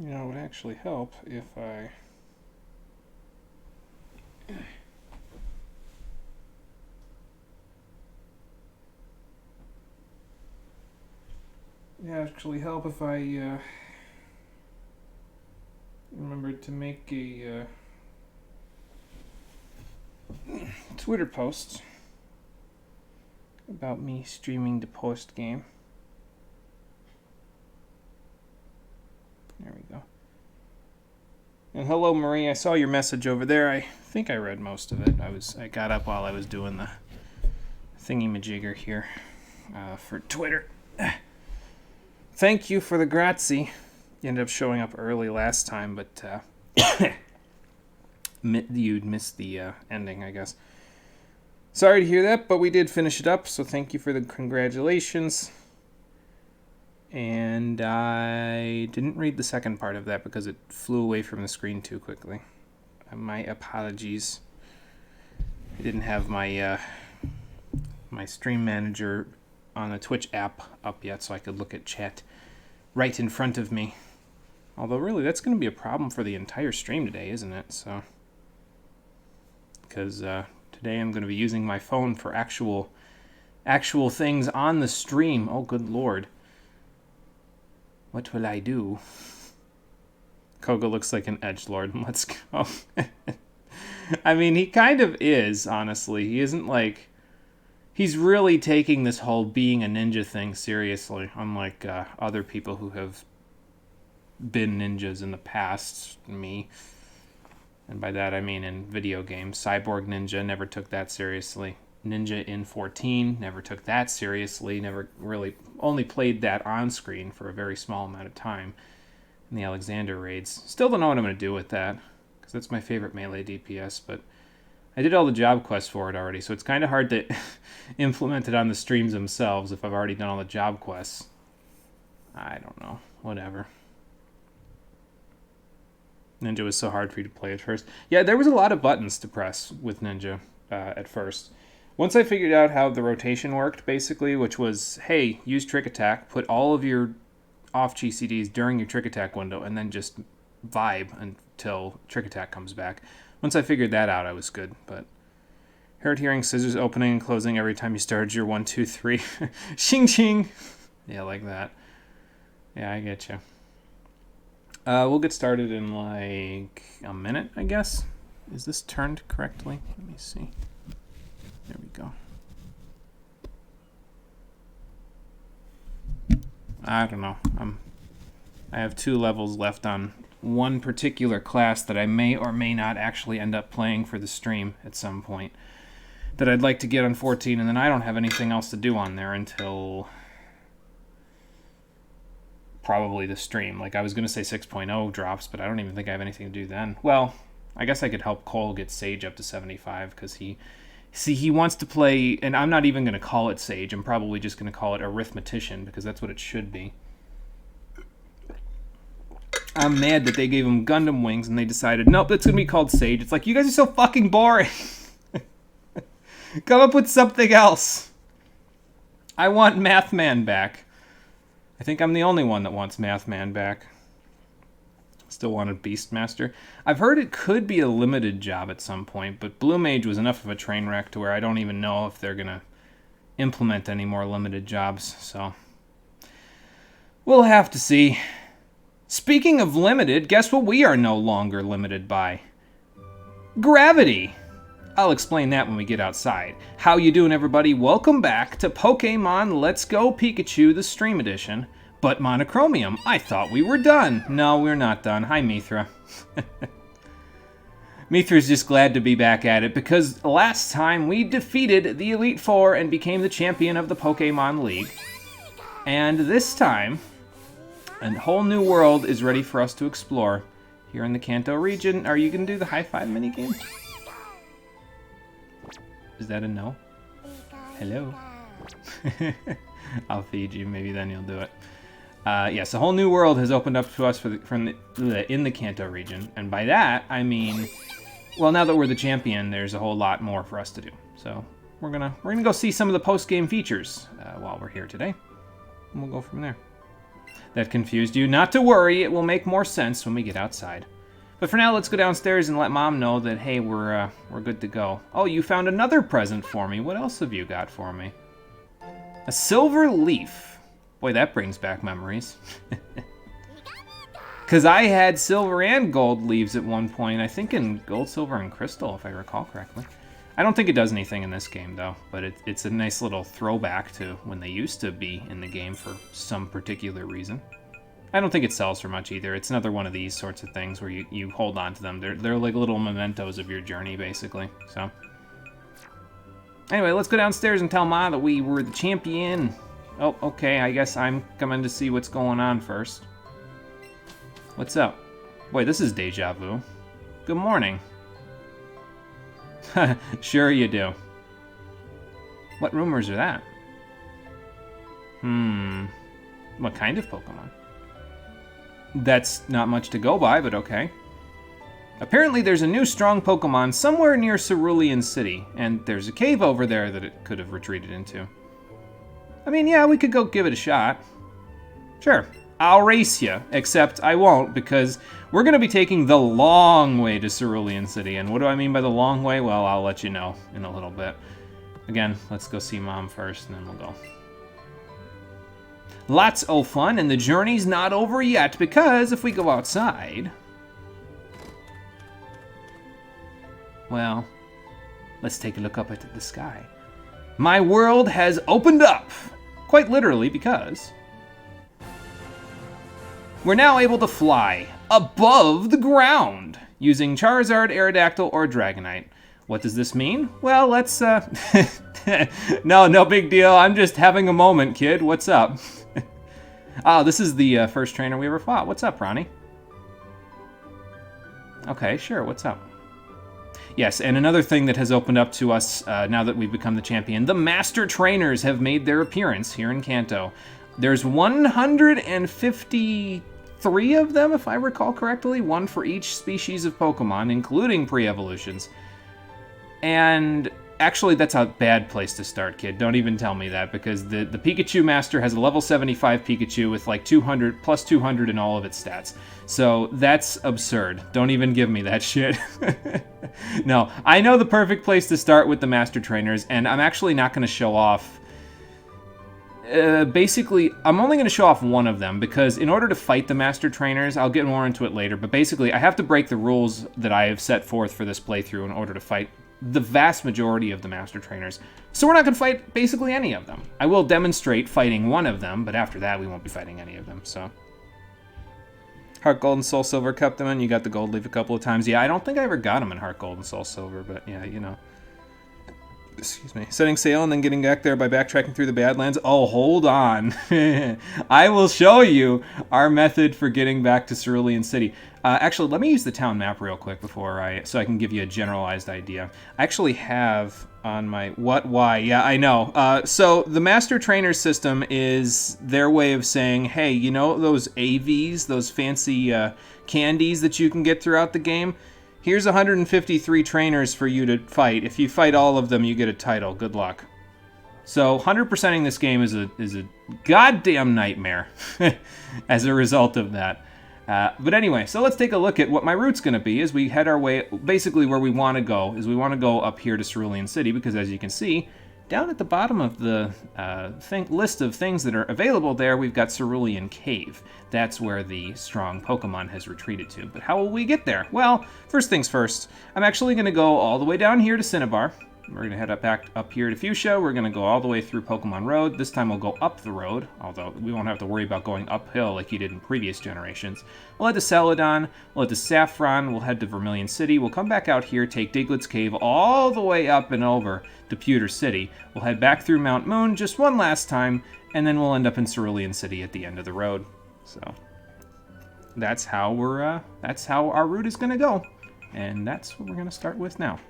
You know, it would actually help if I... Yeah, actually help if I remembered to make a Twitter post about me streaming the Postgame. There we go. And hello, Marie. I saw your message over there. I think I read most of it. I got up while I was doing the thingy-majigger here for Twitter. Thank you for the grazie. You ended up showing up early last time, but you'd missed the ending, I guess. Sorry to hear that, but we did finish it up, so thank you for the congratulations. And I didn't read the second part of that because it flew away from the screen too quickly. My apologies. I didn't have my my stream manager on the Twitch app up yet, so I could look at chat right in front of me. Although, really, that's going to be a problem for the entire stream today, isn't it? So, because today I'm going to be using my phone for actual things on the stream. Oh, good lord. What will I do? Koga looks like an edgelord. Let's go. I mean, he kind of is, honestly. He isn't like... He's really taking this whole being a ninja thing seriously, unlike other people who have been ninjas in the past, me. And by that I mean in video games. Cyborg Ninja never took that seriously. Ninja in 14 never took that seriously, never really, only played that on screen for a very small amount of time in the Alexander raids. Still don't know what I'm going to do with that, because that's my favorite melee DPS, but I did all the job quests for it already, so it's kind of hard to implement it on the streams themselves if I've already done all the job quests. I don't know, whatever. Ninja was so hard for you to play at first. Yeah, there was a lot of buttons to press with Ninja at first. Once I figured out how the rotation worked, basically, which was, hey, use Trick Attack, put all of your off GCDs during your Trick Attack window, and then just vibe until Trick Attack comes back. Once I figured that out, I was good, but... Heard hearing scissors opening and closing every time you started your 1, 2, 3. Shing ching! Yeah, like that. Yeah, I get you. We'll get started in like a minute, I guess. Is this turned correctly? Let me see. There we go. I don't know. I have 2 levels left on one particular class that I may or may not actually end up playing for the stream at some point that I'd like to get on 14, and then I don't have anything else to do on there until probably the stream. Like, I was going to say 6.0 drops, but I don't even think I have anything to do then. Well, I guess I could help Cole get Sage up to 75, because he wants to play, and I'm not even going to call it Sage. I'm probably just going to call it Arithmetician, because that's what it should be. I'm mad that they gave him Gundam wings and they decided, nope, that's going to be called Sage. It's like, you guys are so fucking boring. Come up with something else. I want Mathman back. I think I'm the only one that wants Mathman back. Still wanted Beastmaster. I've heard it could be a limited job at some point, but Blue Mage was enough of a train wreck to where I don't even know if they're going to implement any more limited jobs, so we'll have to see. Speaking of limited, guess what we are no longer limited by? Gravity! I'll explain that when we get outside. How you doing, everybody? Welcome back to Pokemon Let's Go Pikachu, the Stream Edition. But Monochromium, I thought we were done. No, we're not done. Hi, Mithra. Mithra's just glad to be back at it, because last time we defeated the Elite Four and became the champion of the Pokemon League. And this time, a whole new world is ready for us to explore here in the Kanto region. Are you going to do the high five minigame? Is that a no? Hello? I'll feed you. Maybe then you'll do it. Yes, a whole new world has opened up to us in the Kanto region. And by that, I mean, well, now that we're the champion, there's a whole lot more for us to do. So we're gonna go see some of the post-game features while we're here today. And we'll go from there. that confused you. Not to worry, it will make more sense when we get outside. But for now, let's go downstairs and let Mom know that, hey, we're good to go. Oh, you found another present for me. What else have you got for me? A silver leaf. Boy, that brings back memories. Because I had silver and gold leaves at one point. I think in gold, silver, and crystal, if I recall correctly. I don't think it does anything in this game, though. But it's a nice little throwback to when they used to be in the game for some particular reason. I don't think it sells for much either. It's another one of these sorts of things where you hold on to them. They're like little mementos of your journey, basically. So, anyway, let's go downstairs and tell Ma that we were the champion. Oh, okay, I guess I'm coming to see what's going on first. What's up? Boy, this is deja vu. Good morning. Sure you do. What rumors are that? What kind of Pokemon? That's not much to go by, but okay. Apparently there's a new strong Pokemon somewhere near Cerulean City, and there's a cave over there that it could have retreated into. I mean, yeah, we could go give it a shot. Sure, I'll race you, except I won't, because we're going to be taking the long way to Cerulean City, and what do I mean by the long way? Well, I'll let you know in a little bit. Again, let's go see Mom first, and then we'll go. Lots of fun, and the journey's not over yet, because if we go outside... Well, let's take a look up at the sky. My world has opened up! Quite literally, because... we're now able to fly above the ground, using Charizard, Aerodactyl, or Dragonite. What does this mean? Well, let's, no big deal. I'm just having a moment, kid. What's up? Oh, this is the first trainer we ever fought. What's up, Ronnie? Okay, sure. What's up? Yes, and another thing that has opened up to us now that we've become the champion, the Master Trainers have made their appearance here in Kanto. There's 153 of them, if I recall correctly. One for each species of Pokemon, including pre-evolutions. And actually, that's a bad place to start, kid. Don't even tell me that, because the Pikachu Master has a level 75 Pikachu with like 200, plus 200 in all of its stats. So that's absurd. Don't even give me that shit. No, I know the perfect place to start with the Master Trainers, and I'm actually not going to show off... basically, I'm only going to show off one of them, because in order to fight the Master Trainers, I'll get more into it later, but basically, I have to break the rules that I have set forth for this playthrough in order to fight the vast majority of the Master Trainers. So we're not going to fight basically any of them. I will demonstrate fighting one of them, but after that we won't be fighting any of them, so. Heart Gold and Soul Silver kept them in. You got the Gold Leaf a couple of times. Yeah, I don't think I ever got them in Heart Gold and Soul Silver, but yeah, you know. Excuse me. Setting sail and then getting back there by backtracking through the Badlands. Oh, hold on. I will show you our method for getting back to Cerulean City. Actually, let me use the town map real quick so I can give you a generalized idea. I actually have on my why. Yeah, I know. So the Master Trainer system is their way of saying, hey, you know those AVs, those fancy candies that you can get throughout the game? Here's 153 trainers for you to fight. If you fight all of them, you get a title. Good luck. So 100%ing this game is a goddamn nightmare as a result of that. But anyway, so let's take a look at what my route's going to be as we head our way. Basically, where we want to go is we want to go up here to Cerulean City because, as you can see, down at the bottom of the list of things that are available there, we've got Cerulean Cave. That's where the strong Pokemon has retreated to. But how will we get there? Well, first things first, I'm actually going to go all the way down here to Cinnabar. We're going to head back up here to Fuchsia. We're going to go all the way through Pokemon Road. This time we'll go up the road, although we won't have to worry about going uphill like you did in previous generations. We'll head to Celadon. We'll head to Saffron. We'll head to Vermilion City. We'll come back out here, take Diglett's Cave all the way up and over to Pewter City. We'll head back through Mount Moon just one last time, and then we'll end up in Cerulean City at the end of the road. So that's how our route is going to go, and that's what we're going to start with now.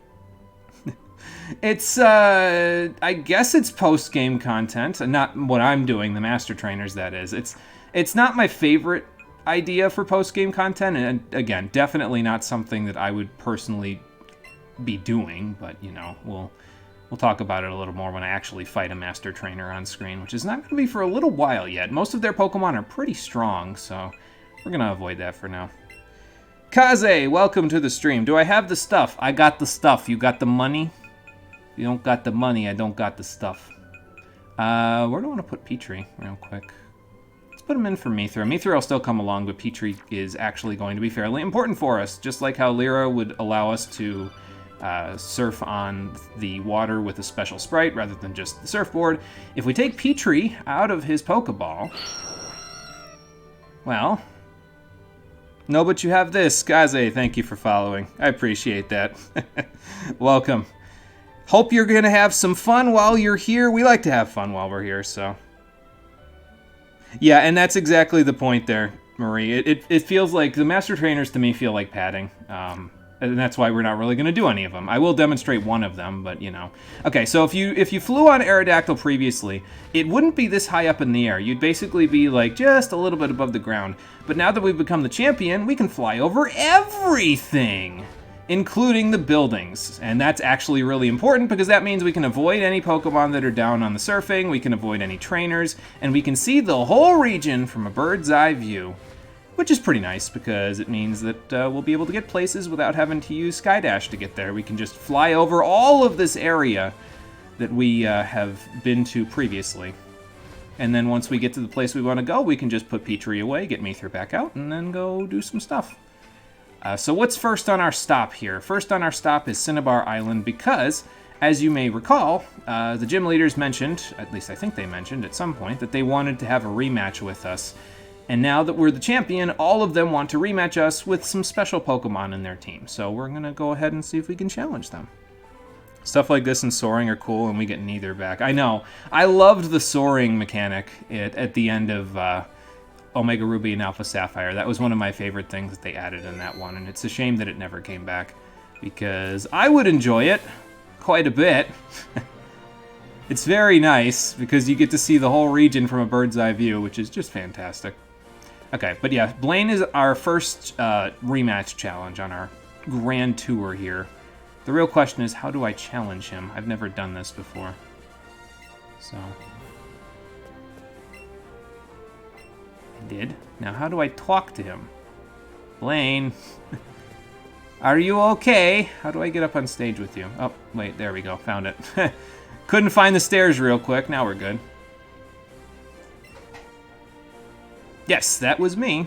It's, I guess it's post-game content, not what I'm doing, the Master Trainers, that is. It's not my favorite idea for post-game content, and again, definitely not something that I would personally be doing, but, you know, We'll talk about it a little more when I actually fight a Master Trainer on screen, which is not going to be for a little while yet. Most of their Pokemon are pretty strong, so we're going to avoid that for now. Kaze, welcome to the stream. Do I have the stuff? I got the stuff. You got the money? If you don't got the money, I don't got the stuff. Where do I want to put Petrie real quick? Let's put him in for Mythra. Mythra will still come along, but Petrie is actually going to be fairly important for us, just like how Lyra would allow us to surf on the water with a special sprite rather than just the surfboard. If we take Petrie out of his Pokeball, well... No, but you have this. Kaze, thank you for following. I appreciate that. Welcome. Hope you're going to have some fun while you're here. We like to have fun while we're here, so... Yeah, and that's exactly the point there, Marie. It feels like... The Master Trainers, to me, feel like padding. And that's why we're not really going to do any of them. I will demonstrate one of them, but, you know. Okay, so if you flew on Aerodactyl previously, it wouldn't be this high up in the air. You'd basically be, like, just a little bit above the ground. But now that we've become the champion, we can fly over everything, including the buildings. And that's actually really important because that means we can avoid any Pokemon that are down on the surfing, we can avoid any trainers, and we can see the whole region from a bird's eye view. Which is pretty nice, because it means that we'll be able to get places without having to use Skydash to get there. We can just fly over all of this area that we have been to previously. And then once we get to the place we want to go, we can just put Petrie away, get Mythra back out, and then go do some stuff. So what's first on our stop here? First on our stop is Cinnabar Island, because, as you may recall, the gym leaders mentioned, at least I think they mentioned at some point, that they wanted to have a rematch with us. And now that we're the champion, all of them want to rematch us with some special Pokemon in their team. So we're going to go ahead and see if we can challenge them. Stuff like this and soaring are cool, and we get neither back. I know. I loved the soaring mechanic at the end of Omega Ruby and Alpha Sapphire. That was one of my favorite things that they added in that one, and it's a shame that it never came back, because I would enjoy it quite a bit. It's very nice, because you get to see the whole region from a bird's eye view, which is just fantastic. Okay, but yeah, Blaine is our first rematch challenge on our grand tour here. The real question is, how do I challenge him? I've never done this before. So... I did. Now, how do I talk to him? Blaine, are you okay? How do I get up on stage with you? Oh, wait, there we go. Found it. Couldn't find the stairs real quick. Now we're good. Yes, that was me.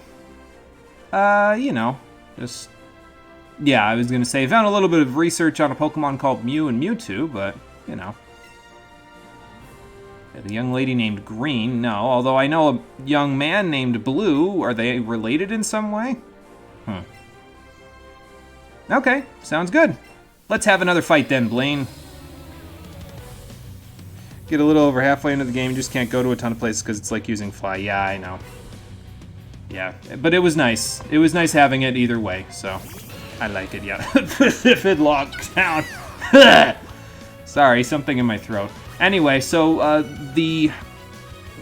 You know, just... Yeah, I was going to say, I found a little bit of research on a Pokemon called Mew and Mewtwo, but, you know. The young lady named Green, no. Although I know a young man named Blue. Are they related in some way? Okay, sounds good. Let's have another fight then, Blaine. Get a little over halfway into the game, you just can't go to a ton of places because it's like using Fly. Yeah, I know. Yeah, but it was nice. It was nice having it either way, so I like it, yeah. If it locked down. Sorry, something in my throat. Anyway, so the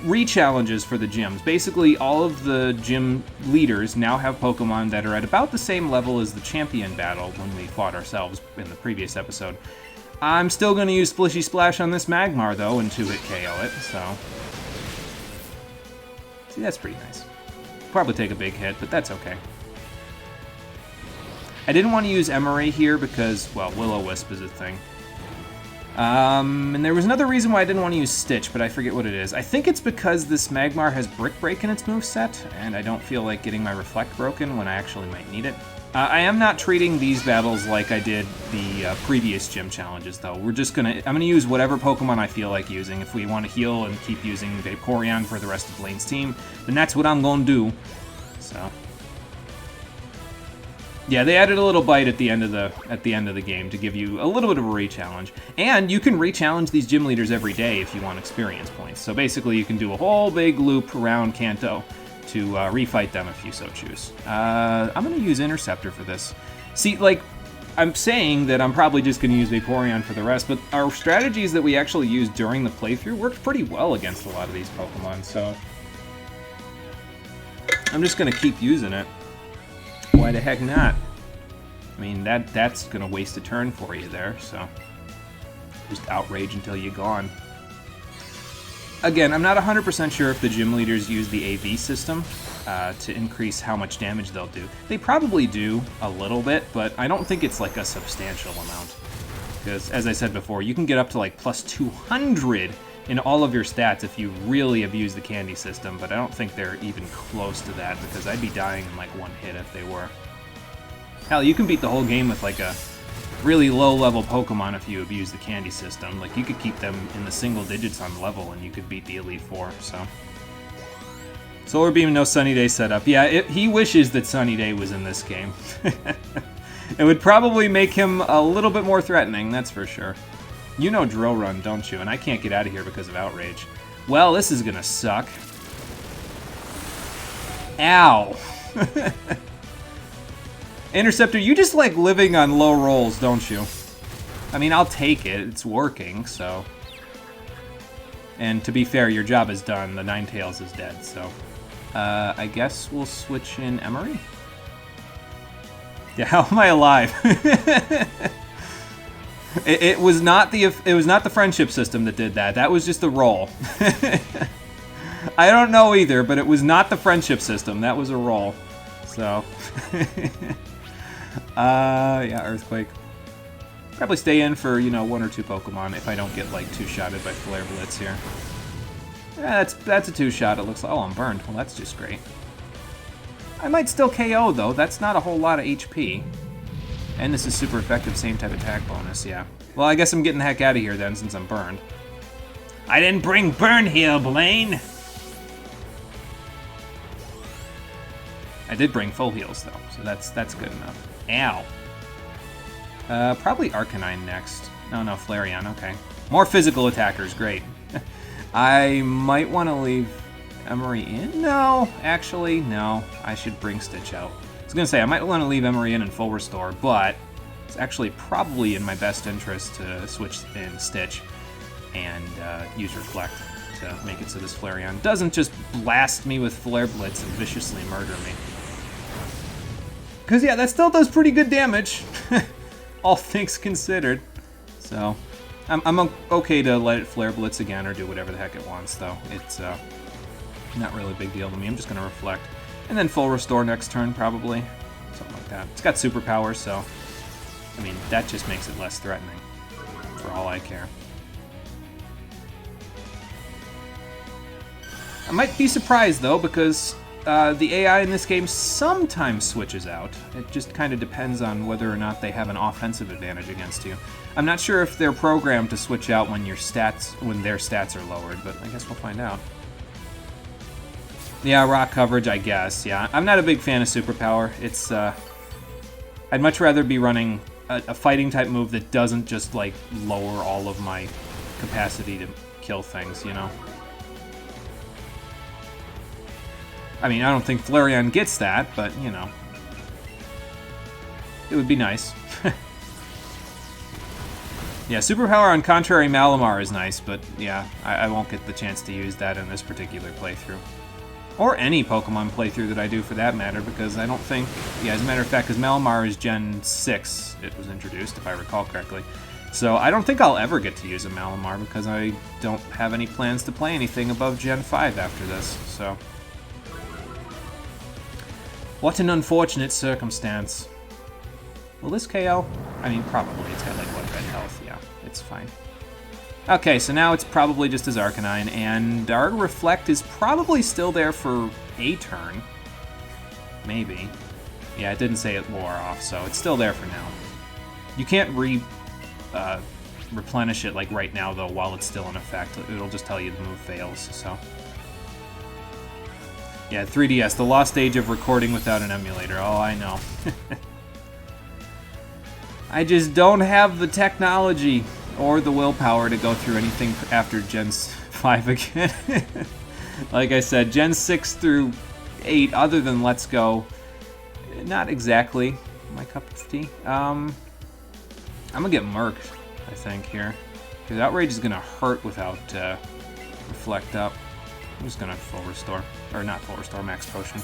re-challenges for the gyms. Basically, all of the gym leaders now have Pokemon that are at about the same level as the champion battle when we fought ourselves in the previous episode. I'm still going to use Splishy Splash on this Magmar, though, and 2-hit KO it, so... See, that's pretty nice. Probably take a big hit, but that's okay. I didn't want to use Emery here because, well, Will-O-Wisp is a thing. And there was another reason why I didn't want to use Stitch, but I forget what it is. I think it's because this Magmar has Brick Break in its moveset, and I don't feel like getting my Reflect broken when I actually might need it. I am not treating these battles like I did the previous gym challenges, though. I'm gonna use whatever Pokemon I feel like using. If we want to heal and keep using Vaporeon for the rest of Blaine's team, then that's what I'm gonna do. So... yeah, they added a little bite at the end of the game to give you a little bit of a re-challenge. And you can re-challenge these gym leaders every day if you want experience points. So basically you can do a whole big loop around Kanto to refight them if you so choose. I'm going to use Interceptor for this. See, like, I'm saying that I'm probably just going to use Vaporeon for the rest, but our strategies that we actually used during the playthrough worked pretty well against a lot of these Pokemon, so... I'm just going to keep using it. Why the heck not? I mean, that's going to waste a turn for you there, so... Just outrage until you're gone. Again, I'm not 100% sure if the gym leaders use the AV system to increase how much damage they'll do. They probably do a little bit, but I don't think it's like a substantial amount. Because, as I said before, you can get up to like plus 200 in all of your stats if you really abuse the candy system, but I don't think they're even close to that, because I'd be dying in like one hit if they were. Hell, you can beat the whole game with like a really low-level Pokemon if you abuse the candy system. Like, you could keep them in the single digits on level, and you could beat the Elite Four, so... Solar Beam, no Sunny Day setup. Yeah, he wishes that Sunny Day was in this game. It would probably make him a little bit more threatening, that's for sure. You know Drill Run, don't you? And I can't get out of here because of Outrage. Well, this is gonna suck. Ow! Interceptor, you just like living on low rolls, don't you? I mean, I'll take it. It's working, so... And to be fair, your job is done. The Ninetales is dead, so... I guess we'll switch in Emery? Yeah, how am I alive? it was not the friendship system that did that. That was just the roll. I don't know either, but it was not the friendship system. That was a roll. So... yeah, Earthquake. Probably stay in for, you know, 1 or 2 Pokemon if I don't get, like, 2-shotted by Flare Blitz here. Yeah, that's a 2-shot, it looks like. Oh, I'm burned. Well, that's just great. I might still KO, though. That's not a whole lot of HP. And this is super effective, same type attack bonus, yeah. Well, I guess I'm getting the heck out of here, then, since I'm burned. I didn't bring burn here, Blaine! I did bring full heals, though, so that's good enough. Ow. Probably Arcanine next. No, Flareon, okay. More physical attackers, great. I might want to leave Emery in? No, actually, no. I should bring Stitch out. I was going to say, I might want to leave Emery in Full Restore, but it's actually probably in my best interest to switch in Stitch and use Reflect to make it so this Flareon doesn't just blast me with Flare Blitz and viciously murder me. Because, yeah, that still does pretty good damage, all things considered. So... I'm okay to let it Flare Blitz again or do whatever the heck it wants, though. It's not really a big deal to me. I'm just going to Reflect. And then Full Restore next turn, probably. Something like that. It's got superpowers, so... I mean, that just makes it less threatening. For all I care. I might be surprised, though, because the AI in this game sometimes switches out. It just kind of depends on whether or not they have an offensive advantage against you. I'm not sure if they're programmed to switch out when their stats are lowered, but I guess we'll find out. Yeah, rock coverage, I guess, yeah. I'm not a big fan of Superpower. It's, I'd much rather be running a fighting-type move that doesn't just, like, lower all of my capacity to kill things, you know? I mean, I don't think Flareon gets that, but, you know. It would be nice. Yeah, Superpower on Contrary Malamar is nice, but yeah, I won't get the chance to use that in this particular playthrough. Or any Pokemon playthrough that I do for that matter, because I don't think... Yeah, as a matter of fact, because Malamar is Gen 6, it was introduced, if I recall correctly. So I don't think I'll ever get to use a Malamar, because I don't have any plans to play anything above Gen 5 after this, so... What an unfortunate circumstance. Will this KO? I mean, probably. It's got, like, what, red health? Yeah, it's fine. Okay, so now it's probably just as Arcanine, and our Reflect is probably still there for a turn. Maybe. Yeah, it didn't say it wore off, so it's still there for now. You can't replenish it, like, right now, though, while it's still in effect. It'll just tell you the move fails, so... Yeah, 3DS, the lost age of recording without an emulator. Oh, I know. I just don't have the technology or the willpower to go through anything after Gen 5 again. Like I said, Gen 6 through 8, other than Let's Go, not exactly my cup of tea. I'm gonna get murked, I think, here. Because Outrage is gonna hurt without Reflect up. I'm just gonna Full Restore. Or not Full Restore, Max Potion.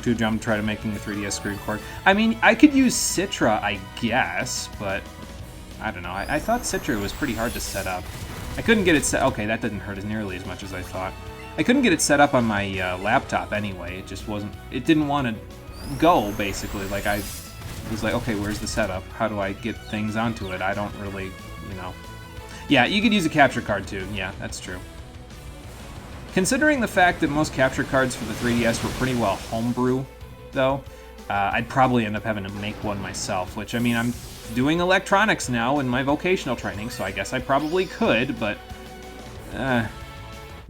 2-jump, try to making the 3DS screen cord. I mean, I could use Citra, I guess, but I don't know. I thought Citra was pretty hard to set up. I couldn't get it set... Okay, that didn't hurt as nearly as much as I thought. I couldn't get it set up on my laptop anyway. It just wasn't... It didn't want to go, basically. Like, I was like, okay, where's the setup? How do I get things onto it? I don't really, you know... Yeah, you could use a capture card, too. Yeah, that's true. Considering the fact that most capture cards for the 3DS were pretty well homebrew, though, I'd probably end up having to make one myself, which, I mean, I'm doing electronics now in my vocational training, so I guess I probably could, but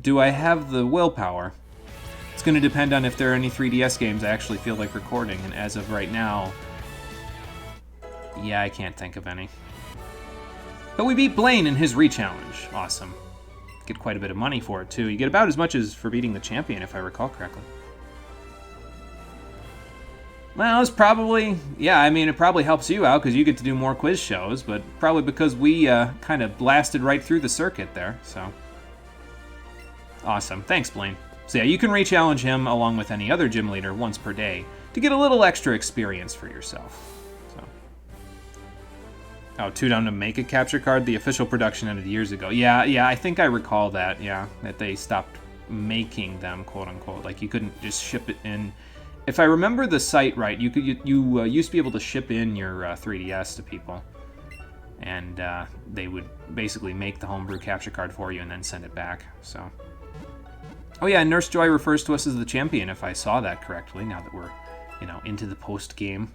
do I have the willpower? It's going to depend on if there are any 3DS games I actually feel like recording, and as of right now, yeah, I can't think of any. But we beat Blaine in his re-challenge. Awesome. Get quite a bit of money for it, too. You get about as much as for beating the champion, if I recall correctly. Well, it's probably... Yeah, I mean, it probably helps you out, because you get to do more quiz shows, but probably because we kind of blasted right through the circuit there, so... Awesome. Thanks, Blaine. So yeah, you can re-challenge him along with any other gym leader once per day to get a little extra experience for yourself. Oh, 2 down to make a capture card? The official production ended years ago. Yeah, I think I recall that, yeah, that they stopped making them, quote-unquote. Like, you couldn't just ship it in. If I remember the site right, you used to be able to ship in your 3DS to people. And they would basically make the homebrew capture card for you and then send it back, so. Oh yeah, Nurse Joy refers to us as the champion, if I saw that correctly, now that we're, you know, into the post-game.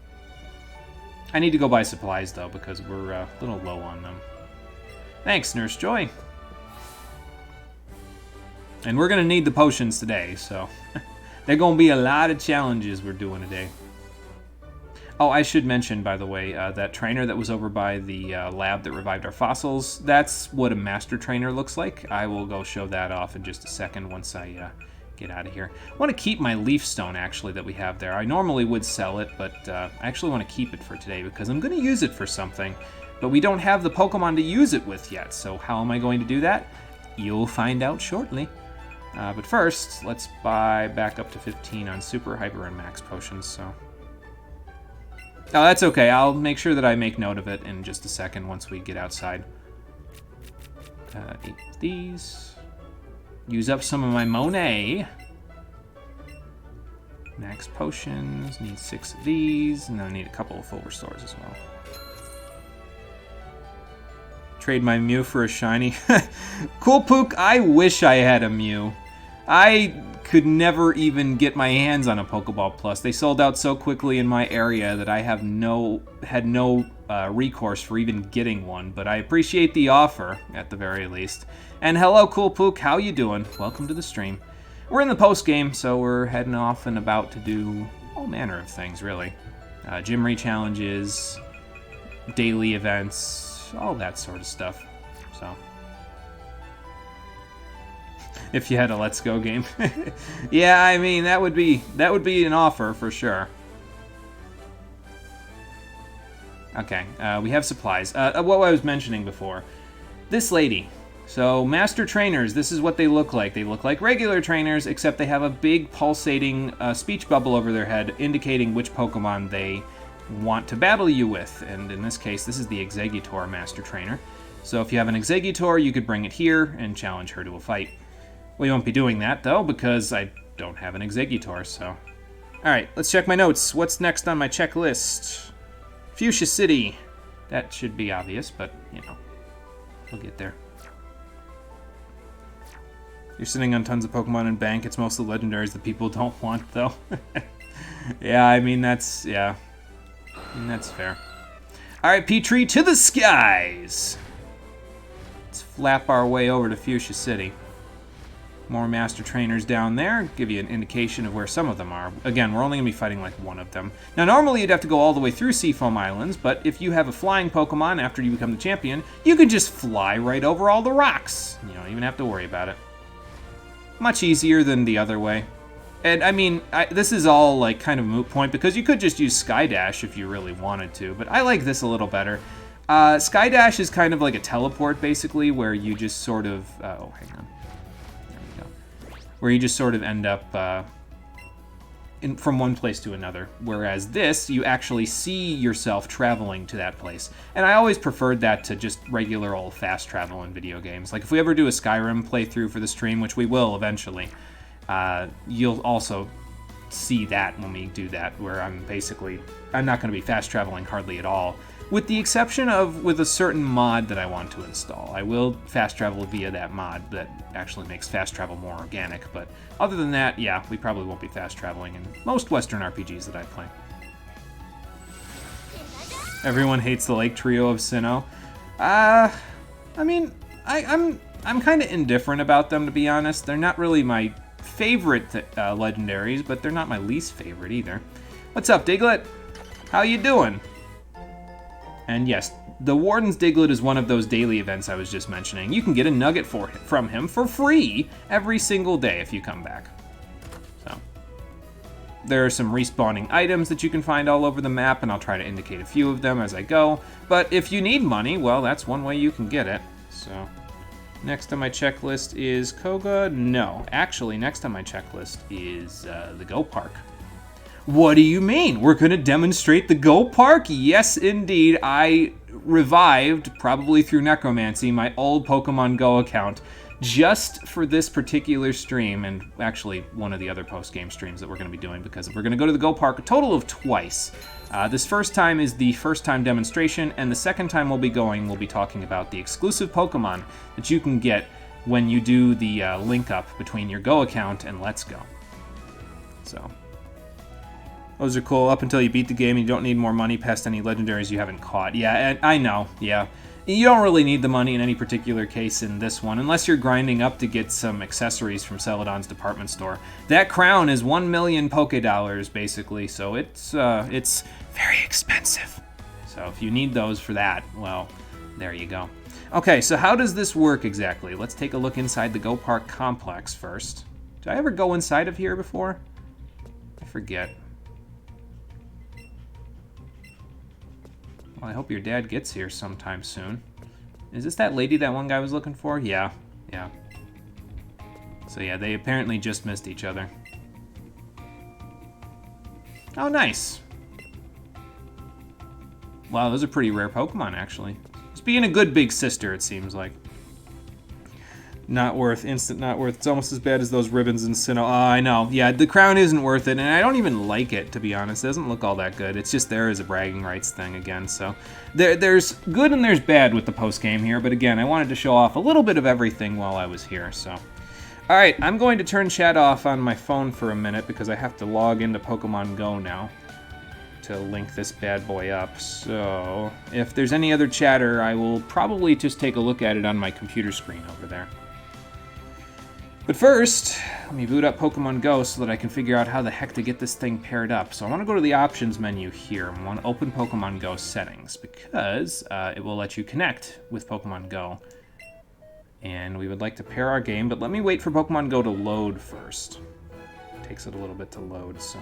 I need to go buy supplies, though, because we're a little low on them. Thanks, Nurse Joy. And we're going to need the potions today, so... there are going to be a lot of challenges we're doing today. Oh, I should mention, by the way, that trainer that was over by the lab that revived our fossils, that's what a master trainer looks like. I will go show that off in just a second once I... get out of here. I want to keep my leaf stone, actually, that we have there. I normally would sell it, but I actually want to keep it for today because I'm going to use it for something, but we don't have the Pokemon to use it with yet, so how am I going to do that? You'll find out shortly. But first, let's buy back up to 15 on Super, Hyper, and Max potions, so... Oh, that's okay. I'll make sure that I make note of it in just a second once we get outside. 8 of these... Use up some of my Monet. Max potions. Need 6 of these. And then I need a couple of full restores as well. Trade my Mew for a shiny. Cool Pook, I wish I had a Mew. I could never even get my hands on a Pokeball Plus. They sold out so quickly in my area that I had no recourse for even getting one. But I appreciate the offer, at the very least. And hello, Cool Pook, how you doing? Welcome to the stream. We're in the post-game, so we're heading off and about to do all manner of things, really. Gym re-challenges, daily events, all that sort of stuff, so. If you had a Let's Go game. Yeah, I mean, that would be an offer, for sure. Okay, we have supplies. What I was mentioning before. This lady... So, master trainers, this is what they look like. They look like regular trainers, except they have a big pulsating speech bubble over their head, indicating which Pokemon they want to battle you with. And in this case, this is the Exeggutor master trainer. So if you have an Exeggutor, you could bring it here and challenge her to a fight. We won't be doing that, though, because I don't have an Exeggutor, so... Alright, let's check my notes. What's next on my checklist? Fuchsia City. That should be obvious, but, you know, we'll get there. You're sitting on tons of Pokemon in bank. It's mostly legendaries that people don't want, though. Yeah, I mean, that's fair. Alright, Petrie, to the skies! Let's flap our way over to Fuchsia City. More Master Trainers down there. Give you an indication of where some of them are. Again, we're only going to be fighting like one of them. Now, normally you'd have to go all the way through Seafoam Islands, but if you have a flying Pokemon after you become the champion, you can just fly right over all the rocks. You don't even have to worry about it. Much easier than the other way. And, I mean, this is all, like, kind of a moot point, because you could just use Skydash if you really wanted to, but I like this a little better. Skydash is kind of like a teleport, basically, where you just sort of... oh, hang on. There we go. Where you just sort of end up, from one place to another. Whereas this, you actually see yourself traveling to that place. And I always preferred that to just regular old fast travel in video games. Like if we ever do a Skyrim playthrough for the stream, which we will eventually, you'll also see that when we do that, where I'm not going to be fast traveling hardly at all. With the exception of with a certain mod that I want to install. I will fast travel via that mod that actually makes fast travel more organic, but other than that, yeah, we probably won't be fast traveling in most Western RPGs that I play. Everyone hates the Lake Trio of Sinnoh. I mean, I'm kind of indifferent about them, to be honest. They're not really my favorite legendaries, but they're not my least favorite either. What's up, Diglett? How you doing? And yes, the Warden's Diglett is one of those daily events I was just mentioning. You can get a nugget from him for free every single day if you come back. So, there are some respawning items that you can find all over the map, and I'll try to indicate a few of them as I go. But if you need money, well, that's one way you can get it. So, next on my checklist is Koga. No, actually, next on my checklist is the Go Park. What do you mean? We're going to demonstrate the Go Park? Yes, indeed. I revived, probably through necromancy, my old Pokemon Go account just for this particular stream, and actually one of the other post-game streams that we're going to be doing, because we're going to go to the Go Park a total of twice. This first time is the first time demonstration, and the second time we'll be talking about the exclusive Pokemon that you can get when you do the link up between your Go account and Let's Go. So, those are cool. Up until you beat the game, you don't need more money past any legendaries you haven't caught. Yeah, I know, yeah. You don't really need the money in any particular case in this one, unless you're grinding up to get some accessories from Celadon's department store. That crown is 1 million Poké-Dollars, basically, so it's very expensive. So if you need those for that, well, there you go. Okay, so how does this work exactly? Let's take a look inside the Go Park complex first. Did I ever go inside of here before? I forget. Well, I hope your dad gets here sometime soon. Is this that lady that one guy was looking for? Yeah. So yeah, they apparently just missed each other. Oh, nice. Wow, those are pretty rare Pokemon, actually. Just being a good big sister, it seems like. Not worth, instant not worth. It's almost as bad as those ribbons in Sinnoh. Oh, I know. Yeah, the crown isn't worth it, and I don't even like it, to be honest. It doesn't look all that good. It's just there as a bragging rights thing again, so. There's good and there's bad with the post-game here, but again, I wanted to show off a little bit of everything while I was here, so. Alright, I'm going to turn chat off on my phone for a minute because I have to log into Pokemon Go now to link this bad boy up. So, if there's any other chatter, I will probably just take a look at it on my computer screen over there. But first, let me boot up Pokemon Go so that I can figure out how the heck to get this thing paired up. So I want to go to the options menu here. I want to open Pokemon Go settings because it will let you connect with Pokemon Go. And we would like to pair our game, but let me wait for Pokemon Go to load first. It takes it a little bit to load, so.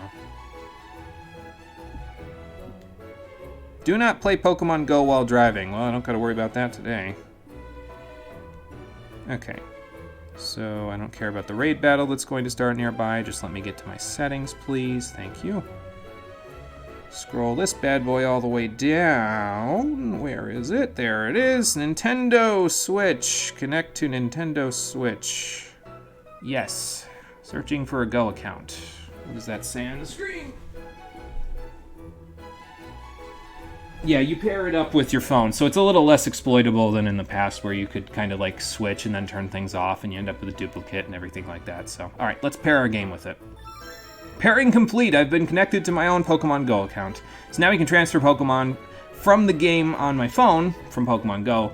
Do not play Pokemon Go while driving. Well, I don't got to worry about that today. Okay. So I don't care about the raid battle that's going to start nearby. Just let me get to my settings, please. Thank you. Scroll this bad boy all the way down. Where is it? There it is. Nintendo Switch. Connect to Nintendo Switch. Yes. Searching for a Go account. What does that say on the screen? Yeah, you pair it up with your phone, so it's a little less exploitable than in the past where you could kind of like switch and then turn things off and you end up with a duplicate and everything like that. So, alright, let's pair our game with it. Pairing complete! I've been connected to my own Pokemon Go account. So now we can transfer Pokemon from the game on my phone, from Pokemon Go,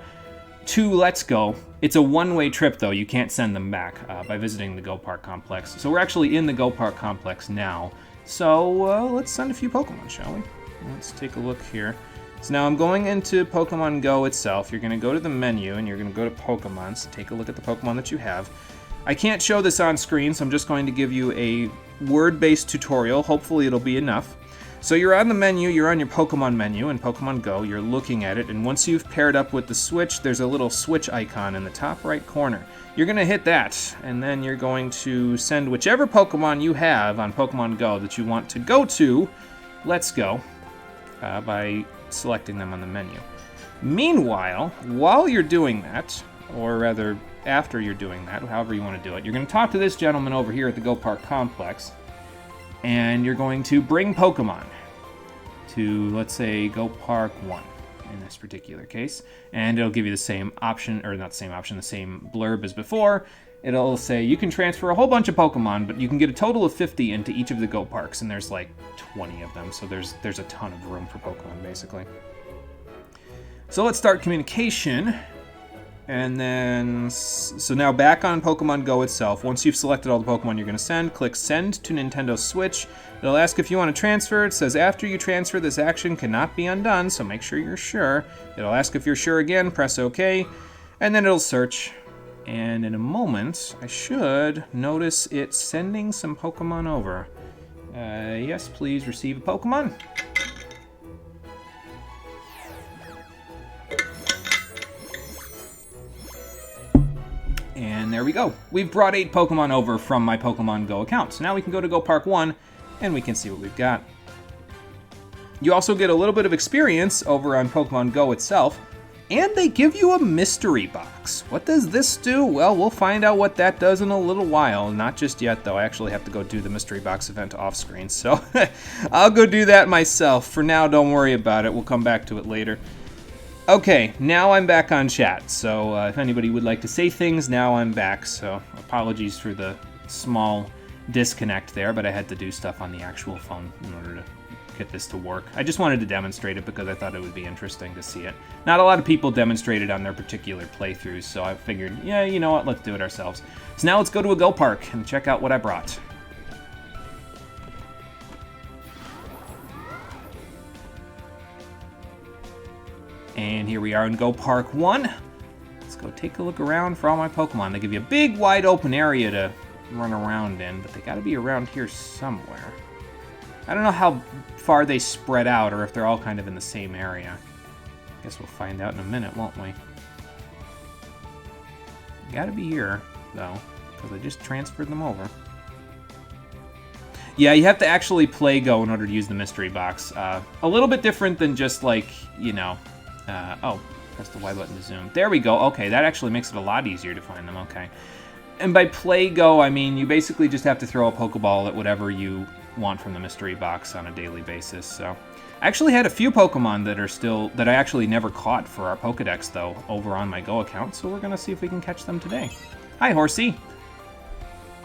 to Let's Go. It's a one-way trip, though. You can't send them back by visiting the Go Park complex. So we're actually in the Go Park complex now. So let's send a few Pokemon, shall we? Let's take a look here. So now I'm going into Pokemon Go itself. You're going to go to the menu, and you're going to go to Pokemon. So take a look at the Pokemon that you have. I can't show this on screen, so I'm just going to give you a word-based tutorial. Hopefully it'll be enough. So you're on the menu, you're on your Pokemon menu in Pokemon Go, you're looking at it, and once you've paired up with the Switch, there's a little Switch icon in the top right corner. You're going to hit that, and then you're going to send whichever Pokemon you have on Pokemon Go that you want to go to Let's Go by selecting them on the menu. Meanwhile, while you're doing that, or rather after you're doing that, however you want to do it, you're going to talk to this gentleman over here at the Go Park Complex, and you're going to bring Pokemon to, let's say, Go Park 1 in this particular case. And it'll give you the same option, or not the same option, the same blurb as before. It'll say you can transfer a whole bunch of Pokemon, but you can get a total of 50 into each of the Go Parks, and there's like 20 of them, so there's a ton of room for Pokemon, basically. So let's start communication. And then, so now back on Pokemon Go itself, once you've selected all the Pokemon you're going to send, click Send to Nintendo Switch. It'll ask if you want to transfer. It says after you transfer, this action cannot be undone, so make sure you're sure. It'll ask if you're sure again, press OK, and then it'll search. And in a moment, I should notice it sending some Pokemon over. Yes, please receive a Pokemon. And there we go. We've brought 8 Pokemon over from my Pokemon Go account. So now we can go to Go Park 1 and we can see what we've got. You also get a little bit of experience over on Pokemon Go itself, and they give you a mystery box. What does this do? Well, we'll find out what that does in a little while. Not just yet, though. I actually have to go do the mystery box event off screen, so I'll go do that myself. For now, don't worry about it. We'll come back to it later. Okay, now I'm back on chat, so if anybody would like to say things, now I'm back. So apologies for the small disconnect there, but I had to do stuff on the actual phone in order to get this to work. I just wanted to demonstrate it because I thought it would be interesting to see it. Not a lot of people demonstrated on their particular playthroughs, so I figured, yeah, you know what, let's do it ourselves. So now let's go to a Go Park and check out what I brought. And here we are in Go Park 1. Let's go take a look around for all my Pokemon. They give you a big, wide open area to run around in, but they gotta be around here somewhere. I don't know how far they spread out, or if they're all kind of in the same area. Guess we'll find out in a minute, won't we? Gotta be here, though, because I just transferred them over. Yeah, you have to actually play Go in order to use the mystery box. A little bit different than just like, you know... oh, press the Y button to zoom. There we go. Okay, that actually makes it a lot easier to find them. Okay. And by play Go, I mean you basically just have to throw a Pokeball at whatever you want from the mystery box on a daily basis. So I actually had a few Pokemon that I actually never caught for our Pokedex, though, over on my Go account. So we're going to see if we can catch them today. Hi, Horsey.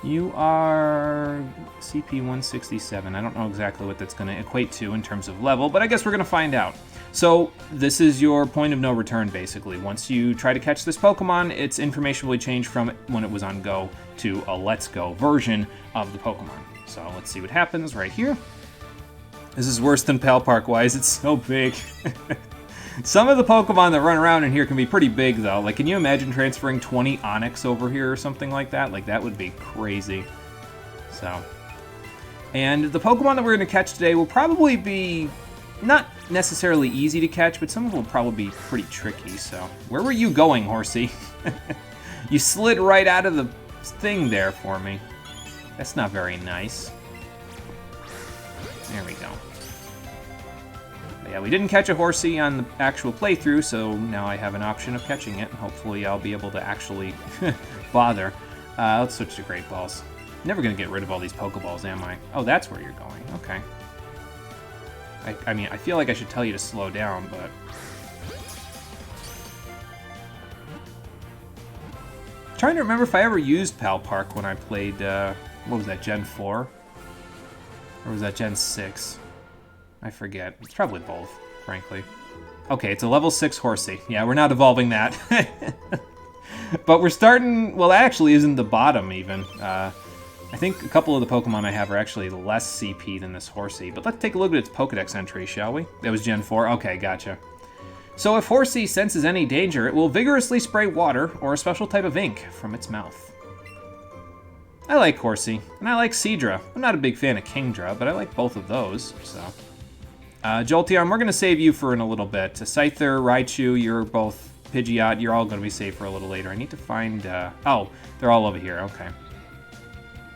You are CP 167. I don't know exactly what that's going to equate to in terms of level, but I guess we're going to find out. So this is your point of no return, basically. Once you try to catch this Pokemon, its information will change from when it was on Go to a Let's Go version of the Pokemon. So let's see what happens right here. This is worse than Pal Park. Why is it so big? Some of the Pokemon that run around in here can be pretty big, though. Like, can you imagine transferring 20 Onix over here or something like that? Like, that would be crazy. So, and the Pokemon that we're going to catch today will probably be not necessarily easy to catch, but some of them will probably be pretty tricky. So, where were you going, Horsey? You slid right out of the thing there for me. That's not very nice. There we go. But yeah, we didn't catch a Horsey on the actual playthrough, so now I have an option of catching it, and hopefully I'll be able to actually bother. Let's switch to Great Balls. Never gonna get rid of all these Pokeballs, am I? Oh, that's where you're going. Okay. I mean, I feel like I should tell you to slow down, but... I'm trying to remember if I ever used Pal Park when I played, what was that, Gen 4? Or was that Gen 6? I forget. It's probably both, frankly. Okay, it's a level 6 Horsey. Yeah, we're not evolving that. But we're starting... Well, that actually isn't the bottom, even. I think a couple of the Pokemon I have are actually less CP than this Horsey. But let's take a look at its Pokedex entry, shall we? That was Gen 4? Okay, gotcha. So if Horsey senses any danger, it will vigorously spray water or a special type of ink from its mouth. I like Horsey, and I like Seadra. I'm not a big fan of Kingdra, but I like both of those, so... Jolteon, we're going to save you for in a little bit. Scyther, Raichu, you're both Pidgeot. You're all going to be saved for a little later. I need to find... oh, they're all over here. Okay.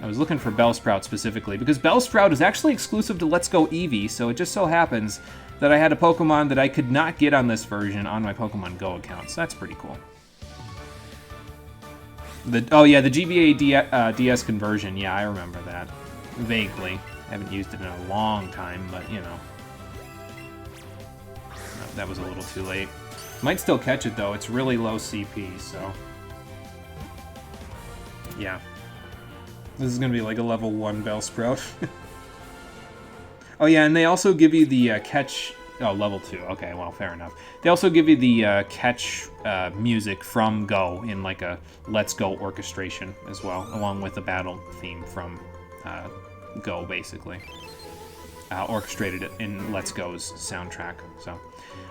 I was looking for Bellsprout specifically, because Bellsprout is actually exclusive to Let's Go Eevee, so it just so happens that I had a Pokemon that I could not get on this version on my Pokemon Go account, so that's pretty cool. Oh yeah, the GBA DS conversion, yeah, I remember that. Vaguely. I haven't used it in a long time, but, you know. No, that was a little too late. Might still catch it, though. It's really low CP, so... yeah. This is going to be like a level 1 Bellsprout. Oh, yeah, and they also give you the catch... oh, level 2. Okay, well, fair enough. They also give you the catch music from Go in like a Let's Go orchestration as well, along with the battle theme from Go, basically. Orchestrated it in Let's Go's soundtrack, so...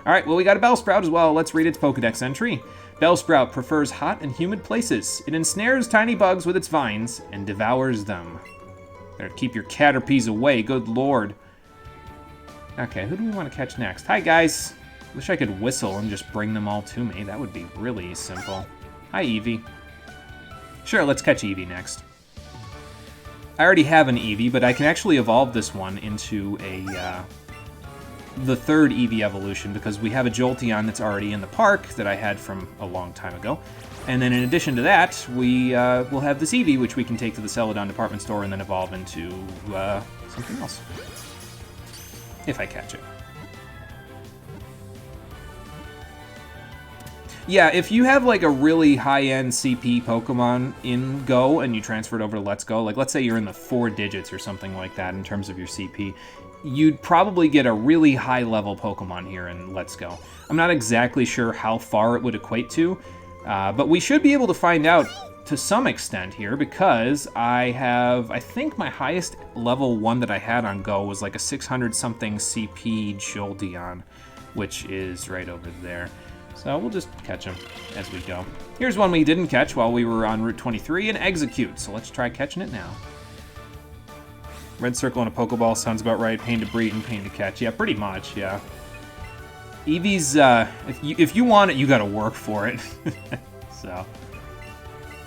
Alright, well, we got a Bellsprout as well. Let's read its Pokedex entry. Bellsprout prefers hot and humid places. It ensnares tiny bugs with its vines and devours them. Better keep your Caterpies away, good lord. Okay, who do we want to catch next? Hi, guys. Wish I could whistle and just bring them all to me. That would be really simple. Hi, Eevee. Sure, let's catch Eevee next. I already have an Eevee, but I can actually evolve this one into the third Eevee evolution, because we have a Jolteon that's already in the park that I had from a long time ago. And then in addition to that, we will have this Eevee, which we can take to the Celadon department store and then evolve into something else. If I catch it. Yeah, if you have like a really high-end CP Pokemon in Go and you transfer it over to Let's Go, like let's say you're in the 4 digits or something like that in terms of your CP, you'd probably get a really high-level Pokemon here in Let's Go. I'm not exactly sure how far it would equate to, but we should be able to find out to some extent here, because I think my highest level 1 that I had on Go was like a 600-something CP Jolteon, which is right over there. So we'll just catch him as we go. Here's one we didn't catch while we were on Route 23, an Execute, so let's try catching it now. Red circle and a Pokeball sounds about right. Pain to breed and pain to catch. Yeah, pretty much, yeah. Eevee's, if you want it, you gotta work for it. So,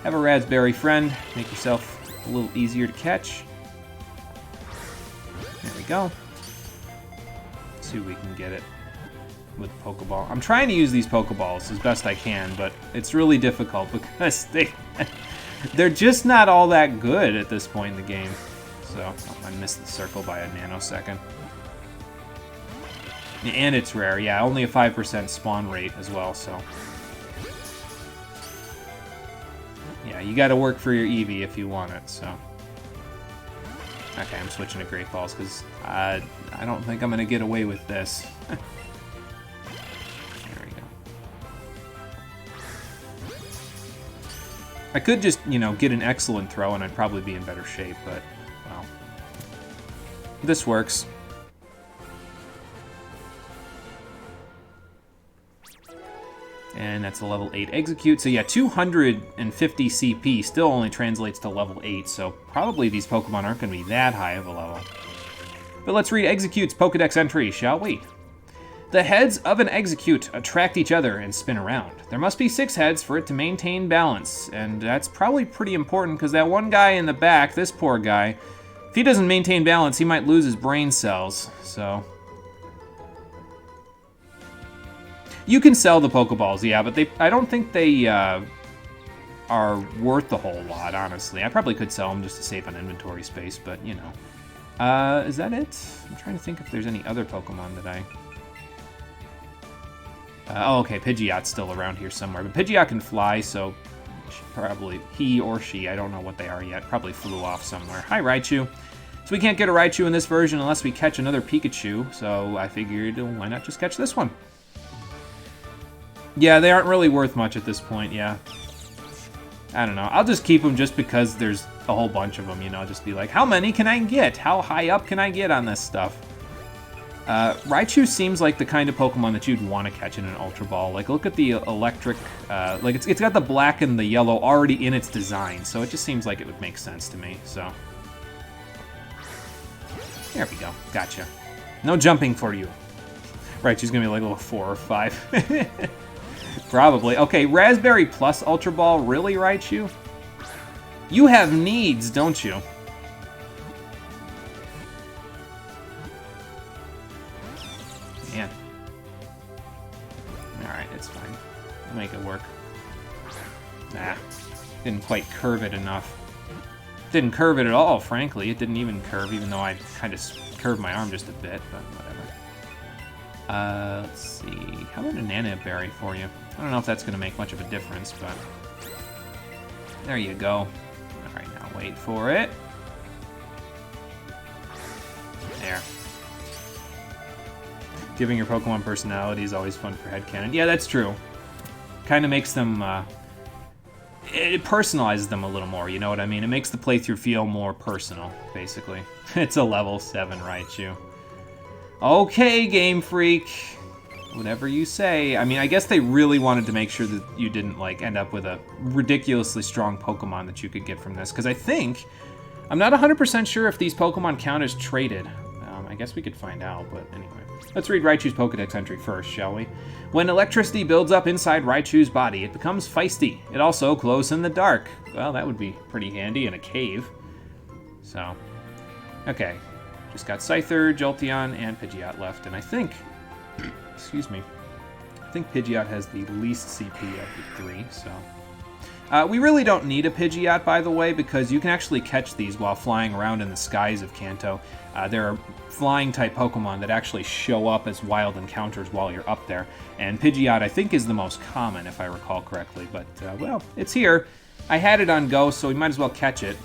have a raspberry friend. Make yourself a little easier to catch. There we go. Let's see if we can get it with the Pokeball. I'm trying to use these Pokeballs as best I can, but it's really difficult because they're just not all that good at this point in the game. So, I missed the circle by a nanosecond. And it's rare, yeah, only a 5% spawn rate as well, so... yeah, you gotta work for your Eevee if you want it, so... okay, I'm switching to Great Balls, because I don't think I'm gonna get away with this. There we go. I could just, you know, get an excellent throw, and I'd probably be in better shape, but... well... this works. And that's a level 8 Execute. So yeah, 250 CP still only translates to level 8, so probably these Pokemon aren't going to be that high of a level. But let's read Execute's Pokedex entry, shall we? The heads of an Execute attract each other and spin around. There must be 6 heads for it to maintain balance, and that's probably pretty important because that one guy in the back, this poor guy, if he doesn't maintain balance, he might lose his brain cells, so... you can sell the Pokeballs, yeah, but I don't think they are worth a whole lot, honestly. I probably could sell them just to save on inventory space, but, you know. Is that it? I'm trying to think if there's any other Pokemon that I... oh, okay, Pidgeot's still around here somewhere. But Pidgeot can fly, so probably he or she, I don't know what they are yet, probably flew off somewhere. Hi, Raichu. So we can't get a Raichu in this version unless we catch another Pikachu, so I figured, why not just catch this one? Yeah, they aren't really worth much at this point, yeah. I don't know. I'll just keep them just because there's a whole bunch of them, you know. Just be like, how many can I get? How high up can I get on this stuff? Raichu seems like the kind of Pokemon that you'd want to catch in an Ultra Ball. Like, look at the electric... like, it's got the black and the yellow already in its design, so it just seems like it would make sense to me, so... there we go. Gotcha. No jumping for you. Right, she's going to be like a little 4 or 5. Probably. Okay, Raspberry plus Ultra Ball. Really, Raichu? You have needs, don't you? Man. Alright, it's fine. We'll make it work. Nah. Didn't quite curve it enough. Didn't curve it at all, frankly. It didn't even curve, even though I kind of curved my arm just a bit, but whatever. Let's see. How about a Nana Berry for you? I don't know if that's going to make much of a difference, but... There you go. Alright, now wait for it. There. Giving your Pokemon personality is always fun for headcanon. Yeah, that's true. Kind of makes them... it personalizes them a little more, you know what I mean? It makes the playthrough feel more personal, basically. It's a level 7 Raichu. Okay, Game Freak. Whatever you say. I mean, I guess they really wanted to make sure that you didn't, like, end up with a ridiculously strong Pokemon that you could get from this. Because I think... I'm not 100% sure if these Pokemon count as traded. I guess we could find out, but anyway. Let's read Raichu's Pokedex entry first, shall we? When electricity builds up inside Raichu's body, it becomes feisty. It also glows in the dark. Well, that would be pretty handy in a cave. So, okay. Just got Scyther, Jolteon, and Pidgeot left, and I think... excuse me. I think Pidgeot has the least CP of the 3, so... we really don't need a Pidgeot, by the way, because you can actually catch these while flying around in the skies of Kanto. There are flying-type Pokemon that actually show up as wild encounters while you're up there. And Pidgeot, I think, is the most common, if I recall correctly. But, well, it's here. I had it on Go, so we might as well catch it.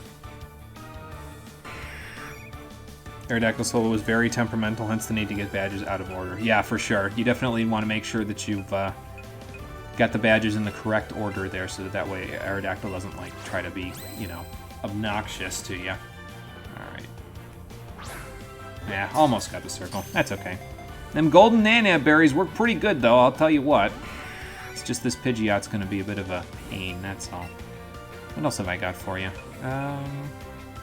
Aerodactyl Solo was very temperamental, hence the need to get badges out of order. Yeah, for sure. You definitely want to make sure that you've got the badges in the correct order there, so that way Aerodactyl doesn't, like, try to be, you know, obnoxious to you. Alright. Yeah, almost got the circle. That's okay. Them golden Nana berries work pretty good, though, I'll tell you what. It's just this Pidgeot's going to be a bit of a pain, that's all. What else have I got for you?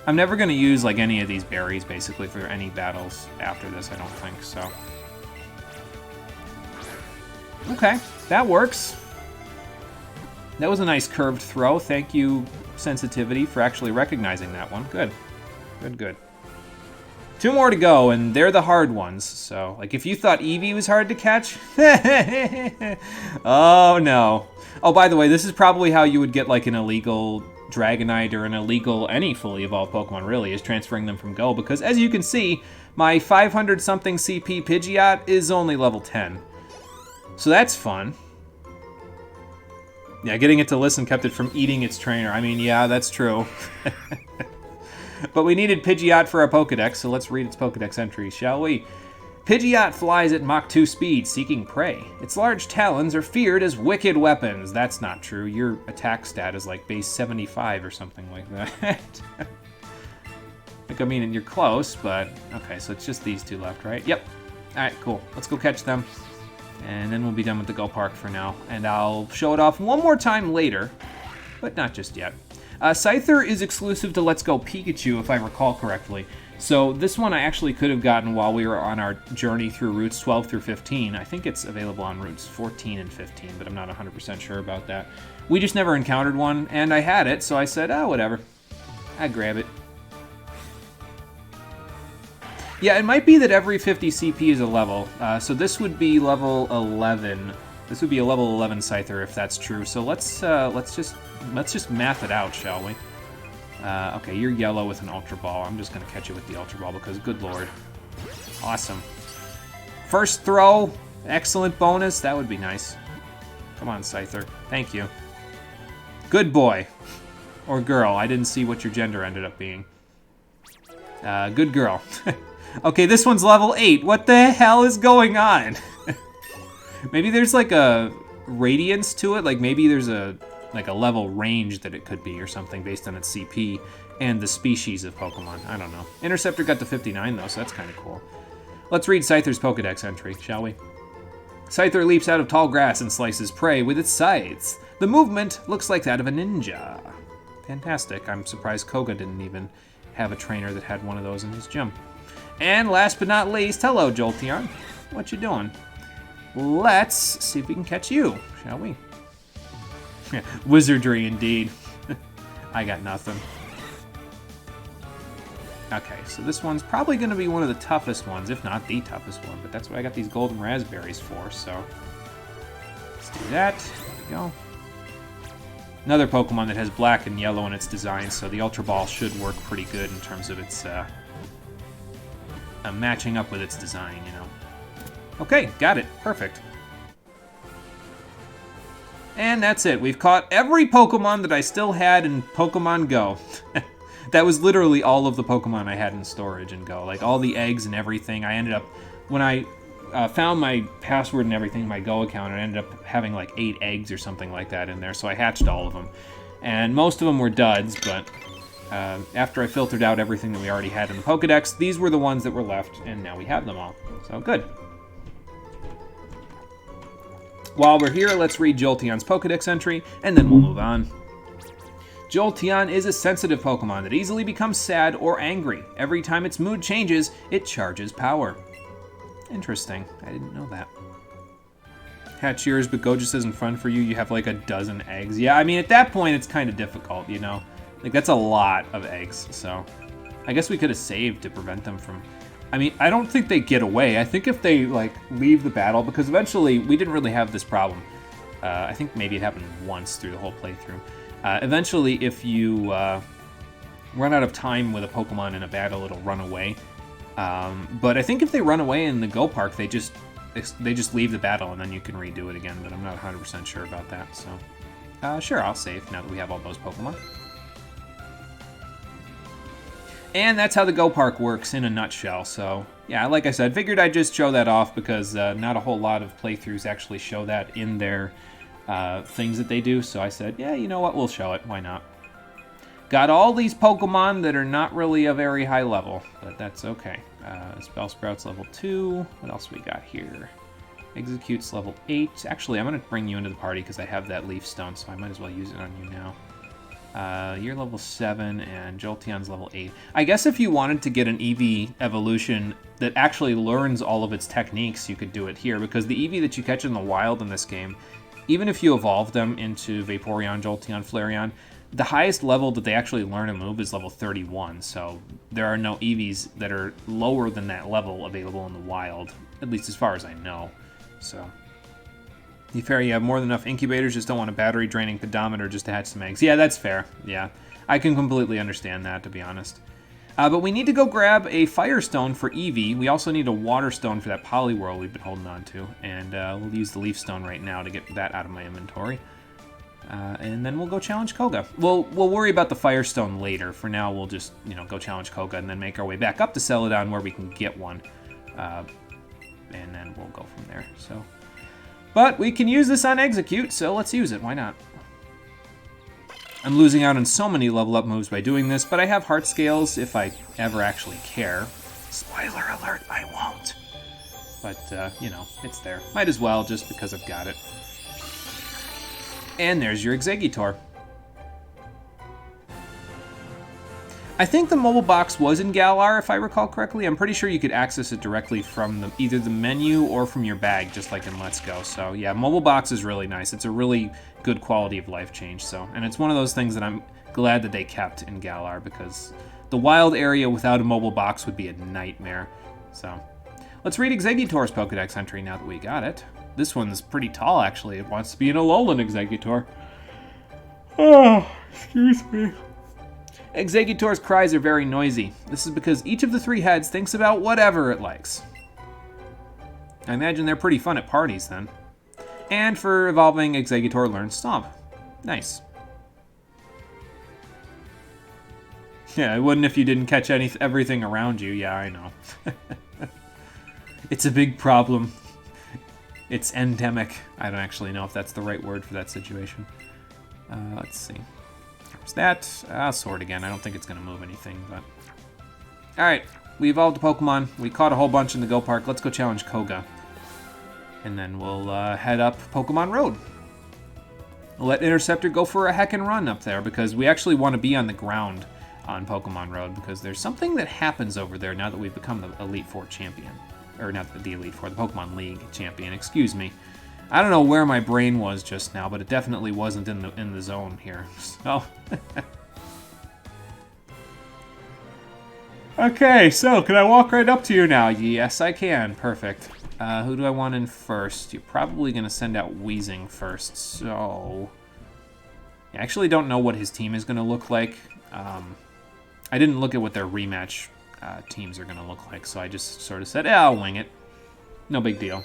I'm never going to use, like, any of these berries, basically, for any battles after this, I don't think, so... Okay, that works. That was a nice curved throw. Thank you, Sensitivity, for actually recognizing that one. Good. Good, good. 2 more to go, and they're the hard ones. So, like, if you thought Eevee was hard to catch... oh, no. Oh, by the way, this is probably how you would get, like, an illegal Dragonite or an illegal any fully evolved Pokemon, really, is transferring them from Go. Because, as you can see, my 500-something CP Pidgeot is only level 10. So that's fun. Yeah, getting it to listen kept it from eating its trainer. I mean, yeah, that's true. But we needed Pidgeot for our Pokedex, so let's read its Pokedex entry, shall we? Pidgeot flies at Mach 2 speed, seeking prey. Its large talons are feared as wicked weapons. That's not true. Your attack stat is like base 75 or something like that. Like, I mean, you're close, but... Okay, so it's just these 2 left, right? Yep. Alright, cool. Let's go catch them. And then we'll be done with the Go Park for now. And I'll show it off one more time later, but not just yet. Scyther is exclusive to Let's Go Pikachu, if I recall correctly. So this one I actually could have gotten while we were on our journey through routes 12 through 15. I think it's available on routes 14 and 15, but I'm not 100% sure about that. We just never encountered one, and I had it, so I said, oh, whatever. I'd grab it. Yeah, it might be that every 50 CP is a level, so this would be level 11. This would be a level 11 Scyther if that's true. So let's just math it out, shall we? Okay, you're yellow with an Ultra Ball. I'm just gonna catch you with the Ultra Ball because, good lord, awesome. First throw, excellent bonus. That would be nice. Come on, Scyther. Thank you. Good boy, or girl. I didn't see what your gender ended up being. Good girl. Okay, this one's level 8. What the hell is going on? Maybe there's like a radiance to it. Like maybe there's a level range that it could be or something based on its CP and the species of Pokemon. I don't know. Interceptor got to 59 though, so that's kind of cool. Let's read Scyther's Pokedex entry, shall we? Scyther leaps out of tall grass and slices prey with its scythes. The movement looks like that of a ninja. Fantastic. I'm surprised Koga didn't even have a trainer that had one of those in his gym. And last but not least, hello, Jolteon. What you doing? Let's see if we can catch you, shall we? Wizardry, indeed. I got nothing. Okay, so this one's probably going to be one of the toughest ones, if not the toughest one, but that's what I got these golden raspberries for, so let's do that. There we go. Another Pokemon that has black and yellow in its design, so the Ultra Ball should work pretty good in terms of its matching up with its design, you know. Okay, got it. Perfect. And that's it. We've caught every Pokemon that I still had in Pokemon Go. That was literally all of the Pokemon I had in storage in Go. Like, all the eggs and everything. I ended up, when I found my password and everything in my Go account, I ended up having like 8 eggs or something like that in there, so I hatched all of them. And most of them were duds, but after I filtered out everything that we already had in the Pokedex, these were the ones that were left, and now we have them all. So, good. While we're here, let's read Jolteon's Pokedex entry, and then we'll move on. Jolteon is a sensitive Pokemon that easily becomes sad or angry. Every time its mood changes, it charges power. Interesting. I didn't know that. Hatch yours, but Go just isn't fun for you. You have like a dozen eggs. Yeah, I mean, at that point, it's kind of difficult, you know? Like, that's a lot of eggs, so I guess we could have saved to prevent them from... I mean, I don't think they get away. I think if they, like, leave the battle, because eventually we didn't really have this problem. I think maybe it happened once through the whole playthrough. Eventually, if you run out of time with a Pokemon in a battle, it'll run away. But I think if they run away in the Go Park, they just leave the battle, and then you can redo it again, but I'm not 100% sure about that, so... sure, I'll save now that we have all those Pokemon. And that's how the Go Park works in a nutshell, so... Yeah, like I said, figured I'd just show that off, because not a whole lot of playthroughs actually show that in their things that they do, so I said, yeah, you know what, we'll show it, why not? Got all these Pokemon that are not really a very high level, but that's okay. Spellsprout's level 2. What else we got here? Execute's level 8. Actually, I'm going to bring you into the party because I have that Leaf Stone, so I might as well use it on you now. You're level 7, and Jolteon's level 8. I guess if you wanted to get an Eevee evolution that actually learns all of its techniques, you could do it here, because the Eevee that you catch in the wild in this game, even if you evolve them into Vaporeon, Jolteon, Flareon, the highest level that they actually learn a move is level 31, so there are no Eevees that are lower than that level available in the wild, at least as far as I know. So, you fair, you have more than enough incubators, just don't want a battery-draining pedometer just to hatch some eggs. Yeah, that's fair. Yeah, I can completely understand that, to be honest. But we need to go grab a Firestone for Eevee. We also need a Water Stone for that Poliwhirl we've been holding on to, and we'll use the Leaf Stone right now to get that out of my inventory. And then we'll go challenge Koga. We'll worry about the Firestone later. For now, we'll just, you know, go challenge Koga and then make our way back up to Celadon where we can get one. And then we'll go from there, so... But we can use this on Execute, so let's use it. Why not? I'm losing out on so many level up moves by doing this, but I have heart scales if I ever actually care. Spoiler alert, I won't. But, you know, it's there. Might as well, just because I've got it. And there's your Exeggutor. I think the mobile box was in Galar, if I recall correctly. I'm pretty sure you could access it directly from either the menu or from your bag, just like in Let's Go. So yeah, mobile box is really nice. It's a really good quality of life change. So, and it's one of those things that I'm glad that they kept in Galar, because the wild area without a mobile box would be a nightmare. So, let's read Exeggutor's Pokedex entry now that we got it. This one's pretty tall, actually. It wants to be an Alolan Exeggutor. Oh, excuse me. Exeggutor's cries are very noisy. This is because each of the 3 heads thinks about whatever it likes. I imagine they're pretty fun at parties, then. And for evolving, Exeggutor learns Stomp. Nice. Yeah, it wouldn't if you didn't catch everything around you. Yeah, I know. It's a big problem. It's endemic. I don't actually know if that's the right word for that situation. Let's see. There's that. Sword again. I don't think it's going to move anything, but... Alright, we evolved a Pokemon. We caught a whole bunch in the Go Park. Let's go challenge Koga. And then we'll head up Pokemon Road. We'll let Interceptor go for a heckin' run up there, because we actually want to be on the ground on Pokemon Road, because there's something that happens over there now that we've become the Elite Four champion. Or not the Elite Four, the Pokemon League champion, excuse me. I don't know where my brain was just now, but it definitely wasn't in the zone here. So... Okay, so can I walk right up to you now? Yes, I can. Perfect. Who do I want in first? You're probably going to send out Weezing first, so... I actually don't know what his team is going to look like. I didn't look at what their rematch teams are going to look like, so I just sort of said, yeah, I'll wing it. No big deal.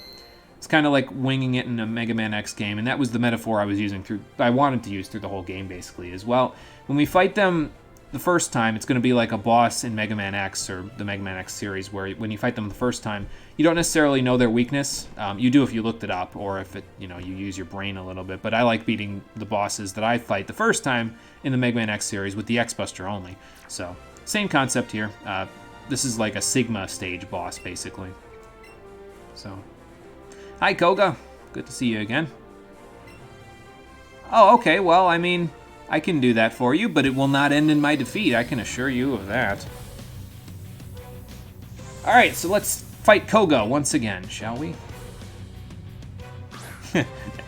It's kind of like winging it in a Mega Man X game, and that was the metaphor I wanted to use through the whole game, basically, as well. When we fight them the first time, it's going to be like a boss in Mega Man X or the Mega Man X series, where when you fight them the first time, you don't necessarily know their weakness. You do if you looked it up, or if you use your brain a little bit. But I like beating the bosses that I fight the first time in the Mega Man X series with the X-Buster only. So, same concept here. This is like a Sigma stage boss, basically. So, hi Koga, good to see you again. Oh, okay, well, I mean, I can do that for you, but it will not end in my defeat, I can assure you of that. Alright, so let's fight Koga once again, shall we?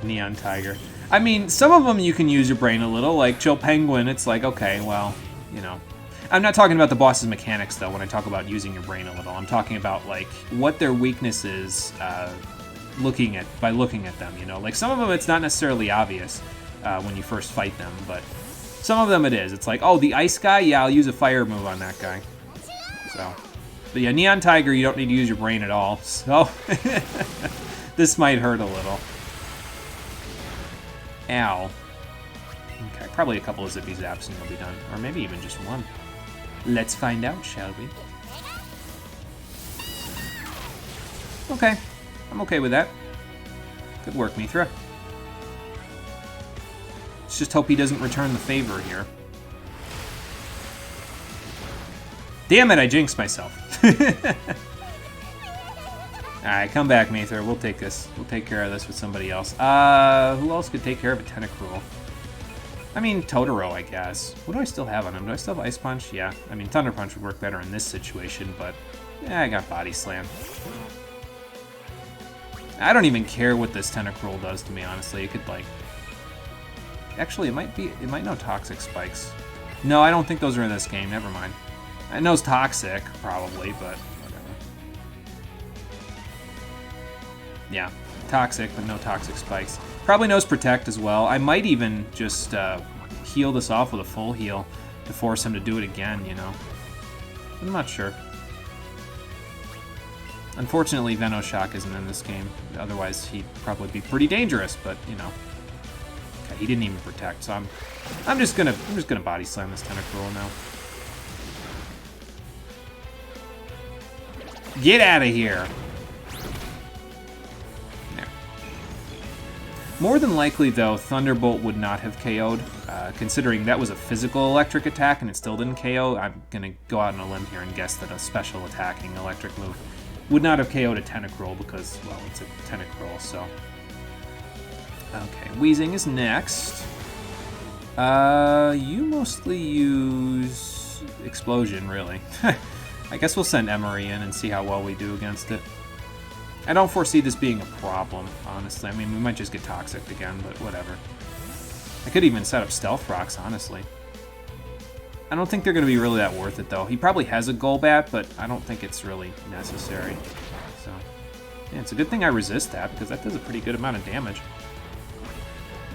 Neon Tiger. I mean, some of them you can use your brain a little, like Chill Penguin, it's like, okay, well, you know. I'm not talking about the boss's mechanics, though, when I talk about using your brain a little. I'm talking about, like, what their weakness is by looking at them, you know. Like, some of them it's not necessarily obvious when you first fight them, but some of them it is. It's like, oh, the ice guy? Yeah, I'll use a fire move on that guy. So, but yeah, Neon Tiger, you don't need to use your brain at all, so this might hurt a little. Ow. Okay, probably a couple of Zippy Zaps and you'll be done. Or maybe even just one. Let's find out, shall we? Okay. I'm okay with that. Good work, Mithra. Let's just hope he doesn't return the favor here. Damn it, I jinxed myself. Alright, come back, Mithra. We'll take this. We'll take care of this with somebody else. Who else could take care of a Tentacruel? I mean, Totoro, I guess. What do I still have on him? Do I still have Ice Punch? Yeah. I mean, Thunder Punch would work better in this situation, but... yeah, I got Body Slam. I don't even care what this Tentacruel does to me, honestly. It could, like... Actually, it might know Toxic Spikes. No, I don't think those are in this game. Never mind. It knows Toxic, probably, but whatever. Yeah, Toxic, but no Toxic Spikes. Probably knows Protect as well. I might even just heal this off with a full heal to force him to do it again, you know. I'm not sure. Unfortunately, Venoshock isn't in this game. Otherwise, he'd probably be pretty dangerous, but, you know. Okay, he didn't even Protect, so I'm just gonna Body Slam this Tentacruel now. Get out of here! There. More than likely, though, Thunderbolt would not have KO'd. Considering that was a physical electric attack and it still didn't KO, I'm gonna go out on a limb here and guess that a special attacking electric move would not have KO'd a Tentacruel because, well, it's a Tentacruel, so... Okay, Weezing is next. You mostly use Explosion, really. I guess we'll send Emery in and see how well we do against it. I don't foresee this being a problem, honestly. I mean, we might just get Toxic again, but whatever. I could even set up Stealth Rocks, honestly. I don't think they're going to be really that worth it, though. He probably has a Golbat, but I don't think it's really necessary. So, yeah, it's a good thing I resist that, because that does a pretty good amount of damage.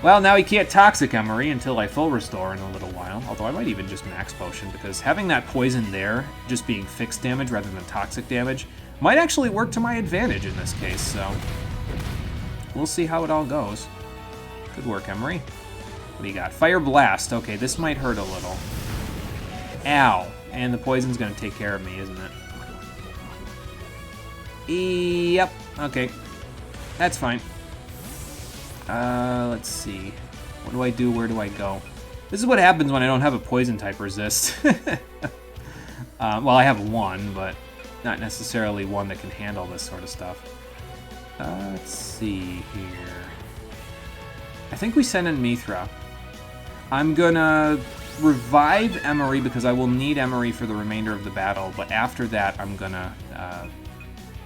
Well, now he can't Toxic Emery until I full restore in a little while. Although I might even just Max Potion, because having that poison there, just being fixed damage rather than toxic damage, might actually work to my advantage in this case, so... we'll see how it all goes. Good work, Emery. What do you got? Fire Blast. Okay, this might hurt a little. Ow. And the poison's gonna take care of me, isn't it? Yep. Okay. That's fine. Let's see. What do I do? Where do I go? This is what happens when I don't have a poison type resist. Well, I have one, but not necessarily one that can handle this sort of stuff. Let's see here. I think we send in Mithra. I'm gonna revive Emery because I will need Emery for the remainder of the battle, but after that I'm gonna...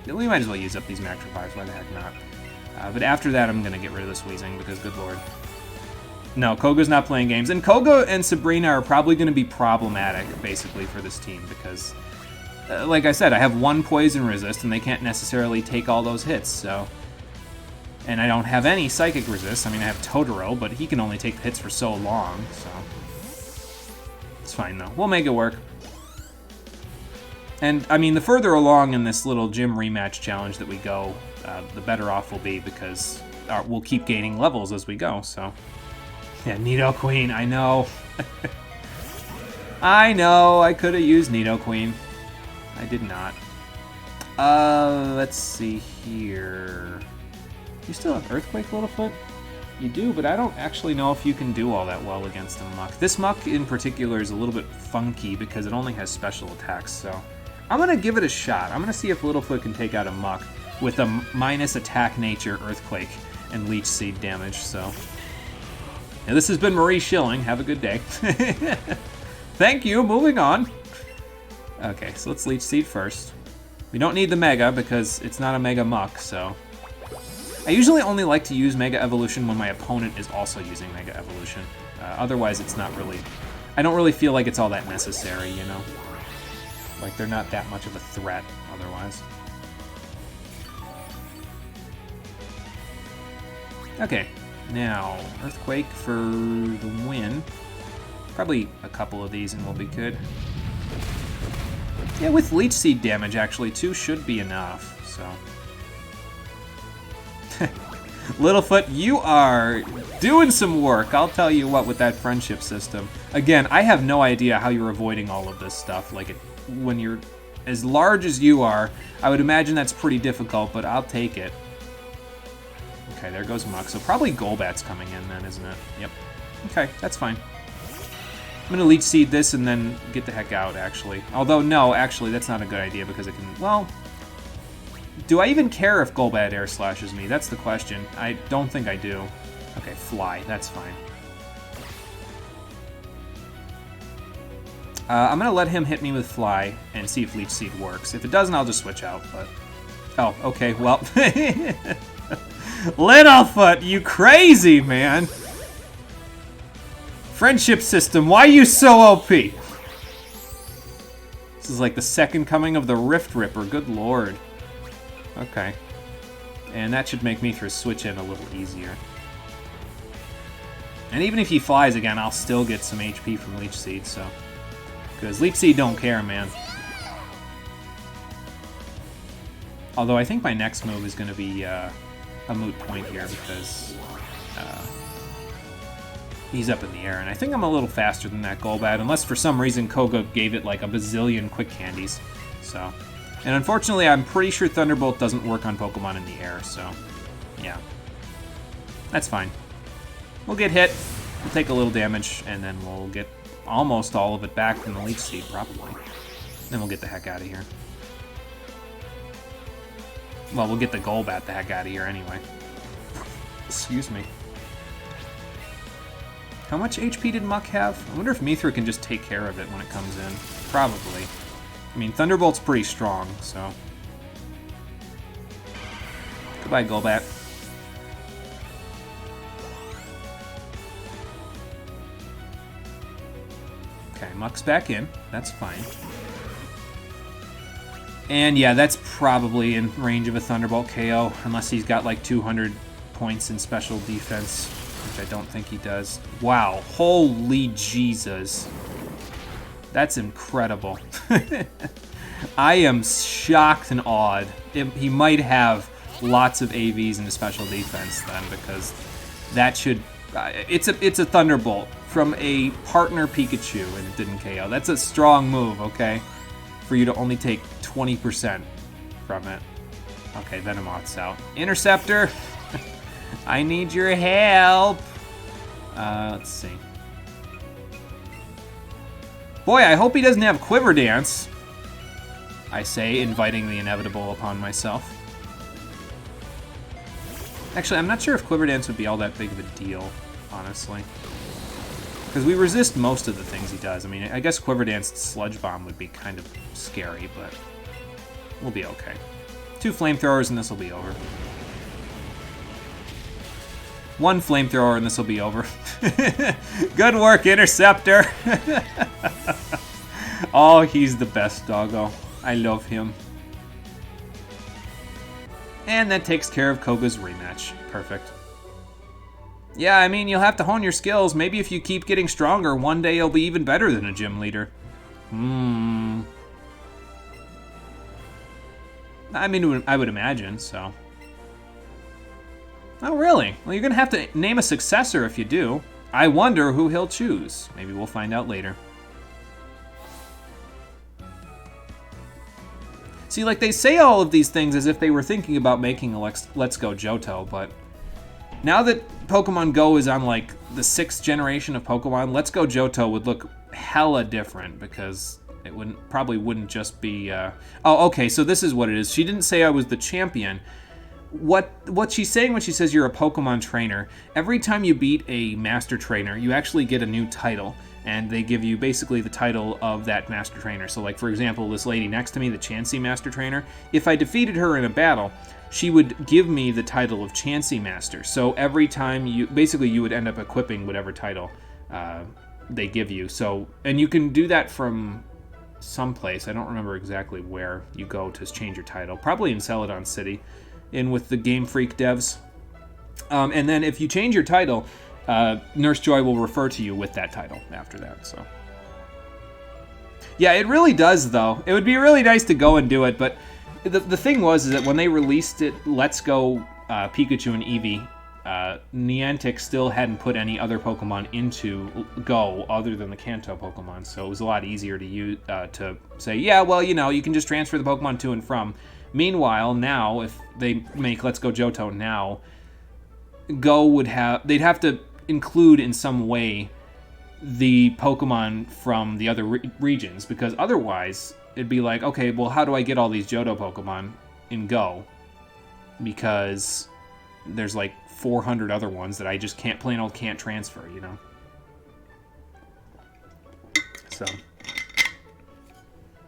we might as well use up these max revives, why the heck not? But after that I'm gonna get rid of this Weezing because good lord. No, Koga's not playing games, and Koga and Sabrina are probably gonna be problematic, basically, for this team because... like I said, I have one poison resist, and they can't necessarily take all those hits, so... And I don't have any psychic resist. I mean, I have Totoro, but he can only take the hits for so long, so... It's fine, though. We'll make it work. And, I mean, the further along in this little gym rematch challenge that we go, the better off we'll be, because we'll keep gaining levels as we go, so... Yeah, Nidoqueen, I know. I know, I could have used Nidoqueen. I did not. Let's see here. You still have Earthquake, Littlefoot? You do, but I don't actually know if you can do all that well against a Muck. This Muck in particular is a little bit funky because it only has special attacks, so... I'm gonna give it a shot. I'm gonna see if Littlefoot can take out a Muck with a minus attack nature Earthquake and Leech Seed damage, so... Now, this has been Marie Schilling. Have a good day. Thank you, moving on. Okay, so let's Leech Seed first. We don't need the Mega because it's not a Mega Muck, so... I usually only like to use Mega Evolution when my opponent is also using Mega Evolution. Otherwise, it's not really... I don't really feel like it's all that necessary, you know? Like, they're not that much of a threat otherwise. Okay, now, Earthquake for the win. Probably a couple of these and we'll be good. Yeah, with Leech Seed damage, actually, 2 should be enough, so... Littlefoot, you are doing some work, I'll tell you what, with that friendship system. Again, I have no idea how you're avoiding all of this stuff. Like, when you're as large as you are, I would imagine that's pretty difficult, but I'll take it. Okay, there goes Muck. So probably Golbat's coming in then, isn't it? Yep. Okay, that's fine. I'm going to Leech Seed this and then get the heck out, actually. Although, no, actually, that's not a good idea because it can... Well, do I even care if Golbat Air Slashes me? That's the question. I don't think I do. Okay, Fly. That's fine. I'm going to let him hit me with Fly and see if Leech Seed works. If it doesn't, I'll just switch out, but... Oh, okay, well... Littlefoot, you crazy, man! Friendship system, why are you so OP? This is like the second coming of the Rift Ripper, good lord. Okay. And that should make me through switch in a little easier. And even if he flies again, I'll still get some HP from Leech Seed, so... Because Leech Seed don't care, man. Although I think my next move is going to be a moot point here because he's up in the air. And I think I'm a little faster than that Golbat, unless for some reason Koga gave it like a bazillion quick candies. So, and unfortunately, I'm pretty sure Thunderbolt doesn't work on Pokemon in the air, so yeah. That's fine. We'll get hit, we'll take a little damage, and then we'll get almost all of it back from the Leech Seed, probably. Then we'll get the heck out of here. Well, we'll get the Golbat the heck out of here anyway. Excuse me. How much HP did Muck have? I wonder if Mithra can just take care of it when it comes in. Probably. I mean, Thunderbolt's pretty strong, so... Goodbye, Golbat. Okay, Muck's back in. That's fine. And yeah, that's probably in range of a Thunderbolt KO, unless he's got like 200 points in special defense, which I don't think he does. Wow, holy Jesus. That's incredible. I am shocked and awed. He might have lots of AVs into special defense then, because that should... it's a Thunderbolt from a partner Pikachu and it didn't KO. That's a strong move, okay? For you to only take 20% from it. Okay, Venomoth's out. Interceptor! I need your help! Let's see. Boy, I hope he doesn't have Quiver Dance. I say, inviting the inevitable upon myself. Actually, I'm not sure if Quiver Dance would be all that big of a deal, honestly. Because we resist most of the things he does. I mean, I guess Quiver Dance Sludge Bomb would be kind of scary, but we'll be okay. 2 flamethrowers and this will be over. 1 flamethrower and this will be over. Good work, Interceptor! Oh, he's the best doggo. I love him. And that takes care of Koga's rematch. Perfect. Yeah, I mean, you'll have to hone your skills. Maybe if you keep getting stronger, one day you'll be even better than a gym leader. I mean, I would imagine, so. Oh, really? Well, you're going to have to name a successor if you do. I wonder who he'll choose. Maybe we'll find out later. See, like, they say all of these things as if they were thinking about making a Let's Go Johto, but now that Pokemon Go is on, like, the 6th generation of Pokemon, Let's Go Johto would look hella different because it probably wouldn't just be... Oh, okay, so this is what it is. She didn't say I was the champion. What she's saying when she says you're a Pokemon trainer, every time you beat a Master Trainer, you actually get a new title. And they give you basically the title of that Master Trainer. So, like, for example, this lady next to me, the Chansey Master Trainer, if I defeated her in a battle, she would give me the title of Chansey Master. So every time you would end up equipping whatever title they give you. So, and you can do that from someplace. I don't remember exactly where you go to change your title. Probably in Celadon City, in with the Game Freak devs. And then if you change your title, Nurse Joy will refer to you with that title after that, so. Yeah, it really does, though. It would be really nice to go and do it, but the thing is that when they released it, Let's Go Pikachu and Eevee, Niantic still hadn't put any other Pokemon into Go other than the Kanto Pokemon, so it was a lot easier to use to say, yeah, well, you know, you can just transfer the Pokemon to and from. Meanwhile, now, if they make Let's Go Johto now, Go they'd have to include in some way the Pokemon from the other regions, because otherwise it'd be like, okay, well, how do I get all these Johto Pokemon in Go? Because there's like 400 other ones that I just plain old can't transfer, you know? So, I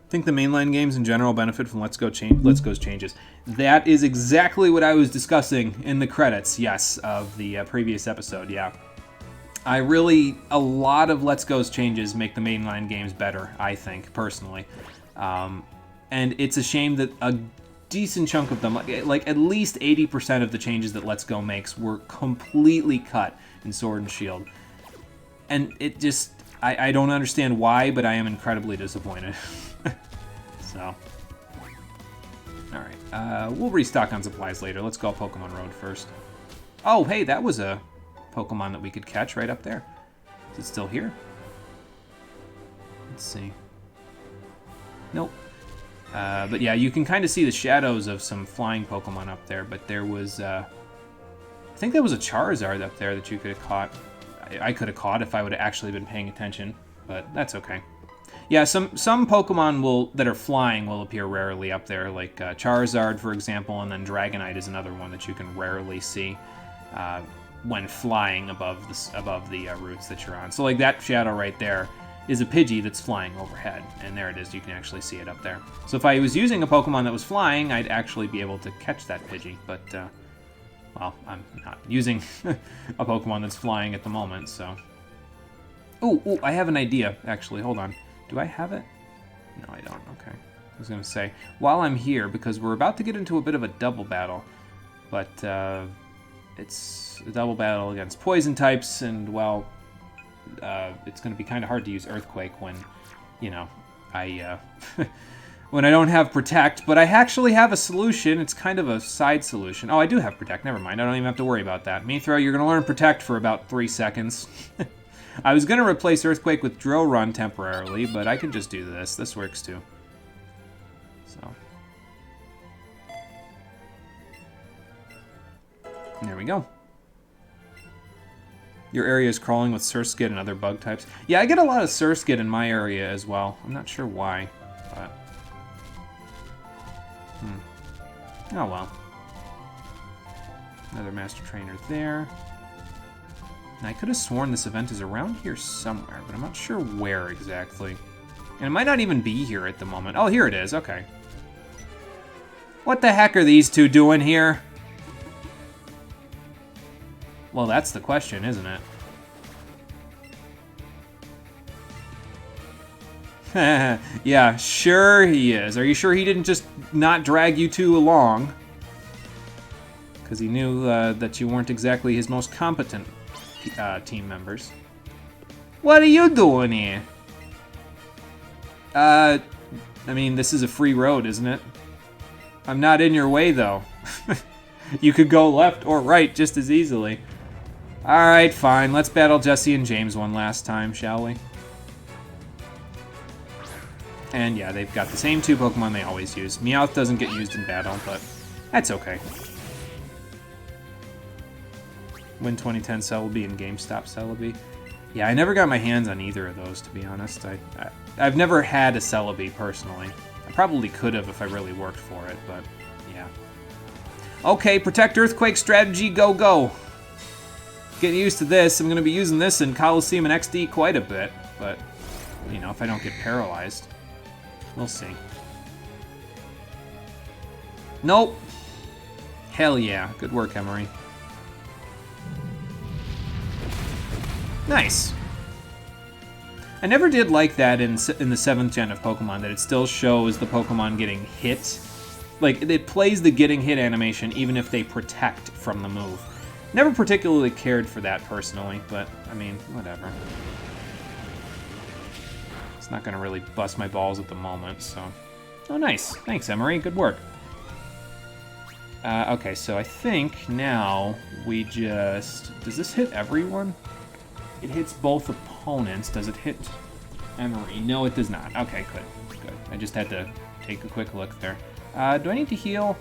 think the mainline games in general benefit from Let's Go's changes. That is exactly what I was discussing in the credits, yes, of the previous episode, yeah. A lot of Let's Go's changes make the mainline games better, I think, personally. And it's a shame that a decent chunk of them, like at least 80% of the changes that Let's Go makes were completely cut in Sword and Shield. And it just, I don't understand why, but I am incredibly disappointed. So, alright, we'll restock on supplies later. Let's go Pokemon Road first. Oh, hey, that was a Pokemon that we could catch right up there. Is it still here? Let's see. Nope. But yeah, you can kind of see the shadows of some flying Pokemon up there, but there was, I think there was a Charizard up there that you could have caught. I could have caught if I would have actually been paying attention, but that's okay. Yeah, some Pokemon that are flying will appear rarely up there, like Charizard, for example, and then Dragonite is another one that you can rarely see when flying above the routes that you're on. So like that shadow right there is a Pidgey that's flying overhead, and there it is, you can actually see it up there. So if I was using a Pokemon that was flying, I'd actually be able to catch that Pidgey, but, well, I'm not using a Pokemon that's flying at the moment, so. Ooh, I have an idea, actually, hold on. Do I have it? No, I don't, okay. I was going to say, while I'm here, because we're about to get into a bit of a double battle, but it's a double battle against poison types, and, well, it's going to be kind of hard to use Earthquake when, you know, when I don't have Protect, but I actually have a solution. It's kind of a side solution. Oh, I do have Protect, never mind. I don't even have to worry about that. Mithra, you're going to learn Protect for about 3 seconds. I was going to replace Earthquake with Drill Run temporarily, but I can just do this. This works too. So. There we go. Your area is crawling with Surskit and other bug types. Yeah, I get a lot of Surskit in my area as well. I'm not sure why, but... Oh well. Another Master Trainer there. And I could have sworn this event is around here somewhere, but I'm not sure where exactly. And it might not even be here at the moment. Oh, here it is. Okay. What the heck are these two doing here? Well, that's the question, isn't it? Yeah, sure he is. Are you sure he didn't just not drag you two along? Because he knew that you weren't exactly his most competent team members. What are you doing here? I mean, this is a free road, isn't it? I'm not in your way, though. You could go left or right just as easily. Alright, fine. Let's battle Jesse and James one last time, shall we? And yeah, they've got the same two Pokemon they always use. Meowth doesn't get used in battle, but that's okay. Win 2010 Celebi and GameStop Celebi. Yeah, I never got my hands on either of those, to be honest. I've never had a Celebi, personally. I probably could have if I really worked for it, but yeah. Okay, Protect Earthquake strategy, go, go. Getting used to this. I'm going to be using this in Coliseum and XD quite a bit, but, you know, if I don't get paralyzed. We'll see. Nope. Hell yeah. Good work, Emery. Nice. I never did like that in the 7th gen of Pokemon, that it still shows the Pokemon getting hit. Like, it plays the getting hit animation even if they protect from the move. Never particularly cared for that personally, but, I mean, whatever. It's not going to really bust my balls at the moment, so... Oh, nice. Thanks, Emery. Good work. Okay, so I think now we just... Does this hit everyone? It hits both opponents. Does it hit Emery? No, it does not. Okay, good. Good. I just had to take a quick look there. Do I need to heal?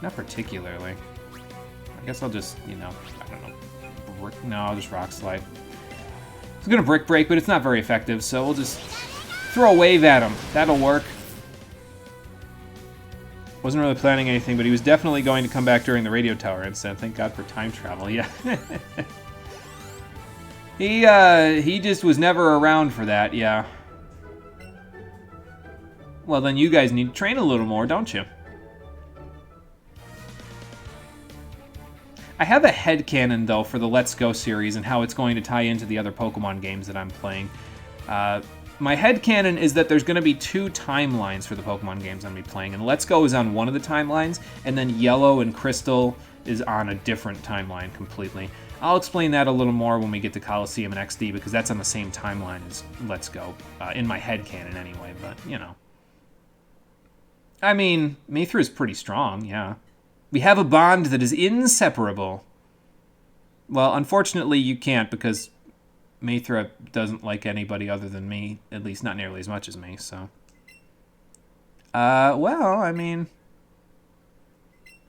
Not particularly. I guess I'll just, you know, I don't know. No, I'll just Rock Slide. I was going to Brick Break, but it's not very effective, so we'll just throw a wave at him. That'll work. Wasn't really planning anything, but he was definitely going to come back during the radio tower incident. Thank God for time travel, yeah. He just was never around for that, yeah. Well, then you guys need to train a little more, don't you? I have a headcanon, though, for the Let's Go series and how it's going to tie into the other Pokemon games that I'm playing. My headcanon is that there's going to be 2 timelines for the Pokemon games I'm going to be playing, and Let's Go is on one of the timelines, and then Yellow and Crystal is on a different timeline completely. I'll explain that a little more when we get to Coliseum and XD, because that's on the same timeline as Let's Go, in my headcanon anyway, but, you know. I mean, Mithra is pretty strong, yeah. We have a bond that is inseparable. Well, unfortunately, you can't, because Mithra doesn't like anybody other than me, at least not nearly as much as me, so. Well, I mean...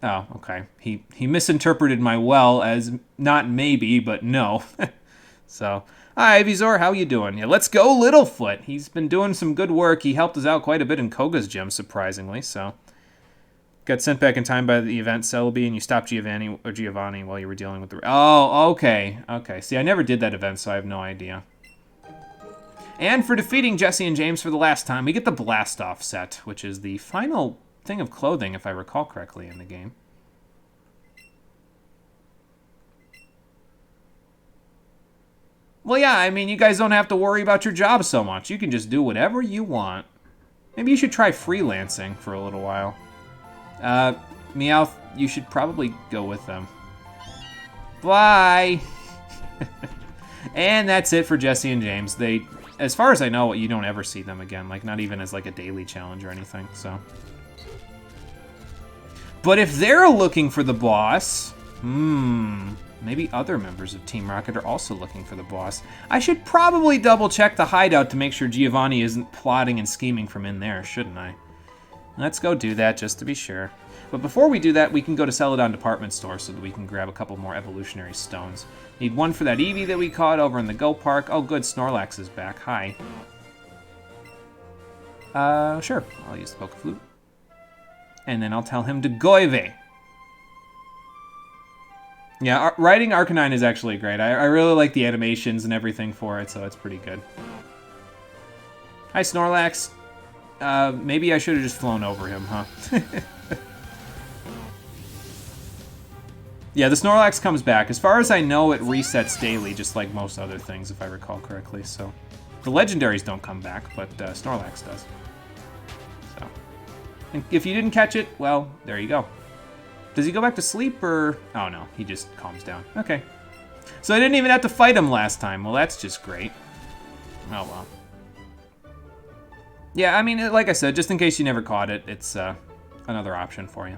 Oh, okay. He misinterpreted my well as not maybe, but no. So, hi, Ivysaur, how you doing? Yeah, let's go, Littlefoot. He's been doing some good work. He helped us out quite a bit in Koga's gym, surprisingly, so. Got sent back in time by the event Celebi, and you stopped Giovanni while you were dealing with the... Oh, okay. Okay. See, I never did that event, so I have no idea. And for defeating Jesse and James for the last time, we get the Blast-Off set, which is the final thing of clothing, if I recall correctly, in the game. Well, yeah, I mean, you guys don't have to worry about your job so much. You can just do whatever you want. Maybe you should try freelancing for a little while. Meowth, you should probably go with them. Bye! And that's it for Jesse and James. They, as far as I know, you don't ever see them again. Like, not even as, like, a daily challenge or anything, so. But if they're looking for the boss, maybe other members of Team Rocket are also looking for the boss. I should probably double-check the hideout to make sure Giovanni isn't plotting and scheming from in there, shouldn't I? Let's go do that, just to be sure. But before we do that, we can go to Celadon Department Store so that we can grab a couple more evolutionary stones. Need one for that Eevee that we caught over in the Go Park. Oh, good, Snorlax is back. Hi. Sure. I'll use the Pokeflute. And then I'll tell him to Goive. Yeah, riding Arcanine is actually great. I really like the animations and everything for it, so it's pretty good. Hi, Snorlax. Maybe I should have just flown over him, huh? Yeah, the Snorlax comes back. As far as I know, it resets daily, just like most other things, if I recall correctly. So, the legendaries don't come back, but Snorlax does. So, and if you didn't catch it, well, there you go. Does he go back to sleep, or... Oh, no, he just calms down. Okay. So I didn't even have to fight him last time. Well, that's just great. Oh, well. Yeah, I mean, like I said, just in case you never caught it, it's another option for you.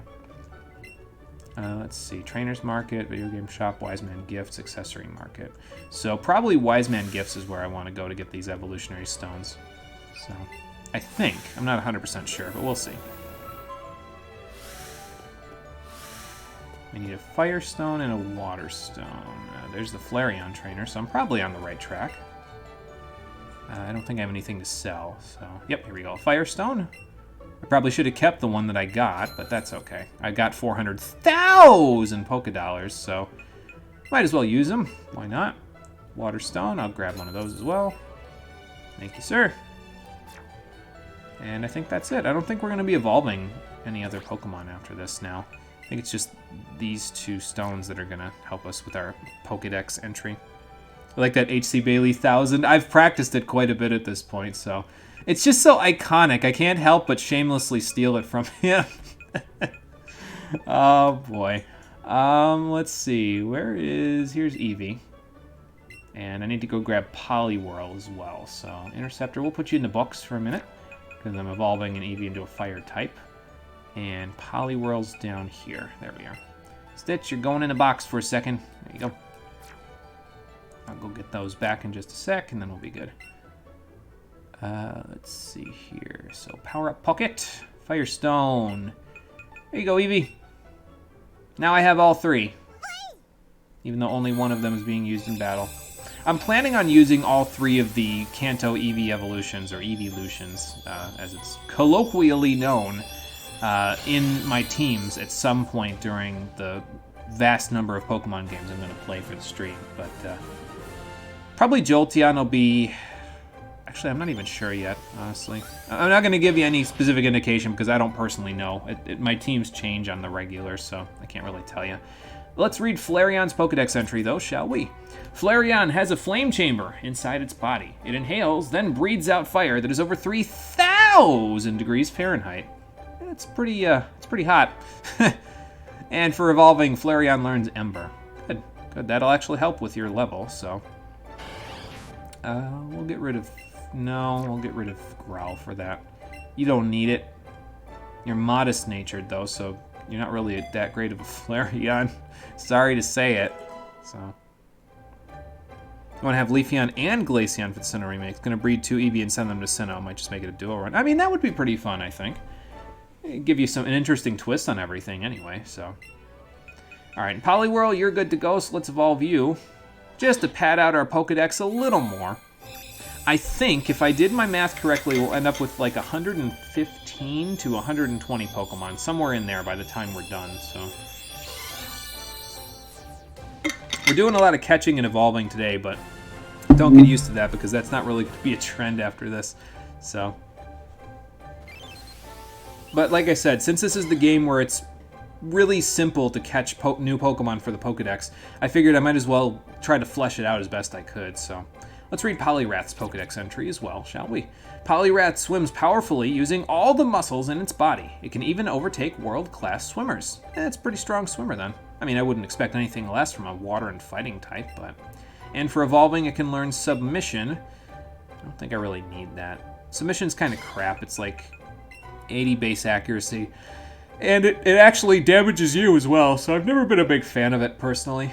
Let's see. Trainers Market, Video Game Shop, Wise Man Gifts, Accessory Market. So probably Wise Man Gifts is where I want to go to get these evolutionary stones. So I think. I'm not 100% sure, but we'll see. We need a Fire Stone and a Water Stone. There's the Flareon trainer, so I'm probably on the right track. I don't think I have anything to sell, so... Yep, here we go. Firestone. I probably should have kept the one that I got, but that's okay. I got 400,000 Poké Dollars, so... Might as well use them. Why not? Waterstone. I'll grab one of those as well. Thank you, sir. And I think that's it. I don't think we're going to be evolving any other Pokemon after this now. I think it's just these two stones that are going to help us with our Pokédex entry. I like that H.C. Bailey 1000. I've practiced it quite a bit at this point, so... It's just so iconic. I can't help but shamelessly steal it from him. Oh, boy. Let's see. Where is... Here's Eevee. And I need to go grab Poliwhirl as well. So, Interceptor, we'll put you in the box for a minute, because I'm evolving an Eevee into a fire type. And Poliwhirl's down here. There we are. Stitch, you're going in a box for a second. There you go. I'll go get those back in just a sec, and then we'll be good. Let's see here. So, Power Up Pocket, Firestone. There you go, Eevee. Now I have all three, even though only one of them is being used in battle. I'm planning on using all three of the Kanto Eevee evolutions, or Eeveelutions, as it's colloquially known, in my teams at some point during the vast number of Pokemon games I'm going to play for the stream. But probably Jolteon will be... Actually, I'm not even sure yet, honestly. I'm not going to give you any specific indication because I don't personally know. My teams change on the regular, so I can't really tell you. Let's read Flareon's Pokedex entry, though, shall we? Flareon has a flame chamber inside its body. It inhales, then breathes out fire that is over 3,000 degrees Fahrenheit. It's pretty hot. And for evolving, Flareon learns Ember. Good. That'll actually help with your level, so... we'll get rid of... No, we'll get rid of Growl for that. You don't need it. You're modest-natured, though, so you're not really that great of a Flareon. Sorry to say it. So, you want to have Leafeon and Glaceon for the Sinnoh remake. It's going to breed two Eevee and send them to Sinnoh. Might just make it a dual run. I mean, that would be pretty fun, I think. It'd give you an interesting twist on everything anyway, so... Alright, Poliwhirl, you're good to go, so let's evolve you. Just to pad out our Pokedex a little more. I think, if I did my math correctly, we'll end up with like 115 to 120 Pokemon, somewhere in there by the time we're done, so... We're doing a lot of catching and evolving today, but don't get used to that because that's not really going to be a trend after this, so... But like I said, since this is the game where it's really simple to catch new Pokemon for the Pokedex, I figured I might as well try to flesh it out as best I could, so... Let's read Poliwrath's Pokedex entry as well, shall we? Poliwrath swims powerfully using all the muscles in its body. It can even overtake world-class swimmers. It's a pretty strong swimmer then. I mean, I wouldn't expect anything less from a water and fighting type, but... And for evolving, it can learn Submission. I don't think I really need that. Submission's kind of crap. It's like 80 base accuracy. And it actually damages you as well, so I've never been a big fan of it, personally.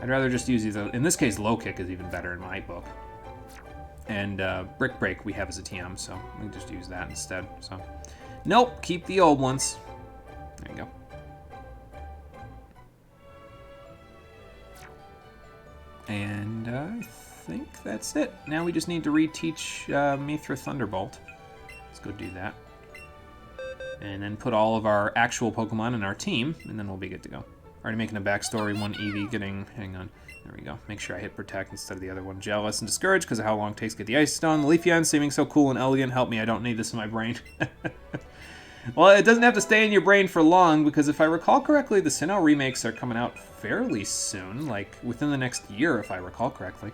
I'd rather just use these. In this case, Low Kick is even better in my book. And Brick Break we have as a TM, so we can just use that instead. So, nope, keep the old ones. There you go. And I think that's it. Now we just need to reteach Mithra Thunderbolt. Let's go do that. And then put all of our actual Pokemon in our team, and then we'll be good to go. Already making a backstory. One Eevee getting... Hang on. There we go. Make sure I hit protect instead of the other one. Jealous and discouraged because of how long it takes to get the Ice Stone. The Leafeon seeming so cool and elegant. Help me, I don't need this in my brain. Well, it doesn't have to stay in your brain for long because if I recall correctly, the Sinnoh remakes are coming out fairly soon. Like, within the next year, if I recall correctly.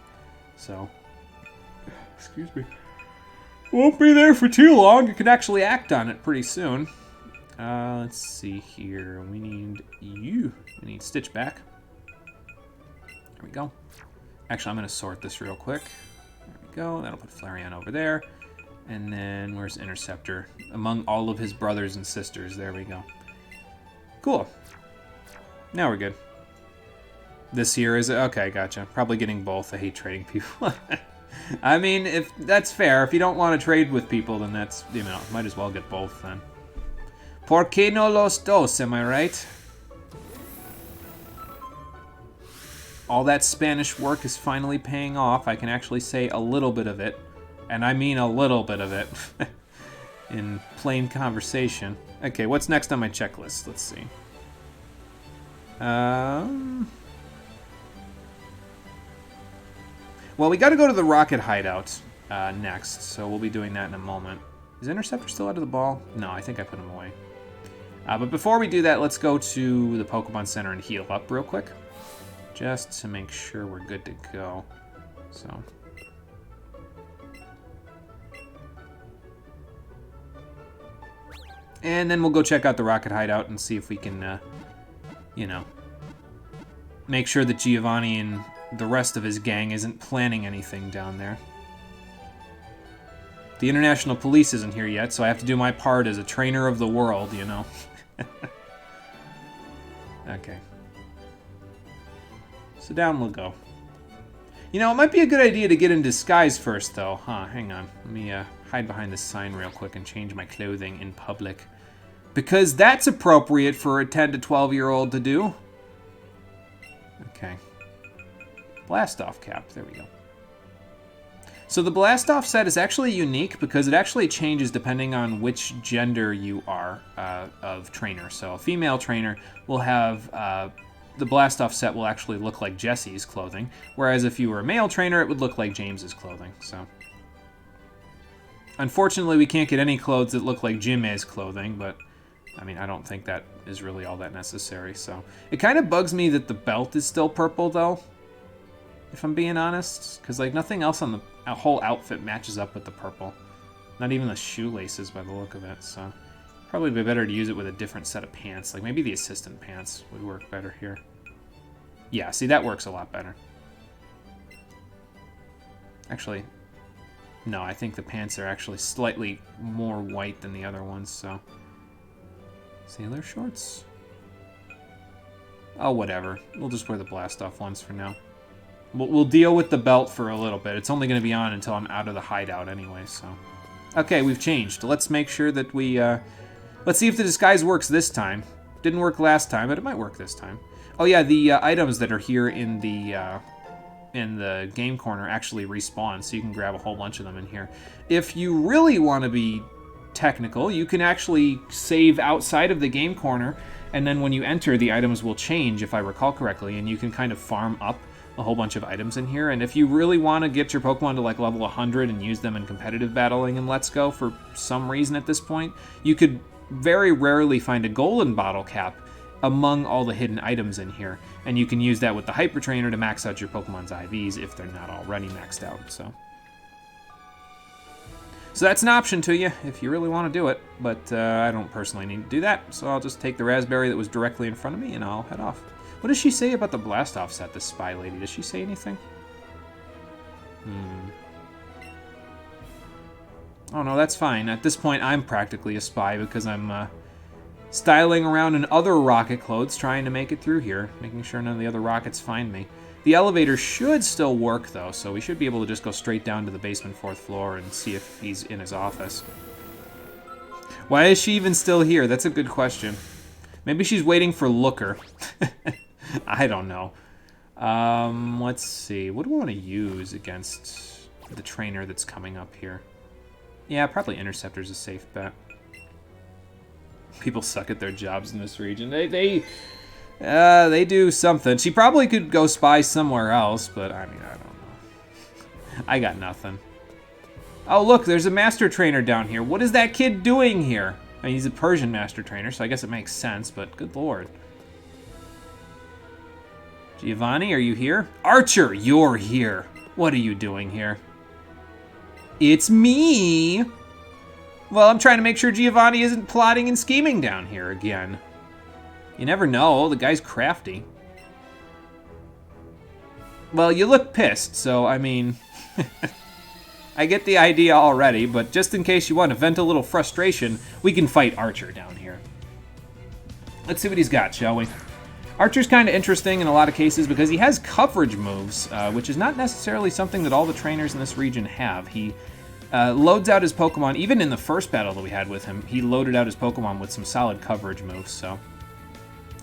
So... Excuse me. Won't be there for too long. You can actually act on it pretty soon. Let's see here. We need you. We need Stitch back. There we go. Actually, I'm going to sort this real quick. There we go. That'll put Flareon over there. And then, where's Interceptor? Among all of his brothers and sisters. There we go. Cool. Now we're good. This here is... Okay, gotcha. Probably getting both. I hate trading people. I mean, if that's fair. If you don't want to trade with people, then that's, you know, might as well get both then. ¿Por qué no los dos, am I right? All that Spanish work is finally paying off. I can actually say a little bit of it. And I mean a little bit of it. In plain conversation. Okay, what's next on my checklist? Let's see. Well, we got to go to the Rocket Hideout next, so we'll be doing that in a moment. Is Interceptor still out of the ball? No, I think I put him away. But before we do that, let's go to the Pokemon Center and heal up real quick. Just to make sure we're good to go. So... And then we'll go check out the Rocket Hideout and see if we can, you know, make sure that Giovanni and the rest of his gang isn't planning anything down there. The International Police isn't here yet, so I have to do my part as a trainer of the world, you know. Okay. So down we'll go. You know, it might be a good idea to get in disguise first, though. Huh, hang on. Let me hide behind this sign real quick and change my clothing in public. Because that's appropriate for a 10 to 12-year-old to do. Okay. Blast-off cap. There we go. So the Blast-off set is actually unique because it actually changes depending on which gender you are of trainer. So a female trainer will have... the Blast-off set will actually look like Jesse's clothing, whereas if you were a male trainer, it would look like James's clothing. So, unfortunately, we can't get any clothes that look like Jim's clothing, but, I mean, I don't think that is really all that necessary, so. It kind of bugs me that the belt is still purple, though, if I'm being honest, because, like, nothing else on the whole outfit matches up with the purple. Not even the shoelaces by the look of it, so. Probably be better to use it with a different set of pants. Like, maybe the assistant pants would work better here. Yeah, see, that works a lot better. Actually, no, I think the pants are actually slightly more white than the other ones, so... Sailor shorts? Oh, whatever. We'll just wear the Blast-off ones for now. We'll deal with the belt for a little bit. It's only going to be on until I'm out of the hideout anyway, so... Okay, we've changed. Let's make sure that we, Let's see if the disguise works this time. Didn't work last time, but it might work this time. Oh yeah, the items that are here in the game corner actually respawn, so you can grab a whole bunch of them in here. If you really want to be technical, you can actually save outside of the game corner, and then when you enter, the items will change, if I recall correctly, and you can kind of farm up a whole bunch of items in here. And if you really want to get your Pokemon to like level 100 and use them in competitive battling in Let's Go for some reason at this point, you could very rarely find a golden bottle cap among all the hidden items in here, and you can use that with the Hyper Trainer to max out your Pokemon's IVs if they're not already maxed out. So that's an option to you if you really want to do it, but I don't personally need to do that, so I'll just take the raspberry that was directly in front of me and I'll head off. What does she say about the Blast-off set, this spy lady? Does she say anything? Oh no, that's fine. At this point, I'm practically a spy because I'm styling around in other rocket clothes, trying to make it through here, making sure none of the other rockets find me. The elevator should still work, though, so we should be able to just go straight down to the basement 4th floor and see if he's in his office. Why is she even still here? That's a good question. Maybe she's waiting for Looker. I don't know. Let's see. What do I want to use against the trainer that's coming up here? Yeah, probably Interceptor's a safe bet. People suck at their jobs in this region. They do something. She probably could go spy somewhere else, but I mean, I don't know. I got nothing. Oh, look, there's a master trainer down here. What is that kid doing here? I mean, he's a Persian master trainer, so I guess it makes sense, but good lord. Giovanni, are you here? Archer, you're here. What are you doing here? It's me. Well, I'm trying to make sure Giovanni isn't plotting and scheming down here again. You never know, the guy's crafty. Well, you look pissed, so I mean... I get the idea already, but just in case you want to vent a little frustration, we can fight Archer down here. Let's see what he's got, shall we? Archer's kind of interesting in a lot of cases because he has coverage moves, which is not necessarily something that all the trainers in this region have. He loads out his Pokemon, even in the first battle that we had with him, he loaded out his Pokemon with some solid coverage moves, so...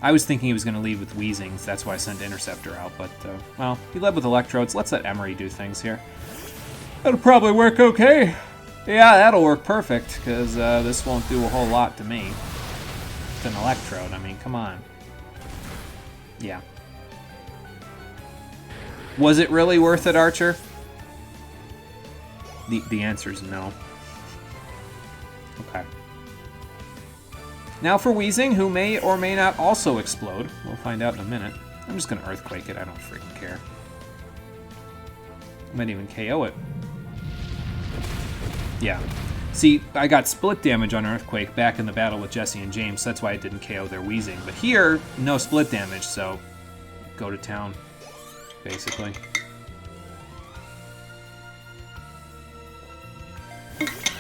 I was thinking he was going to lead with Weezings, that's why I sent Interceptor out, but, well, he led with Electrodes. Let's let Emery do things here. That'll probably work okay. Yeah, that'll work perfect, because this won't do a whole lot to me. It's an Electrode, I mean, come on. Yeah. Was it really worth it, Archer? The answer is no. Okay. Now for Weezing, who may or may not also explode. We'll find out in a minute. I'm just going to Earthquake it, I don't freaking care. I might even KO it. Yeah. See, I got split damage on Earthquake back in the battle with Jesse and James, so that's why I didn't KO their Weezing. But here, no split damage, so go to town, basically.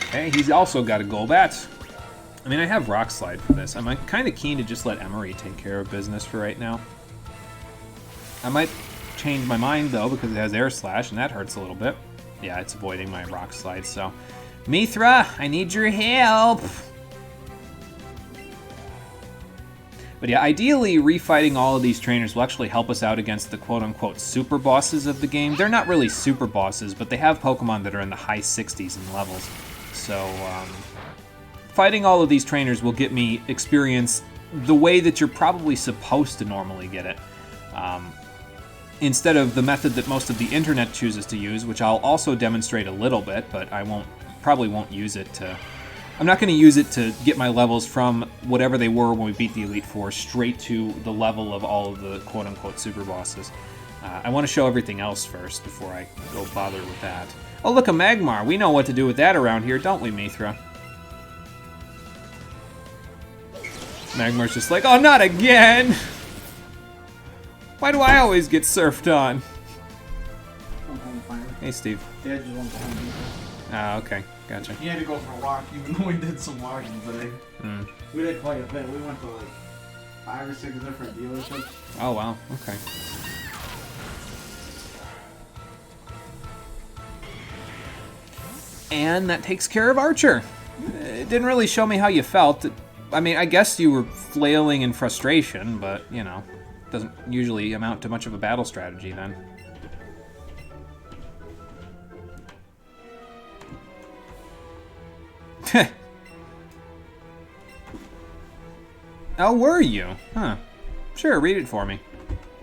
Okay, he's also got a Golbat. I mean, I have Rock Slide for this. I'm kind of keen to just let Emery take care of business for right now. I might change my mind, though, because it has Air Slash, and that hurts a little bit. Yeah, it's avoiding my Rock Slide, so... Mithra, I need your help! But yeah, ideally, refighting all of these trainers will actually help us out against the quote-unquote super bosses of the game. They're not really super bosses, but they have Pokemon that are in the high 60s in levels. So, fighting all of these trainers will get me experience the way that you're probably supposed to normally get it. Instead of the method that most of the internet chooses to use, which I'll also demonstrate a little bit, but I probably won't use it to... I'm not going to use it to get my levels from whatever they were when we beat the Elite Four straight to the level of all of the quote-unquote super bosses. I want to show everything else first before I go bother with that. Oh, look, a Magmar. We know what to do with that around here, don't we, Mithra? Magmar's just like, oh, not again! Why do I always get surfed on? Hey, Steve. Dad just went to Home Depot. Ah, okay. Gotcha. He had to go for a walk, even though we did some walking today. Mm. We did quite a bit. We went to like 5 or 6 different dealerships. Oh, wow. Okay. And that takes care of Archer. It didn't really show me how you felt. I mean, I guess you were flailing in frustration, but, you know, doesn't usually amount to much of a battle strategy then. Oh, were you? Huh. Sure, read it for me.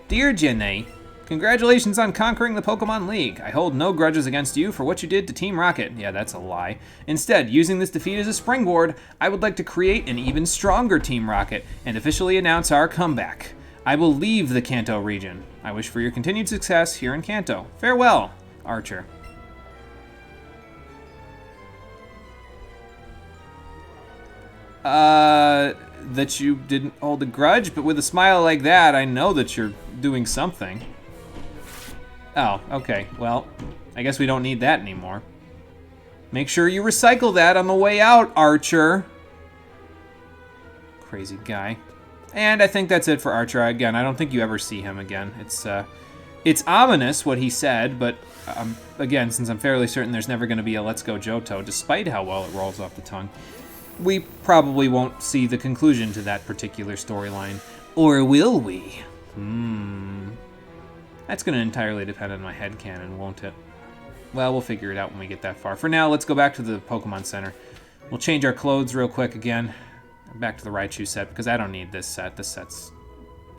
Dear Janae, congratulations on conquering the Pokemon League. I hold no grudges against you for what you did to Team Rocket. Yeah, that's a lie. Instead, using this defeat as a springboard, I would like to create an even stronger Team Rocket and officially announce our comeback. I will leave the Kanto region. I wish for your continued success here in Kanto. Farewell, Archer. That you didn't hold a grudge, but with a smile like that, I know that you're doing something. Oh, okay. Well, I guess we don't need that anymore. Make sure you recycle that on the way out, Archer. Crazy guy. And I think that's it for Archer. Again, I don't think you ever see him again. It's ominous what he said, but again, since I'm fairly certain there's never going to be a Let's Go Johto, despite how well it rolls off the tongue, we probably won't see the conclusion to that particular storyline. Or will we? That's going to entirely depend on my headcanon, won't it? Well, we'll figure it out when we get that far. For now, let's go back to the Pokemon Center. We'll change our clothes real quick again. Back to the Raichu set, because I don't need this set. This set's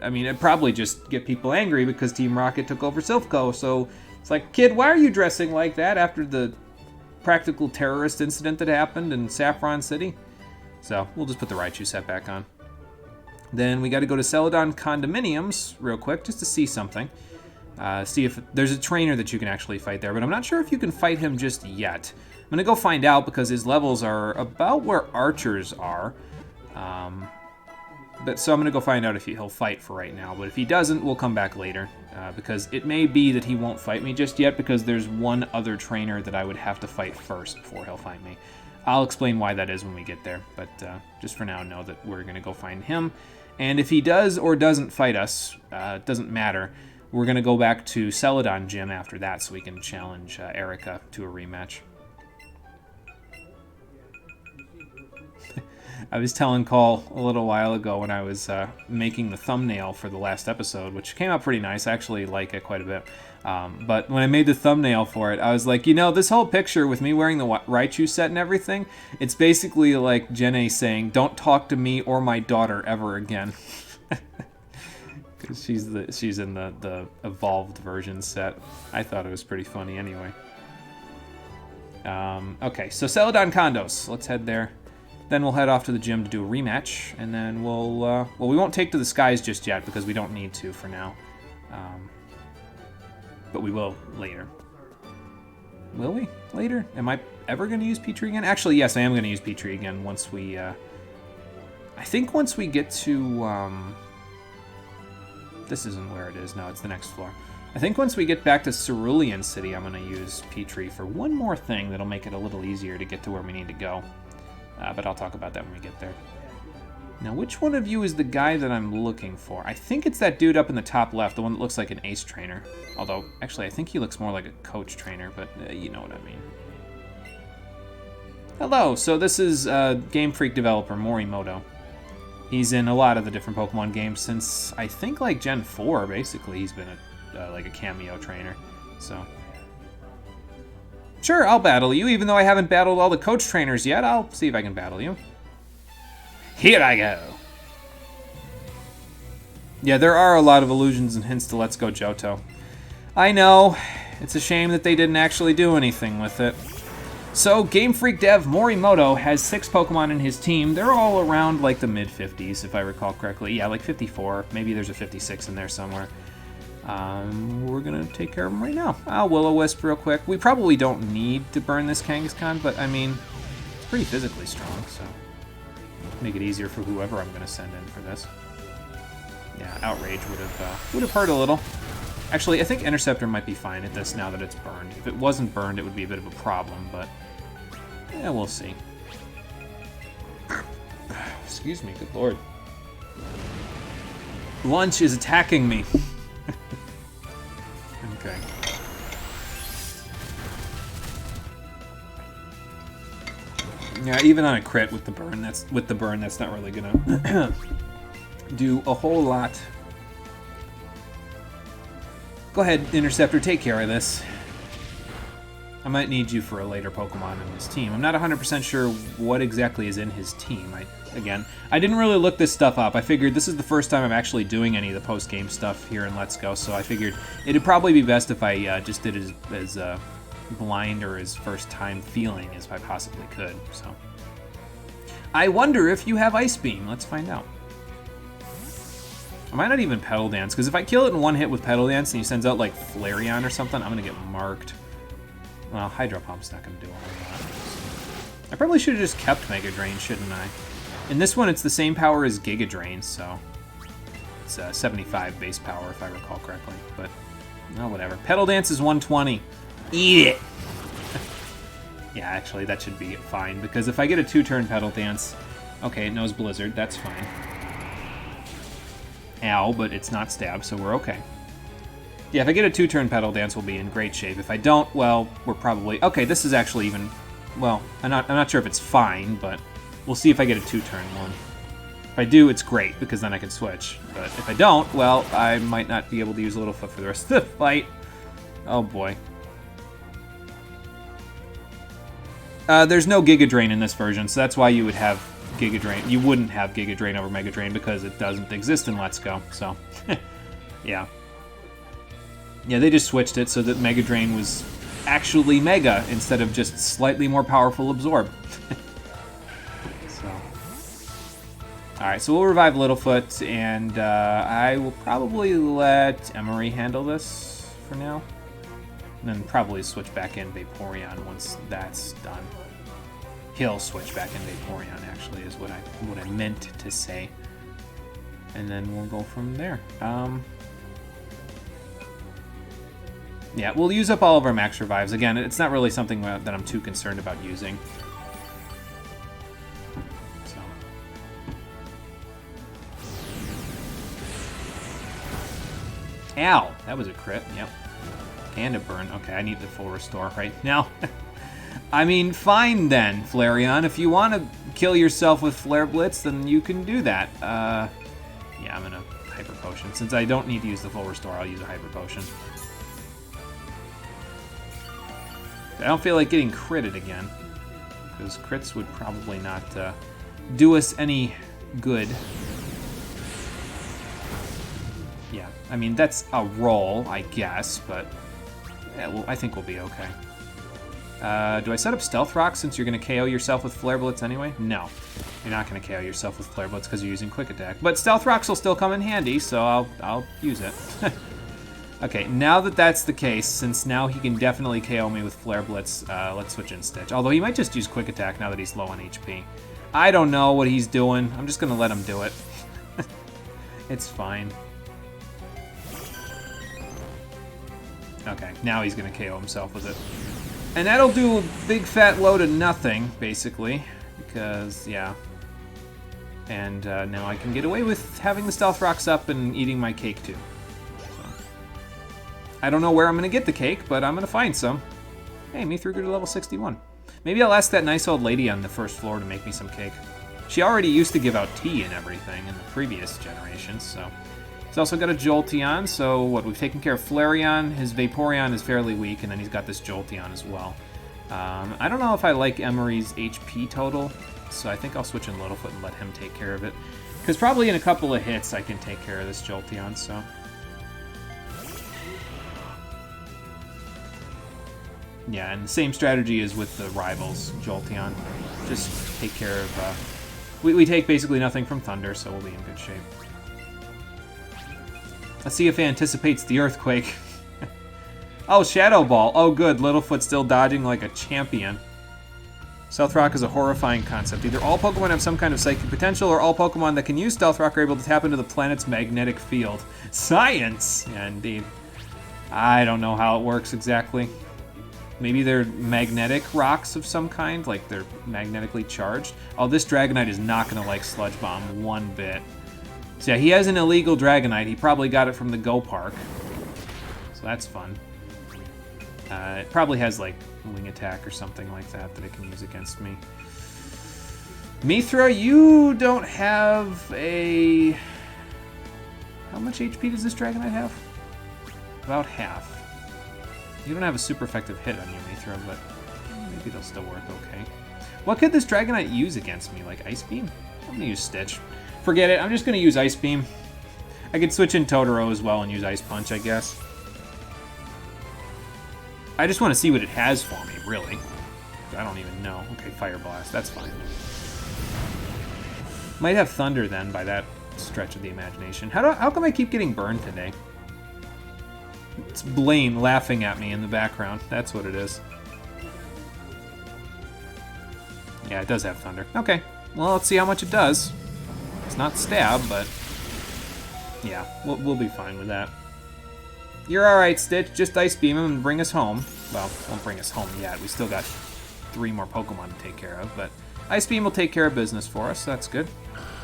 I mean, it'd probably just get people angry because Team Rocket took over Silphco. So it's like, kid, why are you dressing like that after the practical terrorist incident that happened in Saffron City? So we'll just put the Raichu set back on. Then we got to go to Celadon Condominiums real quick just to see something. See if there's a trainer that you can actually fight there, but I'm not sure if you can fight him just yet. I'm going to go find out because his levels are about where Archer's are. So I'm going to go find out if he'll fight for right now. But if he doesn't, we'll come back later. Because it may be that he won't fight me just yet because there's one other trainer that I would have to fight first before he'll fight me. I'll explain why that is when we get there. But just for now, know that we're going to go find him. And if he does or doesn't fight us, it doesn't matter. We're going to go back to Celadon Gym after that so we can challenge Erica to a rematch. I was telling Cole a little while ago when I was making the thumbnail for the last episode, which came out pretty nice. I actually like it quite a bit. But when I made the thumbnail for it, I was like, you know, this whole picture with me wearing the Raichu set and everything, it's basically like Jenny saying, don't talk to me or my daughter ever again. Because she's in the evolved version set. I thought it was pretty funny anyway. Okay, so Celadon Condos. Let's head there. Then we'll head off to the gym to do a rematch, and then we'll, we won't take to the skies just yet because we don't need to for now. But we will later. Will we? Later? Am I ever going to use Petrie again? Actually, yes, I am going to use Petrie again once we, I think once we get to, this isn't where it is. No, it's the next floor. I think once we get back to Cerulean City, I'm going to use Petrie for one more thing that'll make it a little easier to get to where we need to go. But I'll talk about that when we get there. Now, which one of you is the guy that I'm looking for? I think it's that dude up in the top left, the one that looks like an ace trainer. Although, actually, I think he looks more like a coach trainer, but you know what I mean. Hello, so this is Game Freak developer Morimoto. He's in a lot of the different Pokemon games since, I think, like Gen 4, basically. He's been like a cameo trainer, so... Sure, I'll battle you, even though I haven't battled all the coach trainers yet. I'll see if I can battle you. Here I go. Yeah, there are a lot of allusions and hints to Let's Go Johto. I know. It's a shame that they didn't actually do anything with it. So, Game Freak dev Morimoto has 6 Pokemon in his team. They're all around, like, the mid-50s, if I recall correctly. Yeah, like 54. Maybe there's a 56 in there somewhere. We're gonna take care of them right now. I'll Will-O-Wisp real quick. We probably don't need to burn this Kangaskhan, but I mean, it's pretty physically strong, so make it easier for whoever I'm gonna send in for this. Yeah, Outrage would have hurt a little. Actually, I think Interceptor might be fine at this now that it's burned. If it wasn't burned, it would be a bit of a problem, but yeah, we'll see. Excuse me, good lord. Lunch is attacking me. Okay. Yeah, even on a crit with the burn, that's not really gonna do a whole lot. Go ahead, Interceptor, take care of this. I might need you for a later Pokemon in his team. I'm not 100% sure what exactly is in his team. I didn't really look this stuff up. I figured this is the first time I'm actually doing any of the post-game stuff here in Let's Go, so I figured it'd probably be best if I just did it as blind or as first-time feeling as I possibly could. So, I wonder if you have Ice Beam. Let's find out. I might not even Petal Dance, because if I kill it in one hit with Petal Dance and he sends out like Flareon or something, I'm going to get marked. Well, Hydro Pump's not going to do all that. I probably should have just kept Mega Drain, shouldn't I? In this one, it's the same power as Giga Drain, so it's 75 base power, if I recall correctly. But, no, whatever. Petal Dance is 120. Eat it! Yeah, actually, that should be fine, because if I get a 2-turn Petal Dance... Okay, it knows Blizzard, that's fine. Ow, but it's not Stab, so we're okay. Yeah, if I get a 2-turn Petal Dance, we'll be in great shape. If I don't, well, we're probably... Okay, this is actually even... Well, I'm not sure if it's fine, but we'll see if I get a 2-turn one. If I do, it's great, because then I can switch. But if I don't, well, I might not be able to use Littlefoot for the rest of the fight. Oh, boy. There's no Giga Drain in this version, so that's why you would have Giga Drain. You wouldn't have Giga Drain over Mega Drain because it doesn't exist in Let's Go. So, yeah. Yeah, they just switched it so that Mega Drain was actually Mega instead of just slightly more powerful Absorb. So, alright, so we'll revive Littlefoot, and I will probably let Emery handle this for now. And then probably switch back in Vaporeon once that's done. He'll switch back in Vaporeon, actually, is what I meant to say. And then we'll go from there. Yeah, we'll use up all of our max revives. Again, it's not really something that I'm too concerned about using. So. Ow! That was a crit, yep. And a burn. Okay, I need the full restore right now. I mean, fine then, Flareon. If you want to kill yourself with Flare Blitz, then you can do that. Yeah, I'm gonna Hyper Potion. Since I don't need to use the full restore, I'll use a Hyper Potion. I don't feel like getting critted again, because crits would probably not do us any good. Yeah, I mean, that's a roll, I guess, but yeah, well, I think we'll be okay. Do I set up Stealth Rock since you're going to KO yourself with Flare Blitz anyway? No, you're not going to KO yourself with Flare Blitz because you're using Quick Attack. But Stealth Rocks will still come in handy, so I'll use it. Okay, now that that's the case, since now he can definitely KO me with Flare Blitz, let's switch in Stitch. Although he might just use Quick Attack now that he's low on HP. I don't know what he's doing. I'm just going to let him do it. It's fine. Okay, now he's going to KO himself with it. And that'll do a big fat load of nothing, basically. Because, yeah. And now I can get away with having the Stealth Rocks up and eating my cake, too. I don't know where I'm going to get the cake, but I'm going to find some. Hey, me through good to level 61. Maybe I'll ask that nice old lady on the first floor to make me some cake. She already used to give out tea and everything in the previous generations, so... He's also got a Jolteon, so what, we've taken care of Flareon. His Vaporeon is fairly weak, and then he's got this Jolteon as well. I don't know if I like Emery's HP total, so I think I'll switch in Littlefoot and let him take care of it. Because probably in a couple of hits I can take care of this Jolteon, so... Yeah, and the same strategy is with the rivals, Jolteon. Just take care of... We take basically nothing from Thunder, so we'll be in good shape. Let's see if it anticipates the Earthquake. Oh, Shadow Ball. Oh, good. Littlefoot still dodging like a champion. Stealth Rock is a horrifying concept. Either all Pokemon have some kind of psychic potential, or all Pokemon that can use Stealth Rock are able to tap into the planet's magnetic field. Science! Yeah, indeed. I don't know how it works exactly. Maybe they're magnetic rocks of some kind, like they're magnetically charged. Oh, this Dragonite is not going to like Sludge Bomb one bit. So yeah, he has an illegal Dragonite. He probably got it from the Go Park. So that's fun. It probably has, like, Wing Attack or something like that that it can use against me. Mithra, you don't have a... How much HP does this Dragonite have? About half. You don't have a super effective hit on you, Mithra, but maybe it'll still work okay. What could this Dragonite use against me? Like Ice Beam? I'm going to use Stitch. Forget it, I'm just going to use Ice Beam. I could switch in Totoro as well and use Ice Punch, I guess. I just want to see what it has for me, really. I don't even know. Okay, Fire Blast, that's fine. Might have Thunder then by that stretch of the imagination. How come I keep getting burned today? It's Blaine laughing at me in the background. That's what it is. Yeah, it does have Thunder. Okay, well, let's see how much it does. It's not Stab, but yeah, we'll be fine with that. You're alright, Stitch. Just Ice Beam him and bring us home. Well, won't bring us home yet. We still got 3 more Pokemon to take care of, but Ice Beam will take care of business for us. That's good.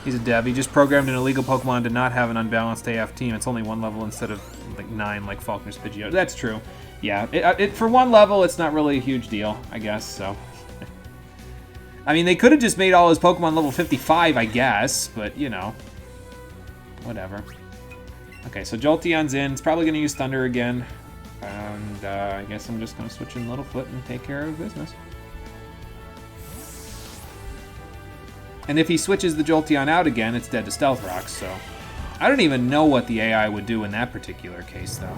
He's a dev. He just programmed an illegal Pokemon to not have an unbalanced AF team. It's only 1 level instead of like 9 like Falkner's Pidgeotto. That's true. Yeah, for 1 level, it's not really a huge deal, I guess, so... I mean, they could have just made all his Pokemon level 55, I guess, but, you know, whatever. Okay, so Jolteon's in. It's probably going to use Thunder again, and I guess I'm just going to switch in Littlefoot and take care of business. And if he switches the Jolteon out again, it's dead to Stealth Rocks, so... I don't even know what the AI would do in that particular case, though.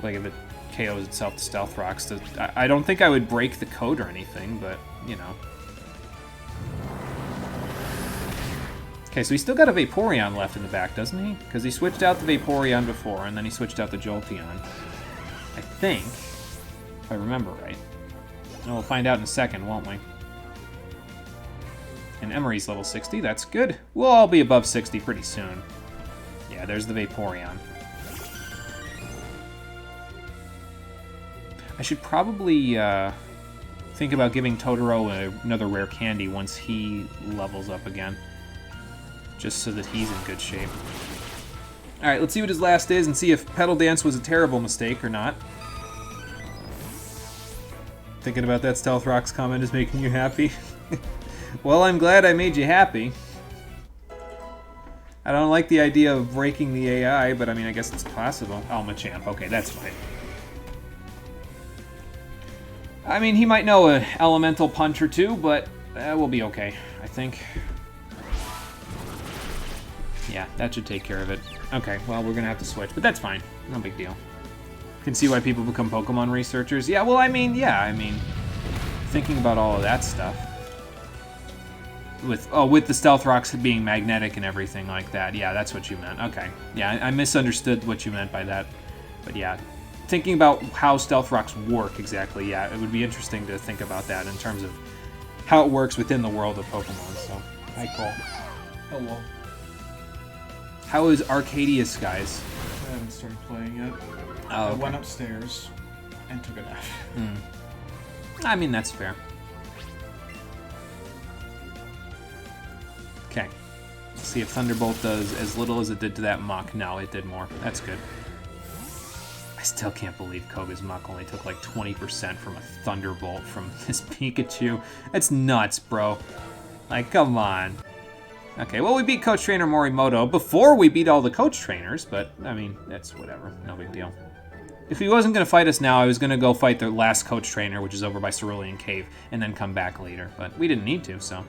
Like, if it KOs itself to Stealth Rocks. I don't think I would break the code or anything, but, you know. Okay, so he's still got a Vaporeon left in the back, doesn't he? Because he switched out the Vaporeon before, and then he switched out the Jolteon. I think, if I remember right. And we'll find out in a second, won't we? And Emery's level 60, that's good. We'll all be above 60 pretty soon. Yeah, there's the Vaporeon. I should probably think about giving Totoro another rare candy once he levels up again. Just so that he's in good shape. Alright, let's see what his last is and see if Petal Dance was a terrible mistake or not. Thinking about that Stealth Rocks comment is making you happy? Well, I'm glad I made you happy. I don't like the idea of breaking the AI, but I mean, I guess it's possible. Oh, Machamp. Okay, that's fine. I mean, he might know an elemental punch or two, but we'll be okay, I think. Yeah, that should take care of it. Okay, well, we're gonna have to switch, but that's fine. No big deal. Can see why people become Pokemon researchers. Yeah, well, I mean, thinking about all of that stuff. With the Stealth Rocks being magnetic and everything like that. Yeah, that's what you meant. Okay. Yeah, I misunderstood what you meant by that. But yeah, thinking about how Stealth Rocks work exactly, yeah, it would be interesting to think about that in terms of how it works within the world of Pokemon. So, hi, Cole. Hello. How is Arcadius, guys? I haven't started playing yet. Oh, I okay. went upstairs and took a nap. I mean, that's fair. Okay. Let's see if Thunderbolt does as little as it did to that Muck. No, it did more. That's good. I still can't believe Koga's Muck only took like 20% from a Thunderbolt from this Pikachu. That's nuts, bro. Like, come on. Okay, well, we beat Coach Trainer Morimoto before we beat all the Coach Trainers, but, I mean, that's whatever. No big deal. If he wasn't going to fight us now, I was going to go fight the last Coach Trainer, which is over by Cerulean Cave, and then come back later. But we didn't need to, so...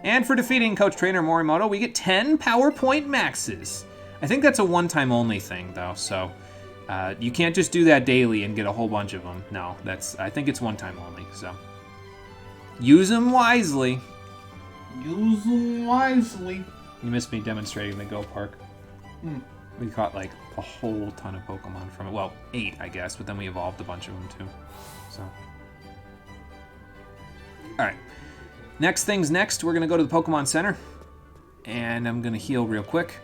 And for defeating Coach Trainer Morimoto, we get 10 PowerPoint Maxes. I think that's a one-time only thing, though, so... you can't just do that daily and get a whole bunch of them. No, I think it's one time only, so... Use them wisely. Use them wisely. You missed me demonstrating the Go Park. We caught, like, a whole ton of Pokemon from it. Well, 8, I guess, but then we evolved a bunch of them, too. So... Alright. Next thing's next, we're going to go to the Pokemon Center. And I'm going to heal real quick.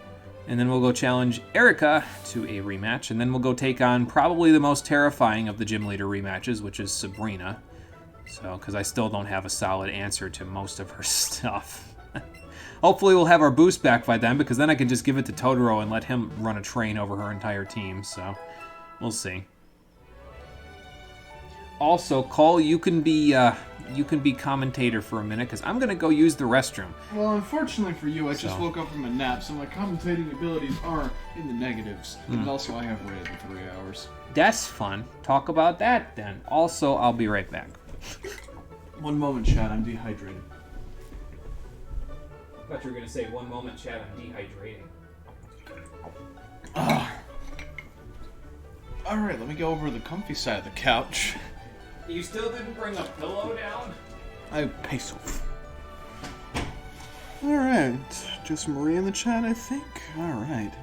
And then we'll go challenge Erica to a rematch. And then we'll go take on probably the most terrifying of the gym leader rematches, which is Sabrina. So, because I still don't have a solid answer to most of her stuff. Hopefully we'll have our boost back by then, because then I can just give it to Totoro and let him run a train over her entire team. So, we'll see. Also, Cole, you can be commentator for a minute, because I'm going to go use the restroom. Well, unfortunately for you, I just woke up from a nap, so my commentating abilities are in the negatives. And also, I have read in 3 hours. That's fun. Talk about that, then. Also, I'll be right back. One moment, chat. I'm dehydrated. I thought you were going to say, one moment, chat, I'm dehydrating. Alright, let me go over to the comfy side of the couch. You still didn't bring a pillow down? I peso. Alright, just Marie in the chat, I think? Alright.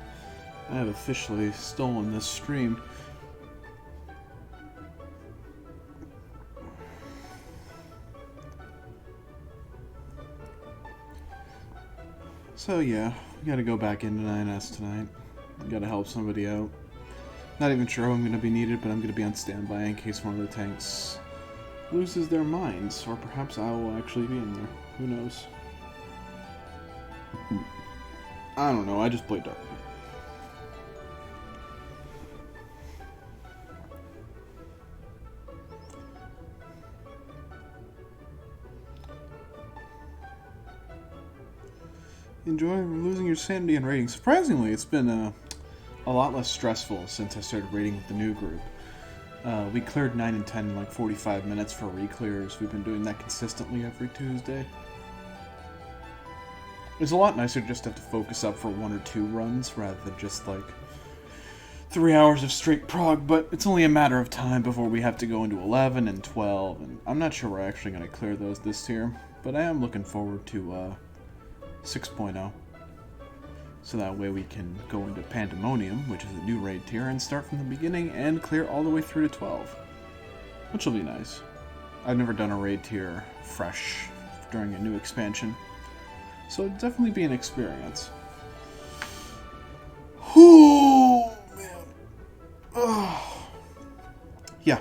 I have officially stolen this stream. So yeah, we gotta go back into 9S tonight. We gotta help somebody out. Not even sure who I'm gonna be needed, but I'm gonna be on standby in case one of the tanks loses their minds, or perhaps I will actually be in there. Who knows? I don't know, I just play Dark. Enjoy losing your sanity and rating. Surprisingly, it's been a lot less stressful since I started raiding with the new group. We cleared 9 and 10 in like 45 minutes for re-clears. We've been doing that consistently every Tuesday. It's a lot nicer just to have to focus up for 1 or 2 runs rather than just like 3 hours of straight prog, but it's only a matter of time before we have to go into 11 and 12, and I'm not sure we're actually going to clear those this year, but I am looking forward to 6.0. So that way we can go into Pandemonium, which is a new raid tier, and start from the beginning and clear all the way through to 12. Which will be nice. I've never done a raid tier fresh during a new expansion. So it'd definitely be an experience. Oh, man. Oh. Yeah.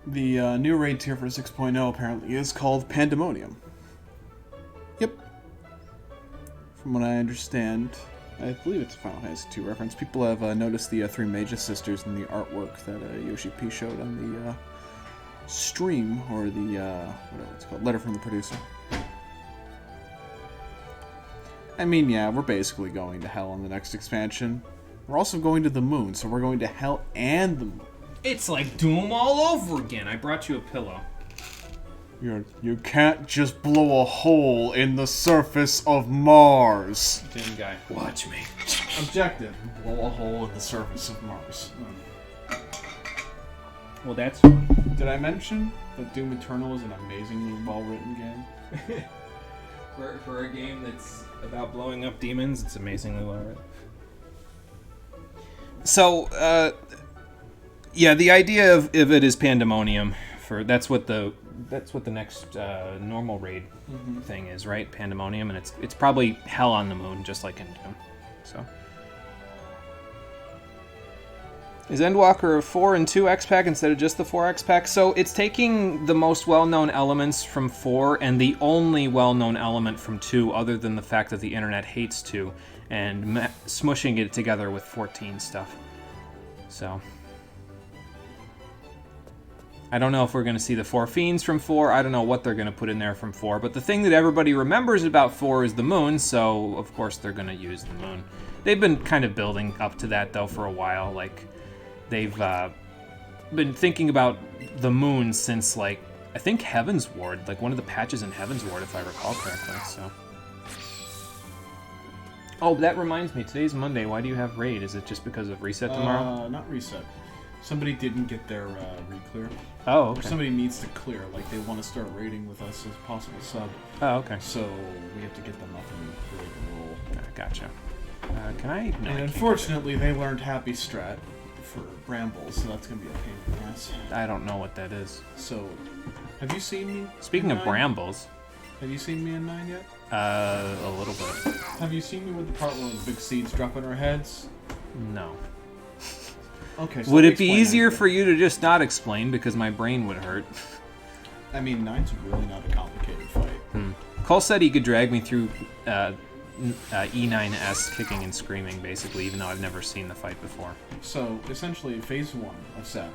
The new raid tier for 6.0 apparently is called Pandemonium. Yep. From what I understand, I believe it's a Final Fantasy II reference. People have noticed the 3 Magus sisters in the artwork that Yoshi P showed on the stream, or the, whatever it's called, letter from the producer. I mean, yeah, we're basically going to hell in the next expansion. We're also going to the moon, so we're going to hell and the moon. It's like Doom all over again. I brought you a pillow. You can't just blow a hole in the surface of Mars. Doom guy, watch me. Objective: blow a hole in the surface of Mars. Well, that's fun. Did I mention that Doom Eternal is an amazingly well-written game? For a game that's about blowing up demons, it's amazingly well written. So, yeah, the idea of it is Pandemonium. That's what the next normal raid thing is, right? Pandemonium, and it's probably hell on the moon, just like in Doom. So, is Endwalker a 4 and 2 X pack instead of just the 4 X pack? So it's taking the most well-known elements from 4 and the only well-known element from 2, other than the fact that the internet hates 2, and smushing it together with 14 stuff. So I don't know if we're going to see the 4 Fiends from 4. I don't know what they're going to put in there from 4. But the thing that everybody remembers about 4 is the moon, so of course they're going to use the moon. They've been kind of building up to that, though, for a while. Like, they've been thinking about the moon since, like, I think Heaven's Ward. Like, one of the patches in Heaven's Ward, if I recall correctly, so. Oh, that reminds me. Today's Monday. Why do you have raid? Is it just because of reset tomorrow? Not reset. Somebody didn't get their re-clear. Oh, okay. Or somebody needs to clear, like they want to start raiding with us as possible sub. Oh, okay. So we have to get them up and ready to roll. Gotcha. Can I? No, and unfortunately, they learned Happy Strat for Brambles, so that's going to be a pain in the ass. I don't know what that is. So, have you seen me? Speaking of Brambles. Have you seen me in 9 yet? A little bit. Have you seen me with the part where the big seeds drop on our heads? No. Okay, so would it be easier for you to just not explain, because my brain would hurt? I mean, 9's really not a complicated fight. Cole said he could drag me through E9S kicking and screaming, basically, even though I've never seen the fight before. So, essentially, Phase 1 of Savage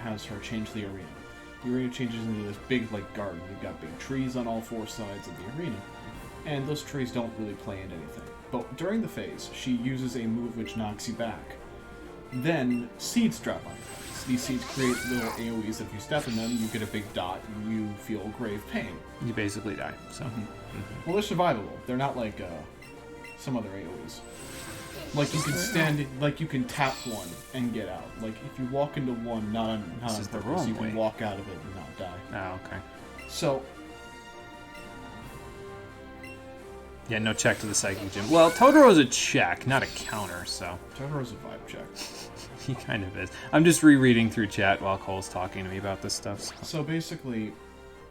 has her change the arena. The arena changes into this big, like, garden. You've got big trees on all 4 sides of the arena, and those trees don't really play into anything. But during the phase, she uses a move which knocks you back. Then, seeds drop on your heads. These seeds create little AoEs that if you step in them, you get a big dot and you feel grave pain. You basically die, so. Well, they're survivable. They're not like some other AoEs. Like, you can stand, like, you can tap one and get out. Like, if you walk into one, not on purpose, you can walk out of it and not die. Oh, okay. So... yeah, no check to the Psychic Gym. Well, Totoro's a check, not a counter, so. Totoro's a vibe check. He kind of is. I'm just rereading through chat while Cole's talking to me about this stuff. So basically,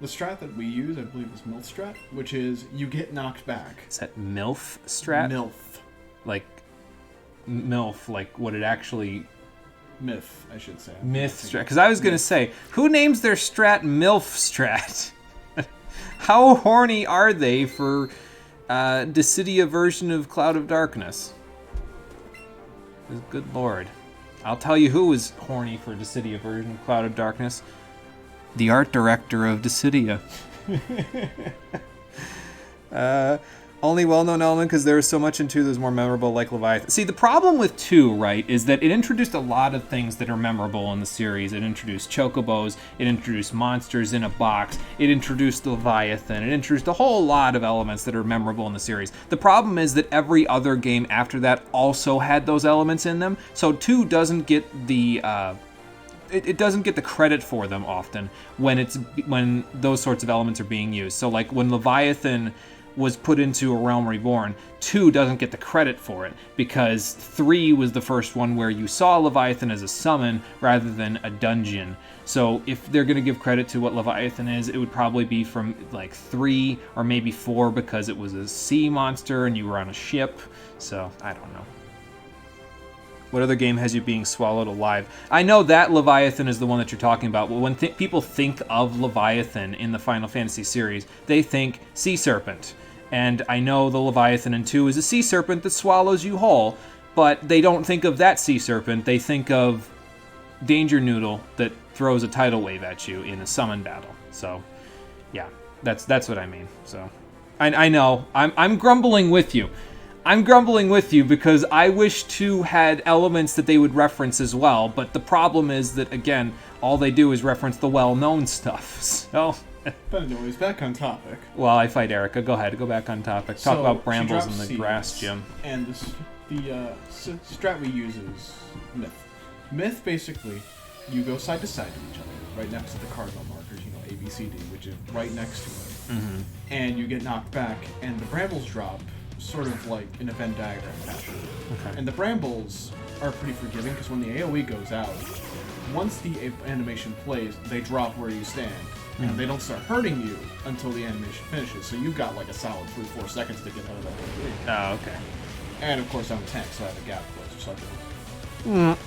the strat that we use, I believe, is MILF strat, which is you get knocked back. Is that MILF strat? MILF. Like, MILF, like what it actually... Myth, I should say. Myth strat. Because I was going to say, who names their strat MILF strat? How horny are they for Dissidia version of Cloud of Darkness? Good lord. I'll tell you who was horny for Dissidia version of Cloud of Darkness. The art director of Dissidia. Only well-known element because there was so much in 2 that was more memorable, like Leviathan. See, the problem with 2, right, is that it introduced a lot of things that are memorable in the series. It introduced chocobos, it introduced monsters in a box, it introduced Leviathan, it introduced a whole lot of elements that are memorable in the series. The problem is that every other game after that also had those elements in them, so 2 doesn't get the... It doesn't get the credit for them often when those sorts of elements are being used. So like when Leviathan was put into A Realm Reborn, 2 doesn't get the credit for it because 3 was the first one where you saw Leviathan as a summon rather than a dungeon. So if they're going to give credit to what Leviathan is, it would probably be from like 3 or maybe 4 because it was a sea monster and you were on a ship. So I don't know. What other game has you being swallowed alive? I know that Leviathan is the one that you're talking about, but when people think of Leviathan in the Final Fantasy series, they think sea serpent. And I know the Leviathan in 2 is a sea serpent that swallows you whole, but they don't think of that sea serpent. They think of Danger Noodle that throws a tidal wave at you in a summon battle. So, yeah, that's what I mean. So, I know I'm grumbling with you. I'm grumbling with you because I wish 2 had elements that they would reference as well, but the problem is that, again, all they do is reference the well-known stuff, so... But anyways, back on topic. Well, I fight Erica. Go ahead, go back on topic. Talk about brambles in the seeds, grass gym. And the strat we use is Myth. Myth, basically, you go side to side to each other, right next to the cardinal markers, you know, A, B, C, D, which is right next to it. Mm-hmm. And you get knocked back, and the brambles drop sort of like in a Venn diagram fashion. Okay. And the brambles are pretty forgiving because when the AoE goes out, once the animation plays, they drop where you stand. And they don't start hurting you until the animation finishes. So you've got like a solid 3-4 seconds to get out of that AoE. Oh, okay. And of course I'm a tank, so I have a gap closer. So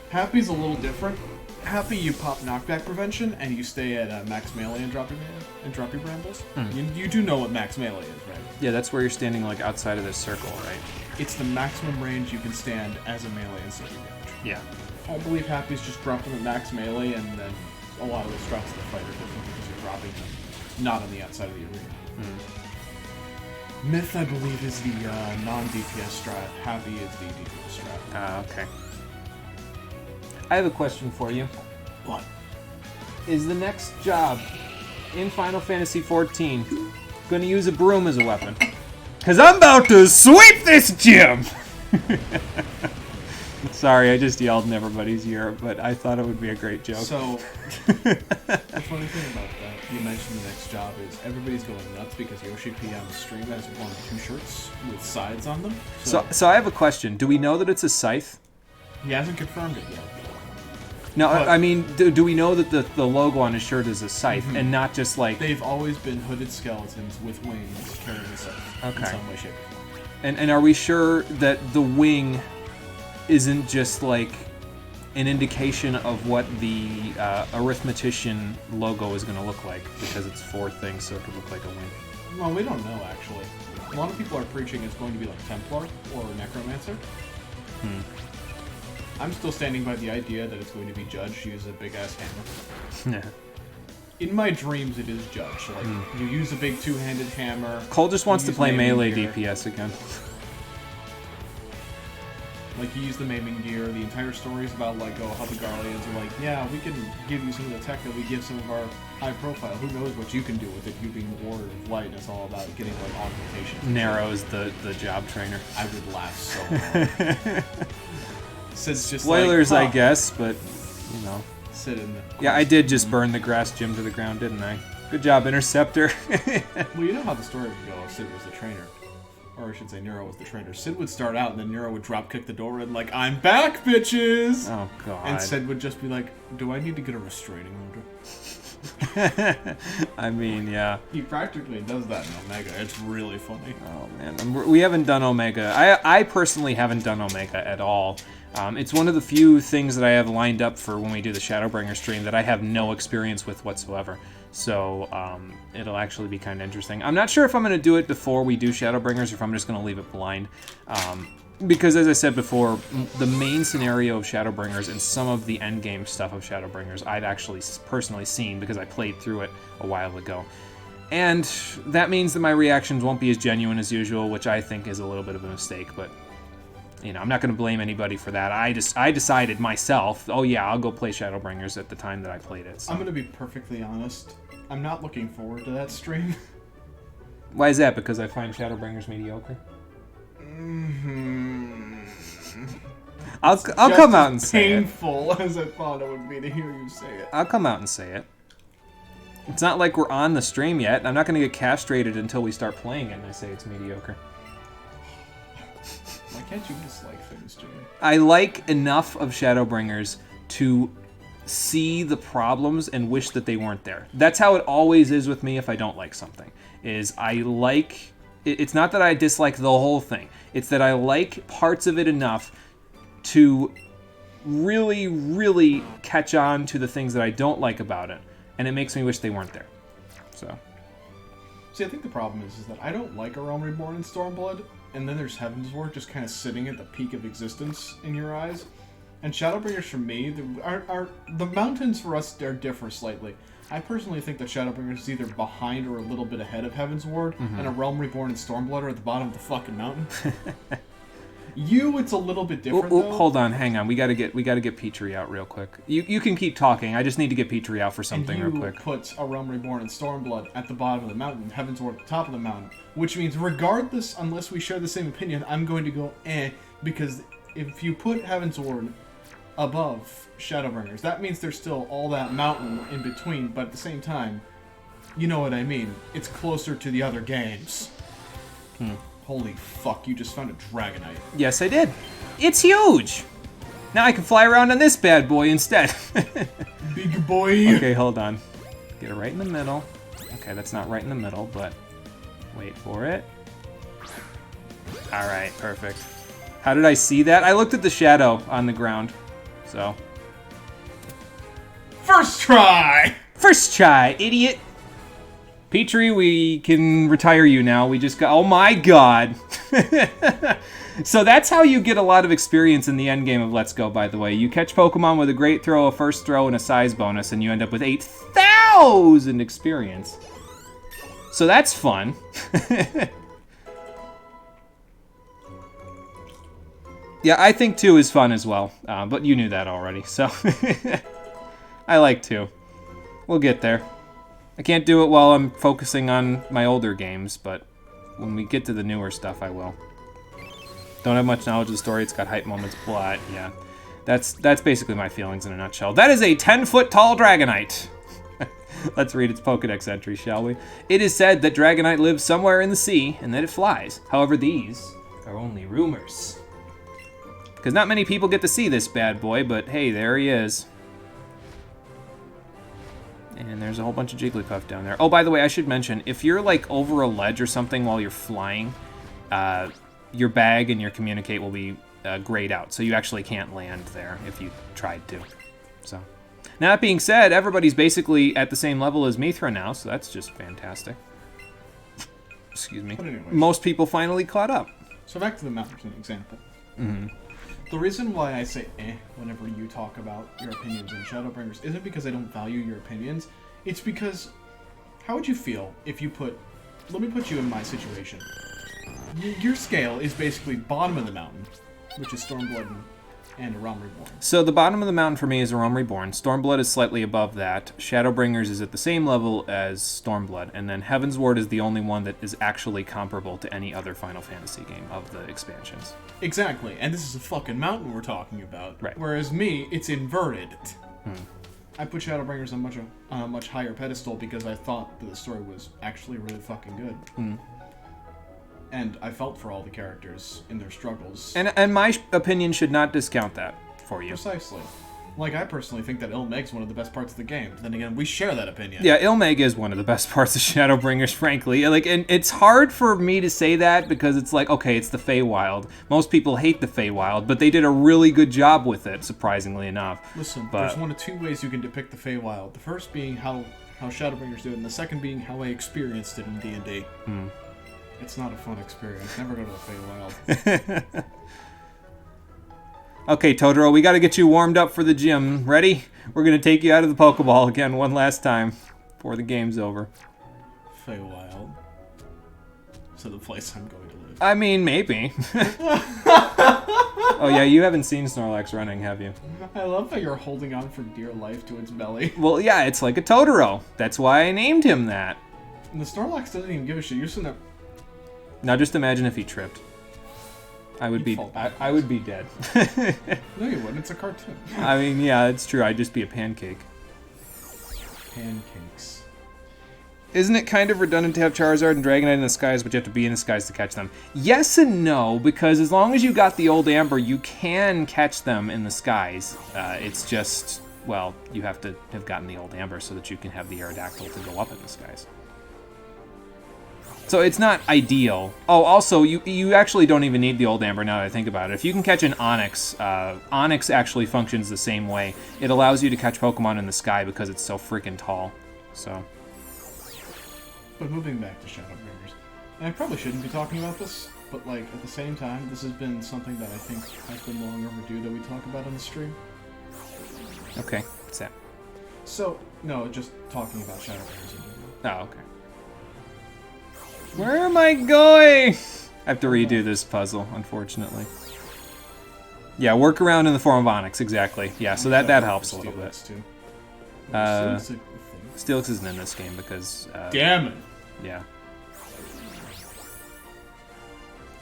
Happy's a little different. Happy, you pop knockback prevention and you stay at max melee and drop your brambles. You do know what max melee is, right? Yeah, that's where you're standing like outside of this circle, right? It's the maximum range you can stand as a melee and CP damage. Yeah. I believe Happy's just dropped them at max melee, and then a lot of this drops to the fighter because you're dropping them not on the outside of the arena. Myth, I believe, is the non-DPS strat. Happy is the DPS strat. Ah, okay. I have a question for you. What? Is the next job in Final Fantasy XIV going to use a broom as a weapon? Because I'm about to sweep this gym! Sorry, I just yelled in everybody's ear, but I thought it would be a great joke. So, the funny thing about that, you mentioned the next job is everybody's going nuts because Yoshi P on the stream has 1 or 2 shirts with sides on them. So I have a question. Do we know that it's a scythe? He hasn't confirmed it yet. No, I mean, do we know that the logo on his shirt is a scythe and not just like... They've always been hooded skeletons with wings carrying a scythe in some way, shape, or form. And are we sure that the wing isn't just like an indication of what the arithmetician logo is going to look like? Because it's 4 things, so it could look like a wing. Well, we don't know, actually. A lot of people are preaching it's going to be like Templar or Necromancer. I'm still standing by the idea that it's going to be Judge. Use a big-ass hammer. Yeah. In my dreams, it is Judge. Like, you use a big 2-handed hammer. Cole just wants to play melee DPS again. Like, you use the maiming gear. The entire story is about, like, how the Guardians are like, yeah, we can give you some of the tech that we give some of our high profile. Who knows what you can do with it, you being the Warrior of Light, and it's all about getting, like, augmentation. Narrow's the job trainer. I would laugh so hard. Sid's just spoilers, like, I guess, but, you know. Sid in the... Yeah, I did just burn the grass gym to the ground, didn't I? Good job, Interceptor. Well, you know how the story would go if Sid was the trainer. Or I should say Nero was the trainer. Sid would start out, and then Nero would drop-kick the door and like, I'm back, bitches! Oh, God. And Sid would just be like, do I need to get a restraining order? I mean, yeah. He practically does that in Omega. It's really funny. Oh, man. We haven't done Omega. I personally haven't done Omega at all. It's one of the few things that I have lined up for when we do the Shadowbringer stream that I have no experience with whatsoever. So it'll actually be kind of interesting. I'm not sure if I'm going to do it before we do Shadowbringers or if I'm just going to leave it blind. Because as I said before, the main scenario of Shadowbringers and some of the endgame stuff of Shadowbringers I've actually personally seen because I played through it a while ago. And that means that my reactions won't be as genuine as usual, which I think is a little bit of a mistake, but, you know, I'm not going to blame anybody for that. I decided myself, oh yeah, I'll go play Shadowbringers at the time that I played it. So. I'm going to be perfectly honest. I'm not looking forward to that stream. Why is that? Because I find Shadowbringers mediocre? I'll come out and say it. Painful as I thought it would be to hear you say it. I'll come out and say it. It's not like we're on the stream yet. I'm not going to get castrated until we start playing it and I say it's mediocre. Why can't you dislike things, Jimmy? I like enough of Shadowbringers to see the problems and wish that they weren't there. That's how it always is with me if I don't like something. Is I like... It's not that I dislike the whole thing. It's that I like parts of it enough to really, really catch on to the things that I don't like about it. And it makes me wish they weren't there. So. See, I think the problem is that I don't like A Realm Reborn and Stormblood, and then there's Heavensward just kind of sitting at the peak of existence in your eyes. And Shadowbringers for me, the mountains for us differ slightly. I personally think that Shadowbringers is either behind or a little bit ahead of Heavensward, and A Realm Reborn and Stormblood are at the bottom of the fucking mountain. It's a little bit different, though. Hold on, hang on. We gotta get Petrie out real quick. You can keep talking. I just need to get Petrie out for something real quick. You put A Realm Reborn and Stormblood at the bottom of the mountain, Heavensward at the top of the mountain, which means regardless, unless we share the same opinion, I'm going to go because if you put Heavensward above Shadowbringers, that means there's still all that mountain in between, but at the same time, you know what I mean. It's closer to the other games. Holy fuck, you just found a Dragonite. Yes, I did. It's huge! Now I can fly around on this bad boy instead. Big boy! Okay, hold on. Get it right in the middle. Okay, that's not right in the middle, but wait for it. Alright, perfect. How did I see that? I looked at the shadow on the ground. So. First try! First try, idiot! Petrie, we can retire you now. We just got... Oh my god! So that's how you get a lot of experience in the endgame of Let's Go, by the way. You catch Pokemon with a great throw, a first throw, and a size bonus, and you end up with 8,000 experience. So that's fun. Yeah, I think 2 is fun as well, but you knew that already, so... I like 2. We'll get there. I can't do it while I'm focusing on my older games, but when we get to the newer stuff, I will. Don't have much knowledge of the story, it's got hype moments, but yeah. That's basically my feelings in a nutshell. That is a 10-foot-tall Dragonite! Let's read its Pokedex entry, shall we? It is said that Dragonite lives somewhere in the sea, and that it flies. However, these are only rumors. Because not many people get to see this bad boy, but hey, there he is. And there's a whole bunch of Jigglypuff down there. Oh, by the way, I should mention, if you're like over a ledge or something while you're flying, your bag and your communicate will be grayed out, so you actually can't land there if you tried to. So, now that being said, everybody's basically at the same level as Mithra now, so that's just fantastic. Excuse me. But anyways. Most people finally caught up. So back to the mountain example. Mm-hmm. The reason why I say whenever you talk about your opinions in Shadowbringers isn't because I don't value your opinions. It's because, how would you feel if you put... Let me put you in my situation. Your scale is basically bottom of the mountain, which is Stormblood and A Realm Reborn. So the bottom of the mountain for me is A Realm Reborn. Stormblood is slightly above that. Shadowbringers is at the same level as Stormblood. And then Heavensward is the only one that is actually comparable to any other Final Fantasy game of the expansions. Exactly, and this is a fucking mountain we're talking about. Right. Whereas me, it's inverted. I put Shadowbringers on a much higher pedestal because I thought that the story was actually really fucking good. And I felt for all the characters in their struggles. And my opinion should not discount that for you. Precisely. Like, I personally think that Ilmeg's one of the best parts of the game. But then again, we share that opinion. Yeah, Ilmeg is one of the best parts of Shadowbringers, frankly. Like, and it's hard for me to say that because it's like, okay, it's the Feywild. Most people hate the Feywild, but they did a really good job with it, surprisingly enough. Listen, there's one of two ways you can depict the Feywild. The first being how Shadowbringers do it, and the second being how I experienced it in D&D. It's not a fun experience. Never go to the Feywild. Okay, Totoro, we got to get you warmed up for the gym. Ready? We're going to take you out of the Pokeball again one last time before the game's over. Feywild to the place I'm going to live. I mean, maybe. Oh yeah, you haven't seen Snorlax running, have you? I love how you're holding on for dear life to its belly. Well, yeah, it's like a Totoro. That's why I named him that. And the Snorlax doesn't even give a shit. You're sitting there. Now just imagine if he tripped. I would be dead. No, you wouldn't. It's a cartoon. I mean, yeah, it's true. I'd just be a pancake. Pancakes. Isn't it kind of redundant to have Charizard and Dragonite in the skies, but you have to be in the skies to catch them? Yes and no, because as long as you got the old Amber, you can catch them in the skies. It's just, well, you have to have gotten the old Amber so that you can have the Aerodactyl to go up in the skies. So it's not ideal. Oh, also, you actually don't even need the old Amber now that I think about it. If you can catch an Onix, Onix actually functions the same way. It allows you to catch Pokemon in the sky because it's so freaking tall. So... But moving back to Shadowbringers, and I probably shouldn't be talking about this, but like at the same time, this has been something that I think has been long overdue that we talk about on the stream. Okay, what's that? So, no, just talking about Shadowbringers in general. Oh, okay. Where am I going? I have to redo this puzzle, unfortunately. Yeah, work around in the form of Onix, exactly. Yeah, so that helps a little bit. Too. Steelix isn't in this game because... Damn it! Yeah.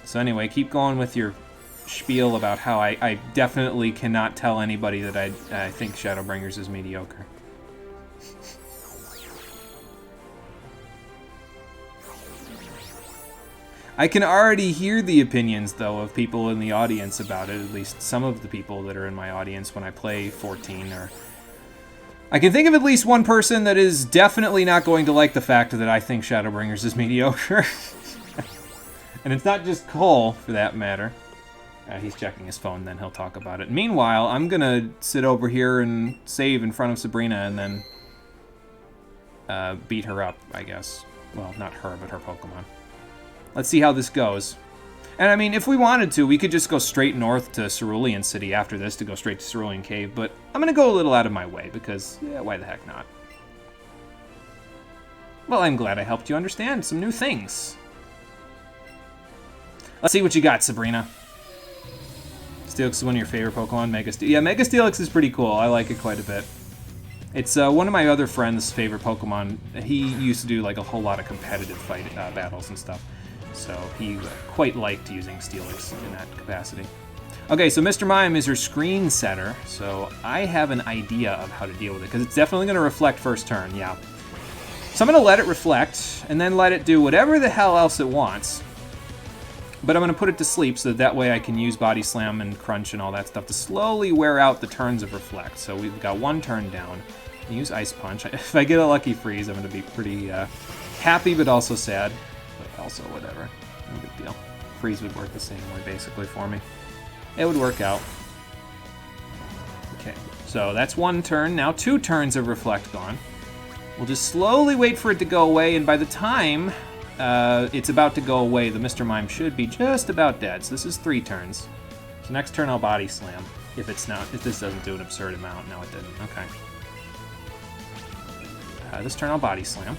So anyway, keep going with your spiel about how I definitely cannot tell anybody that I think Shadowbringers is mediocre. I can already hear the opinions, though, of people in the audience about it, at least some of the people that are in my audience when I play 14. Or I can think of at least one person that is definitely not going to like the fact that I think Shadowbringers is mediocre. And it's not just Cole, for that matter. He's checking his phone, then he'll talk about it. Meanwhile, I'm going to sit over here and save in front of Sabrina and then beat her up, I guess. Well, not her, but her Pokemon. Let's see how this goes. And I mean, if we wanted to, we could just go straight north to Cerulean City after this to go straight to Cerulean Cave, but I'm going to go a little out of my way because, yeah, why the heck not? Well, I'm glad I helped you understand some new things. Let's see what you got, Sabrina. Steelix is one of your favorite Pokemon, Mega Steelix. Yeah, Mega Steelix is pretty cool. I like it quite a bit. It's one of my other friends' favorite Pokemon. He used to do like a whole lot of competitive battles and stuff. So he quite liked using Steelix in that capacity. Okay, so Mr. Mime is her screen setter, so I have an idea of how to deal with it, because it's definitely going to reflect first turn, yeah. So I'm going to let it reflect, and then let it do whatever the hell else it wants. But I'm going to put it to sleep, so that way I can use Body Slam and Crunch and all that stuff to slowly wear out the turns of Reflect. So we've got one turn down. Use Ice Punch. If I get a Lucky Freeze, I'm going to be pretty happy, but also sad. But also, whatever. No big deal. Freeze would work the same way, basically, for me. It would work out. Okay, so that's one turn. Now 2 turns of Reflect gone. We'll just slowly wait for it to go away, and by the time it's about to go away, the Mr. Mime should be just about dead. So this is 3 turns. So next turn I'll Body Slam. If this doesn't do an absurd amount. No, it didn't. Okay. This turn I'll Body Slam.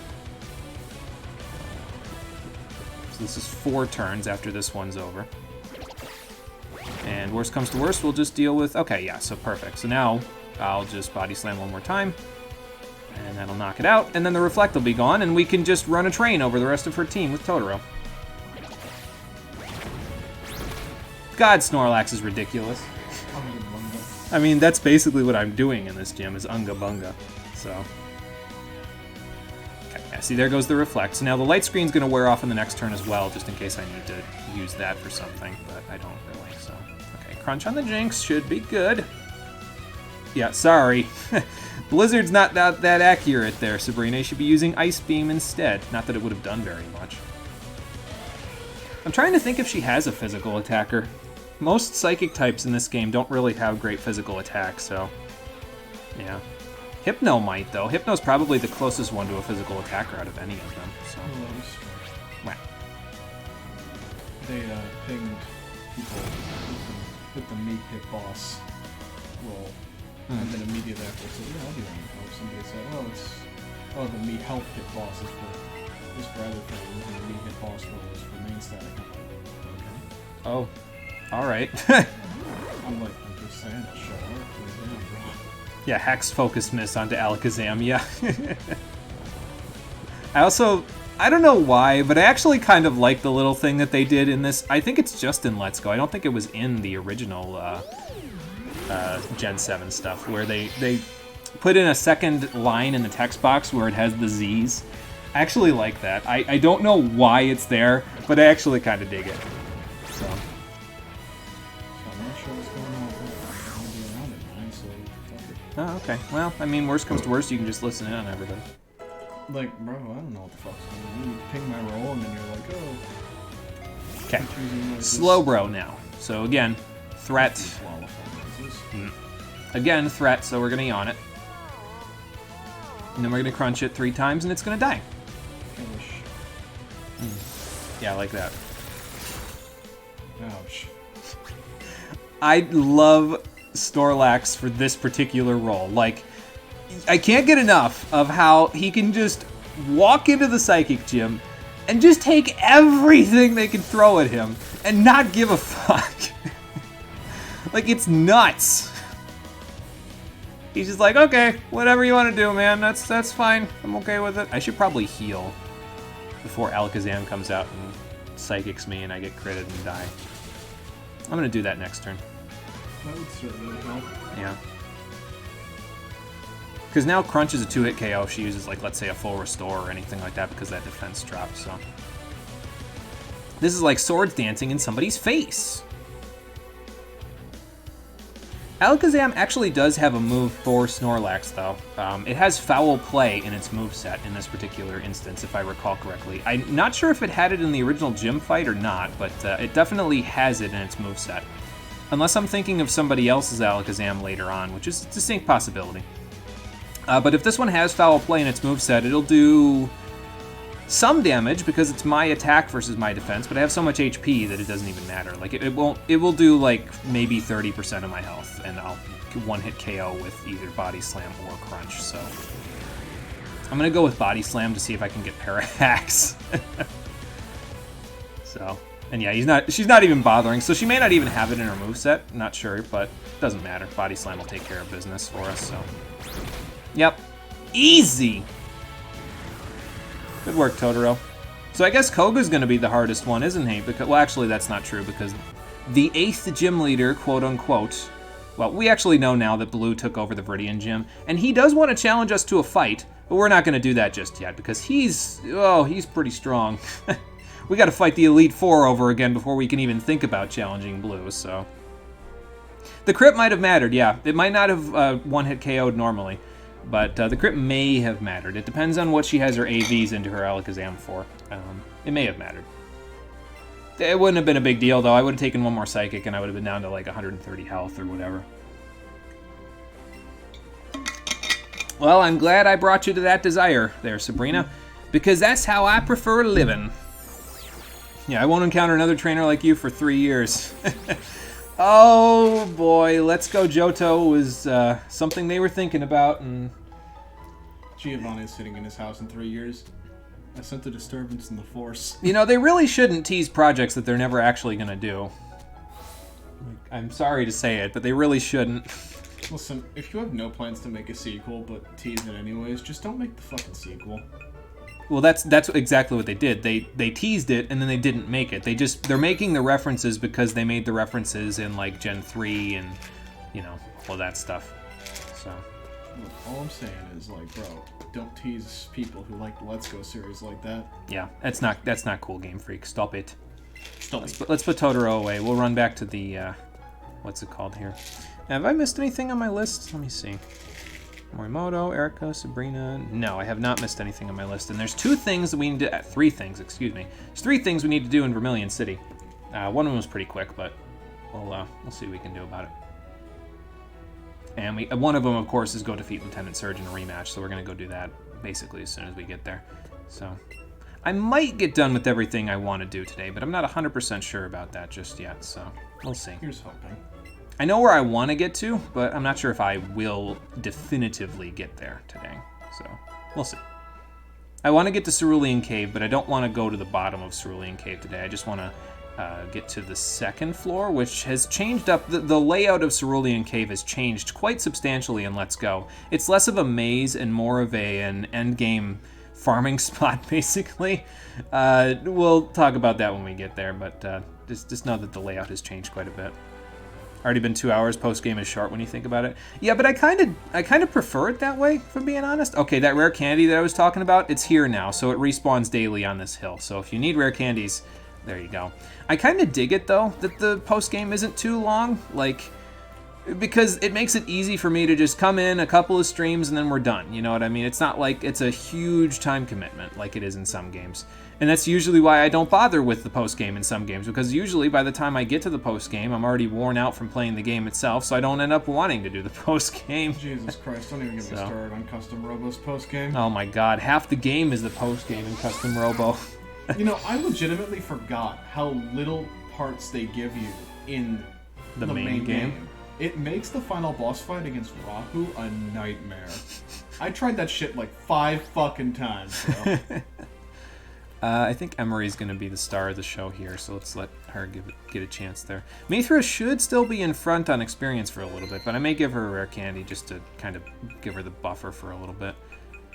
So this is 4 turns after this one's over. And worst comes to worst, we'll just deal with... Okay, yeah, so perfect. So now I'll just Body Slam one more time. And that'll knock it out. And then the Reflect will be gone, and we can just run a train over the rest of her team with Totoro. God, Snorlax is ridiculous. I mean, that's basically what I'm doing in this gym, is Unga Bunga. So... See, there goes the Reflect. So now the light screen's going to wear off in the next turn as well, just in case I need to use that for something, but I don't really, so... Okay, Crunch on the Jinx should be good. Yeah, sorry. Blizzard's not that accurate there, Sabrina. You should be using Ice Beam instead. Not that it would have done very much. I'm trying to think if she has a physical attacker. Most Psychic types in this game don't really have great physical attack, so... Yeah. Hypno might, though. Hypno's probably the closest one to a physical attacker out of any of them, so... Wow. They pinged people with the meat hit boss roll. And then immediately after, I said, yeah, I'll do that. Somebody said, the meat health hit boss is just rather things and we hit boss rolls for main static. Oh, all right. I'm just saying, shut up. Bro. Yeah, Hex Focus Miss onto Alakazam, yeah. I don't know why, but I actually kind of like the little thing that they did in this. I think it's just in Let's Go. I don't think it was in the original Gen 7 stuff, where they put in a second line in the text box where it has the Z's. I actually like that. I don't know why it's there, but I actually kind of dig it. So. I'm not sure what's going on with that. I'm going to be around at 9, so fuck it. Oh, okay. Well, I mean, worst comes to worst, you can just listen in on everybody. Like, bro, I don't know what the fuck's going on. You ping my roll and then you're like, oh. Okay. Like Slow bro now. So again, threat. Again, threat, so we're going to yawn it. And then we're going to crunch it 3 times and it's going to die. Yeah, like that. Ouch. I love Snorlax for this particular role. Like, I can't get enough of how he can just walk into the Psychic Gym and just take everything they can throw at him and not give a fuck. Like, it's nuts. He's just like, okay, whatever you want to do, man. That's fine. I'm okay with it. I should probably heal before Alakazam comes out and Psychics me and I get critted and die. I'm going to do that next turn. That would certainly help. Yeah. Because now Crunch is a 2-hit KO if she uses, like, let's say a full restore or anything like that because that defense drops, so. This is like swords dancing in somebody's face. Alakazam actually does have a move for Snorlax, though. It has Foul Play in its moveset in this particular instance, if I recall correctly. I'm not sure if it had it in the original gym fight or not, but it definitely has it in its moveset. Unless I'm thinking of somebody else's Alakazam later on, which is a distinct possibility. But if this one has Foul Play in its moveset, it'll do some damage because it's my attack versus my defense, but I have so much HP that it doesn't even matter. Like, it will do like maybe 30% of my health, and I'll one-hit KO with either Body Slam or Crunch, so. I'm gonna go with Body Slam to see if I can get Parahax. So, and yeah, she's not even bothering, so she may not even have it in her moveset, not sure, but doesn't matter. Body Slam will take care of business for us, so. Yep. Easy! Good work, Totoro. So I guess Koga's going to be the hardest one, isn't he? Because, well, actually, that's not true, because the 8th gym leader, quote-unquote, well, we actually know now that Blue took over the Viridian Gym, and he does want to challenge us to a fight, but we're not going to do that just yet, because he's pretty strong. We got to fight the Elite Four over again before we can even think about challenging Blue, so. The crit might have mattered, yeah. It might not have one-hit KO'd normally. But the crit may have mattered. It depends on what she has her AVs into her Alakazam for. It may have mattered. It wouldn't have been a big deal, though. I would have taken one more Psychic, and I would have been down to like 130 health or whatever. Well, I'm glad I brought you to that desire there, Sabrina, because that's how I prefer living. Yeah, I won't encounter another trainer like you for 3 years. Oh boy, Let's Go Johto was something they were thinking about, and Giovanni is sitting in his house in 3 years. I sent a disturbance in the force. You know, they really shouldn't tease projects that they're never actually going to do. I'm sorry to say it, but they really shouldn't. Listen, if you have no plans to make a sequel, but tease it anyways, just don't make the fucking sequel. Well, that's exactly what they did. They teased it, and then they didn't make it. They're making the references because they made the references in, like, Gen 3 and, you know, all that stuff. So. Look, all I'm saying is, like, bro, don't tease people who like the Let's Go series like that. Yeah, that's not cool, Game Freak. Stop it. Stop it. Let's put Totoro away. We'll run back to the, what's it called here? Have I missed anything on my list? Let me see. Morimoto, Erika, Sabrina. No, I have not missed anything on my list. And there's 2 things that we need to... 3 things, excuse me. There's 3 things we need to do in Vermilion City. One of them was pretty quick, but we'll see what we can do about it. And one of them, of course, is go defeat Lieutenant Surge in a rematch, so we're going to go do that basically as soon as we get there. So I might get done with everything I want to do today, but I'm not 100% sure about that just yet, so we'll see. Here's hoping. I know where I want to get to, but I'm not sure if I will definitively get there today. So, we'll see. I want to get to Cerulean Cave, but I don't want to go to the bottom of Cerulean Cave today. I just want to get to the second floor, which has changed up. The layout of Cerulean Cave has changed quite substantially in Let's Go. It's less of a maze and more of an endgame farming spot, basically. We'll talk about that when we get there, but just know that the layout has changed quite a bit. Already been 2 hours. Post game is short when you think about it. Yeah, but I kind of prefer it that way, if I'm being honest. Okay, that rare candy that I was talking about, it's here now, so it respawns daily on this hill. So if you need rare candies, there you go. I kind of dig it though that the post game isn't too long, because it makes it easy for me to just come in a couple of streams and then we're done. You know what I mean? It's not like it's a huge time commitment like it is in some games. And that's usually why I don't bother with the post-game in some games, because usually by the time I get to the post-game, I'm already worn out from playing the game itself, so I don't end up wanting to do the post-game. Jesus Christ, don't even get me started on Custom Robo's post-game. Oh my god, half the game is the post-game in Custom Robo. You know, I legitimately forgot how little parts they give you in the main game. It makes the final boss fight against Rahu a nightmare. I tried that shit like 5 fucking times, bro. I think Emery's going to be the star of the show here, so let's let her get a chance there. Mithra should still be in front on experience for a little bit, but I may give her a rare candy just to kind of give her the buffer for a little bit.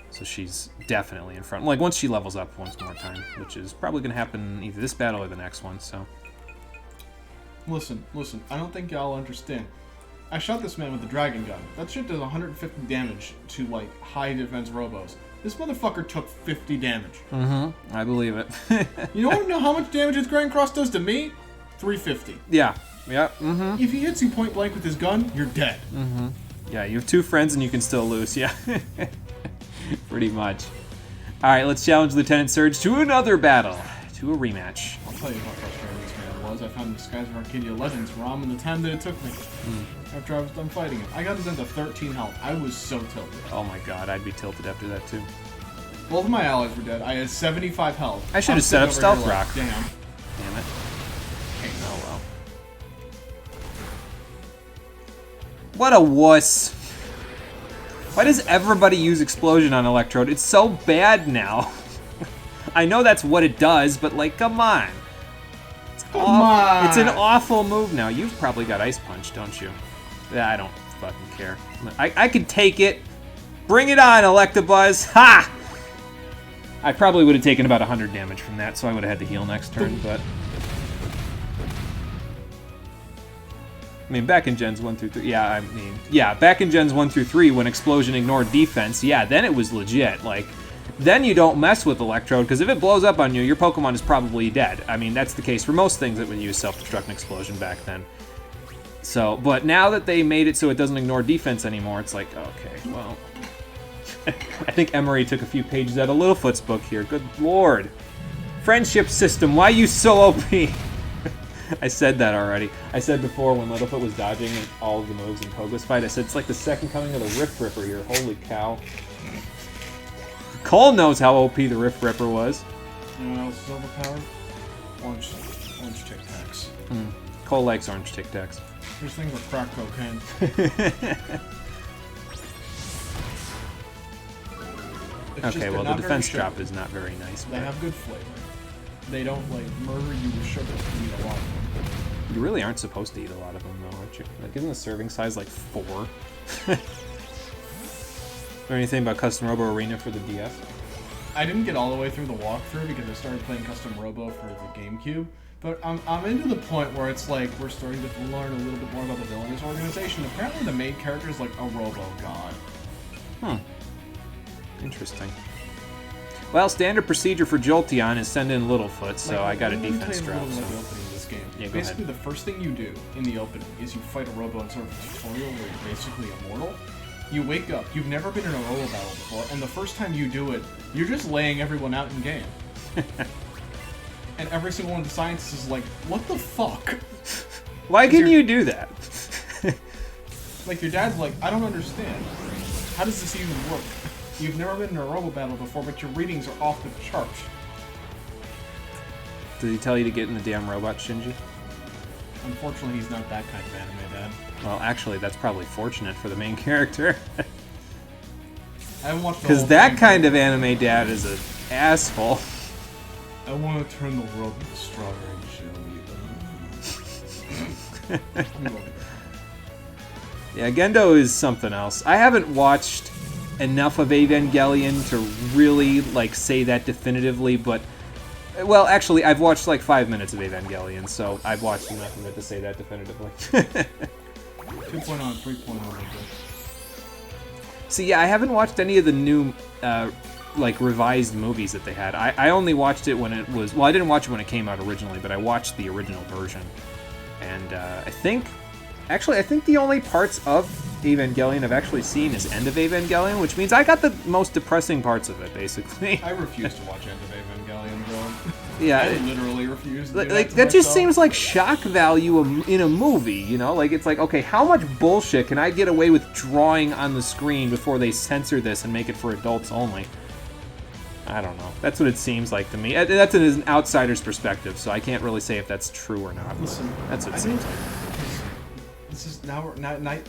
So she's definitely in front. Like, once she levels up once more time, which is probably going to happen either this battle or the next one, so... Listen, I don't think y'all understand. I shot this man with the dragon gun. That shit does 150 damage to, like, high defense robos. This motherfucker took 50 damage. Mm-hmm. I believe it. You want to know how much damage his Grand Cross does to me? 350. Yeah. Mm-hmm. If he hits you point blank with his gun, you're dead. Mm-hmm. Yeah, you have 2 friends and you can still lose. Yeah. Pretty much. Alright, let's challenge Lieutenant Surge to another battle. To a rematch. I'll tell you how frustrating this man was. I found Skies of Arcadia Legends ROM in the time that it took me. After I was done fighting him. I got him down to 13 health. I was so tilted. Oh my god, I'd be tilted after that too. Both of my allies were dead. I had 75 health. I should have set up Stealth Rock. Damn. Damn it. Oh well. What a wuss. Why does everybody use Explosion on Electrode? It's so bad now. I know that's what it does, but like, come on. Come on. It's an awful move now. You've probably got Ice Punch, don't you? Yeah, I don't fucking care. I can take it. Bring it on, Electabuzz. Ha! I probably would have taken about 100 damage from that, so I would have had to heal next turn, but... I mean, back in Gens 1 through 3... Yeah, back in Gens 1 through 3, when Explosion ignored defense, yeah, then it was legit. Like, then you don't mess with Electrode, because if it blows up on you, your Pokemon is probably dead. I mean, that's the case for most things that would use Self-Destruct and Explosion back then. So, but now that they made it so it doesn't ignore defense anymore, it's like, okay, well... I think Emery took a few pages out of Littlefoot's book here. Good lord. Friendship system, why you so OP? I said that already. I said before when Littlefoot was dodging all of the moves in Koga's fight, I said it's like the second coming of the Rift Ripper here. Holy cow. Cole knows how OP the Rift Ripper was. You know what else is overpowered? Orange Tic Tacs. Cole likes orange Tic Tacs. These things are crack cocaine. Okay, well, the defense drop is not very nice. They have good flavor. They don't, like, murder you with sugar if you eat a lot of them. You really aren't supposed to eat a lot of them, though, aren't you? Like, isn't the serving size, like, 4? Or anything about Custom Robo Arena for the DS? I didn't get all the way through the walkthrough because I started playing Custom Robo for the GameCube. But I'm into the point where it's like we're starting to learn a little bit more about the villainous organization. Apparently the main character is like a Robo God. Interesting. Well, standard procedure for Jolteon is send in Littlefoot, so I got a defense drop. So. The opening of this game. Yeah, basically, the first thing you do in the opening is you fight a Robo in sort of a tutorial where you're basically immortal. You wake up, you've never been in a Robo battle before, and the first time you do it, you're just laying everyone out in game. And every single one of the scientists is like, what the fuck? Why can you do that? Like, your dad's like, I don't understand. How does this even work? You've never been in a Robo battle before, but your readings are off the charts. Did he tell you to get in the damn robot, Shinji? Unfortunately, he's not that kind of anime dad. Well, actually, that's probably fortunate for the main character. I haven't watched the because whole that thing, kind of anime dad is a asshole. I want to turn the world into strawberry jelly. Yeah, Gendo is something else. I haven't watched enough of Evangelion to really, like, say that definitively, but... Well, actually, I've watched, like, 5 minutes of Evangelion, so I've watched enough of it to say that definitively. 2.0 and 3.0. See, yeah, I haven't watched any of the new, like, revised movies that they had. I only watched it when it was... Well, I didn't watch it when it came out originally, but I watched the original version. And I think the only parts of Evangelion I've actually seen is End of Evangelion, which means I got the most depressing parts of it, basically. I refuse to watch End of Evangelion, bro. Yeah. I literally refuse to do like to that just myself. seems like shock value in a movie, you know? Like, it's like, okay, how much bullshit can I get away with drawing on the screen before they censor this and make it for adults only? I don't know. That's what it seems like to me. That's an outsider's perspective, so I can't really say if that's true or not. Listen, that's what it seems like. This is now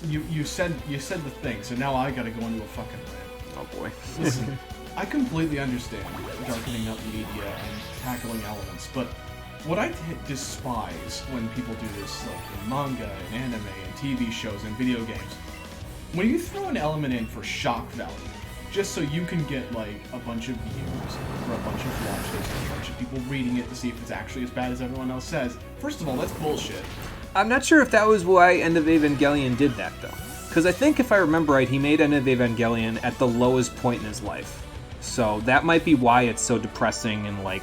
you said the thing, so now I gotta go into a fucking rant. Oh boy. Listen, I completely understand darkening up media and tackling elements, but what I despise when people do this, like in manga and anime and TV shows and video games, when you throw an element in for shock value, just so you can get like a bunch of views or a bunch of watches or a bunch of people reading it to see if it's actually as bad as everyone else says. First of all, that's bullshit. I'm not sure if that was why End of Evangelion did that, though. Because I think, if I remember right, he made End of Evangelion at the lowest point in his life. So that might be why it's so depressing and, like,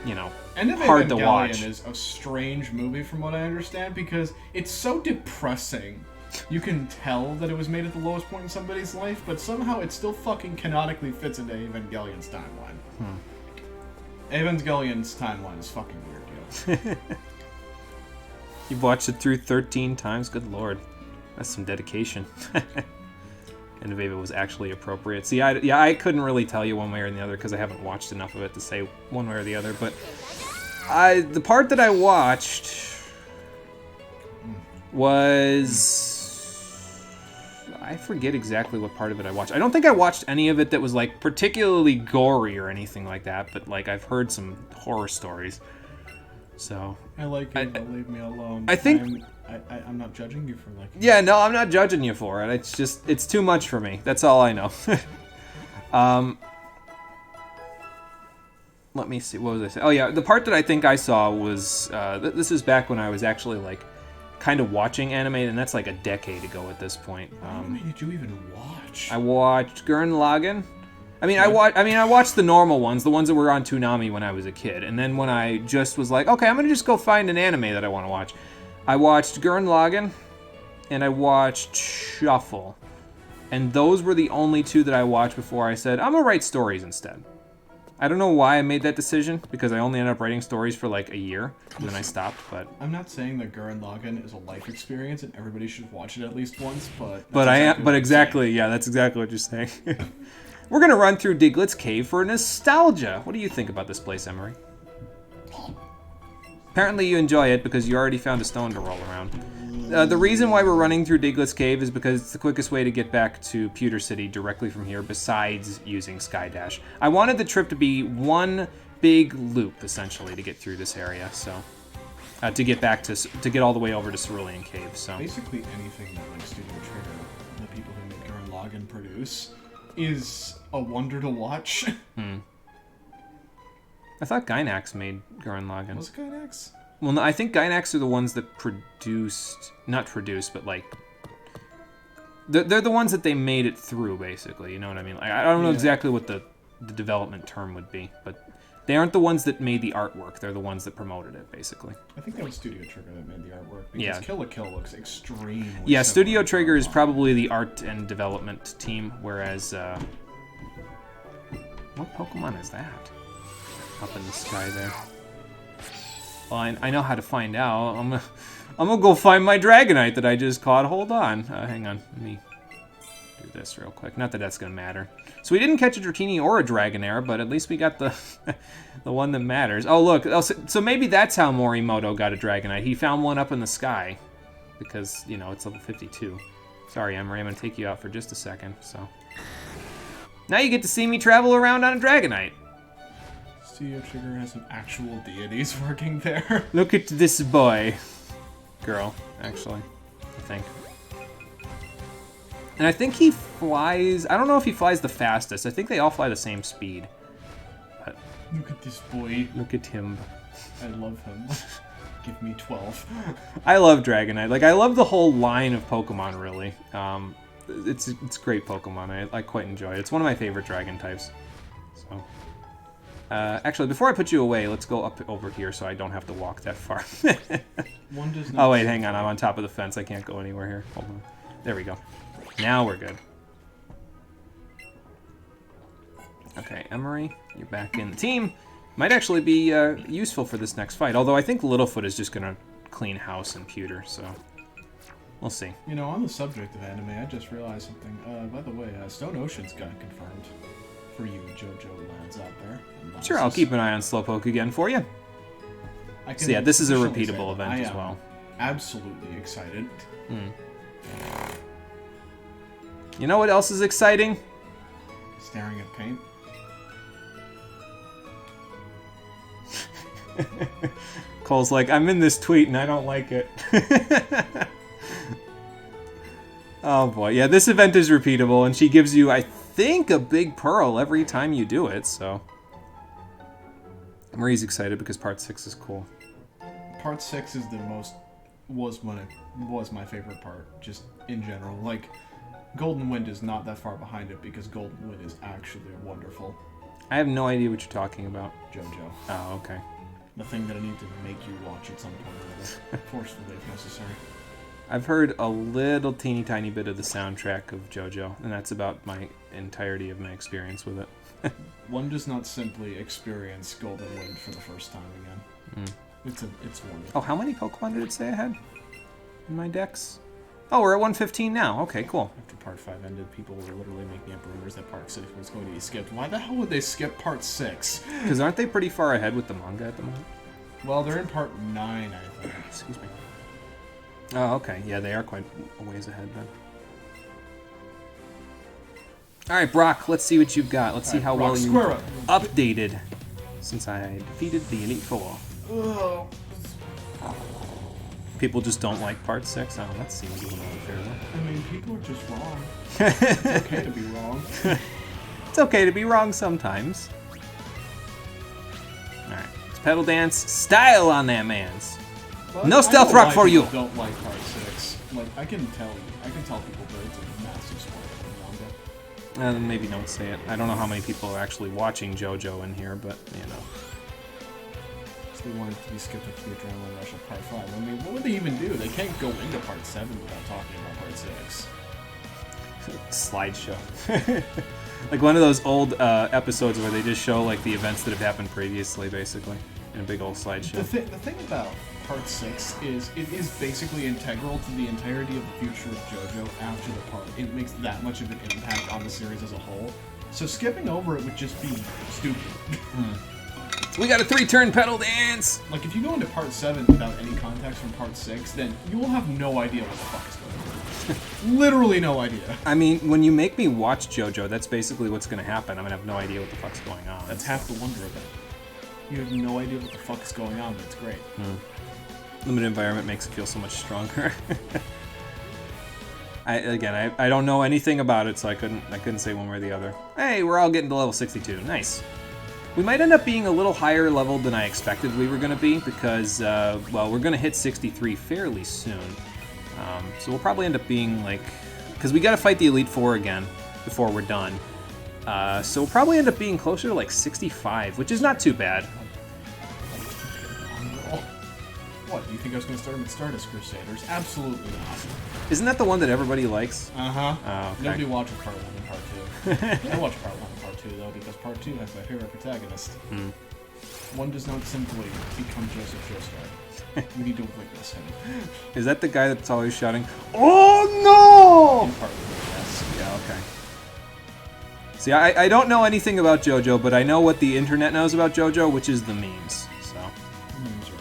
you know, hard to watch. End of Evangelion is a strange movie from what I understand, because it's so depressing. You can tell that it was made at the lowest point in somebody's life, but somehow it still fucking canonically fits into Evangelion's timeline. Evangelion's timeline is fucking weird, yo. You've watched it through 13 times? Good lord. That's some dedication. And if it was actually appropriate. See, I couldn't really tell you one way or the other because I haven't watched enough of it to say one way or the other, but the part that I watched was... I forget exactly what part of it I watched. I don't think I watched any of it that was, like, particularly gory or anything like that, but, like, I've heard some horror stories. So... I like it, but leave me alone. I think... I'm not judging you for liking it. Yeah, no, I'm not judging you for it. It's just... It's too much for me. That's all I know. Let me see. What was I saying? Oh, yeah. The part that I think I saw was... this is back when I was actually, like, kind of watching anime, and that's, like, a decade ago at this point. What anime did you even watch? I watched Gurren Lagann. I watched the normal ones, the ones that were on Toonami when I was a kid. And then when I just was like, okay, I'm going to just go find an anime that I want to watch, I watched Gurren Lagann, and I watched Shuffle. And those were the only two that I watched before I said, I'm going to write stories instead. I don't know why I made that decision, because I only ended up writing stories for like a year, and then I stopped, but... I'm not saying that Gurren Lagann is a life experience and everybody should watch it at least once, but... Yeah, that's exactly what you're saying. We're going to run through Diglett's Cave for nostalgia. What do you think about this place, Emery? Apparently you enjoy it because you already found a stone to roll around. The reason why we're running through Diglett's Cave is because it's the quickest way to get back to Pewter City directly from here, besides using Skydash. I wanted the trip to be one big loop, essentially, to get through this area, so... to get all the way over to Cerulean Cave, so... Basically anything that, like, Studio Trigger, the people who make Gurren Lagann produce, is a wonder to watch. I thought Gainax made Gurren Lagann. Was it Gainax? Well, no, I think Gainax are the ones that not produced, but like, they're the ones that they made it through, basically, you know what I mean? Like, I don't know exactly what the development term would be, but they aren't the ones that made the artwork, they're the ones that promoted it, basically. I think that was Studio Trigger that made the artwork, because Kill la Kill looks extremely Yeah, Studio similar to Trigger is Gurren Lagann. probably the art and development team, whereas, what Pokemon is that? Up in the sky there. Well, I know how to find out. I'm gonna go find my Dragonite that I just caught. Hold on. Hang on. Let me do this real quick. Not that that's gonna matter. So we didn't catch a Dratini or a Dragonair, but at least we got the the one that matters. Oh, look. So maybe that's how Morimoto got a Dragonite. He found one up in the sky. Because, you know, it's level 52. Sorry, Emery. I'm gonna take you out for just a second, so... Now you get to see me travel around on a Dragonite. See if Sugar has some actual deities working there. Look at this boy. Girl, actually, I think. And I think he flies... I don't know if he flies the fastest. I think they all fly the same speed. But Look at this boy. look at him. I love him. Give me 12. I love Dragonite. Like, I love the whole line of Pokemon, really. It's great Pokemon. I quite enjoy it. It's one of my favorite dragon types. So, actually, before I put you away, let's go up over here so I don't have to walk that far. One does not Oh, wait, hang on. I'm on top of the fence. I can't go anywhere here. Hold on. There we go. Now we're good. Okay, Emery, you're back in the team. Might actually be useful for this next fight, although I think Littlefoot is just going to clean house and pewter, so we'll see. You know, on the subject of anime, I just realized something. By the way, Stone Ocean's got confirmed for you JoJo lands out there. Sure, I'll keep an eye on Slowpoke again for you. So yeah, this is a repeatable event as well. Absolutely excited. You know what else is exciting? Staring at paint. Cole's like, I'm in this tweet and I don't like it. Oh boy, yeah, this event is repeatable and she gives you, I think, a big pearl every time you do it, so. Marie's excited because part 6 is cool. Part 6 is was my favorite part, just in general. Like, Golden Wind is not that far behind it because Golden Wind is actually wonderful. I have no idea what you're talking about. JoJo. Oh, okay. The thing that I need to make you watch at some point or other. Forcefully if necessary. I've heard a little teeny tiny bit of the soundtrack of JoJo, and that's about my entirety of my experience with it. One does not simply experience Golden Wind for the first time again. It's wonderful. Oh, how many Pokemon did it say I had in my decks? Oh, we're at 115 now. Okay, cool. After Part 5 ended, people were literally making up rumors that Part 6 was going to be skipped. Why the hell would they skip Part 6? Because aren't they pretty far ahead with the manga at the moment? Well, they're in Part 9, I think. Excuse me. Oh, okay. Yeah, they are quite a ways ahead then. All right, Brock, let's see what you've got. Let's see how well you updated since I defeated the Elite Four. Oh. People just don't like Part 6? Oh, that seems a little unfair, though. I mean, people are just wrong. It's okay to be wrong. It's okay to be wrong sometimes. Alright, it's Pedal Dance style on that man's. But no stealth rock for you! Don't like Part 6. Like, I can tell people that it's a massive spoiler for manga. Maybe don't say it. I don't know how many people are actually watching JoJo in here, but, you know. They wanted to be skipped up to the Adrenaline Rush of Part 5. I mean, what would they even do? They can't go into Part 7 without talking about Part 6. Slideshow. Like one of those old episodes where they just show like the events that have happened previously, basically, in a big old slideshow. The thing about Part 6 is it is basically integral to the entirety of the future of JoJo after the part. It makes that much of an impact on the series as a whole. So skipping over it would just be stupid. We got a 3-turn Pedal Dance! Like, if you go into Part 7 without any context from Part 6, then you will have no idea what the fuck is going on. Literally no idea. I mean, when you make me watch JoJo, that's basically what's going to happen. I'm going to have no idea what the fuck's going on. That's half the wonder of it. You have no idea what the fuck is going on, but it's great. Limited environment makes it feel so much stronger. I don't know anything about it, so I couldn't say one way or the other. Hey, we're all getting to level 62. Nice. We might end up being a little higher level than I expected we were going to be because, well, we're going to hit 63 fairly soon. So we'll probably end up being like... Because we got to fight the Elite Four again before we're done. So we'll probably end up being closer to like 65, which is not too bad. What, do you think I was going to start with Stardust Crusaders? Absolutely not. Isn't that the one that everybody likes? Uh-huh. Oh, okay. Nobody watches Part 1 and Part 2. I watch Part 1 and Part 2, though, because Part 2 has my favorite protagonist. One does not simply become Joseph Joestar. You need to witness him. Is that the guy that's always shouting, "Oh no!" In Part 1, yes. Yeah, okay. See, I don't know anything about JoJo, but I know what the internet knows about JoJo, which is the memes. So Memes are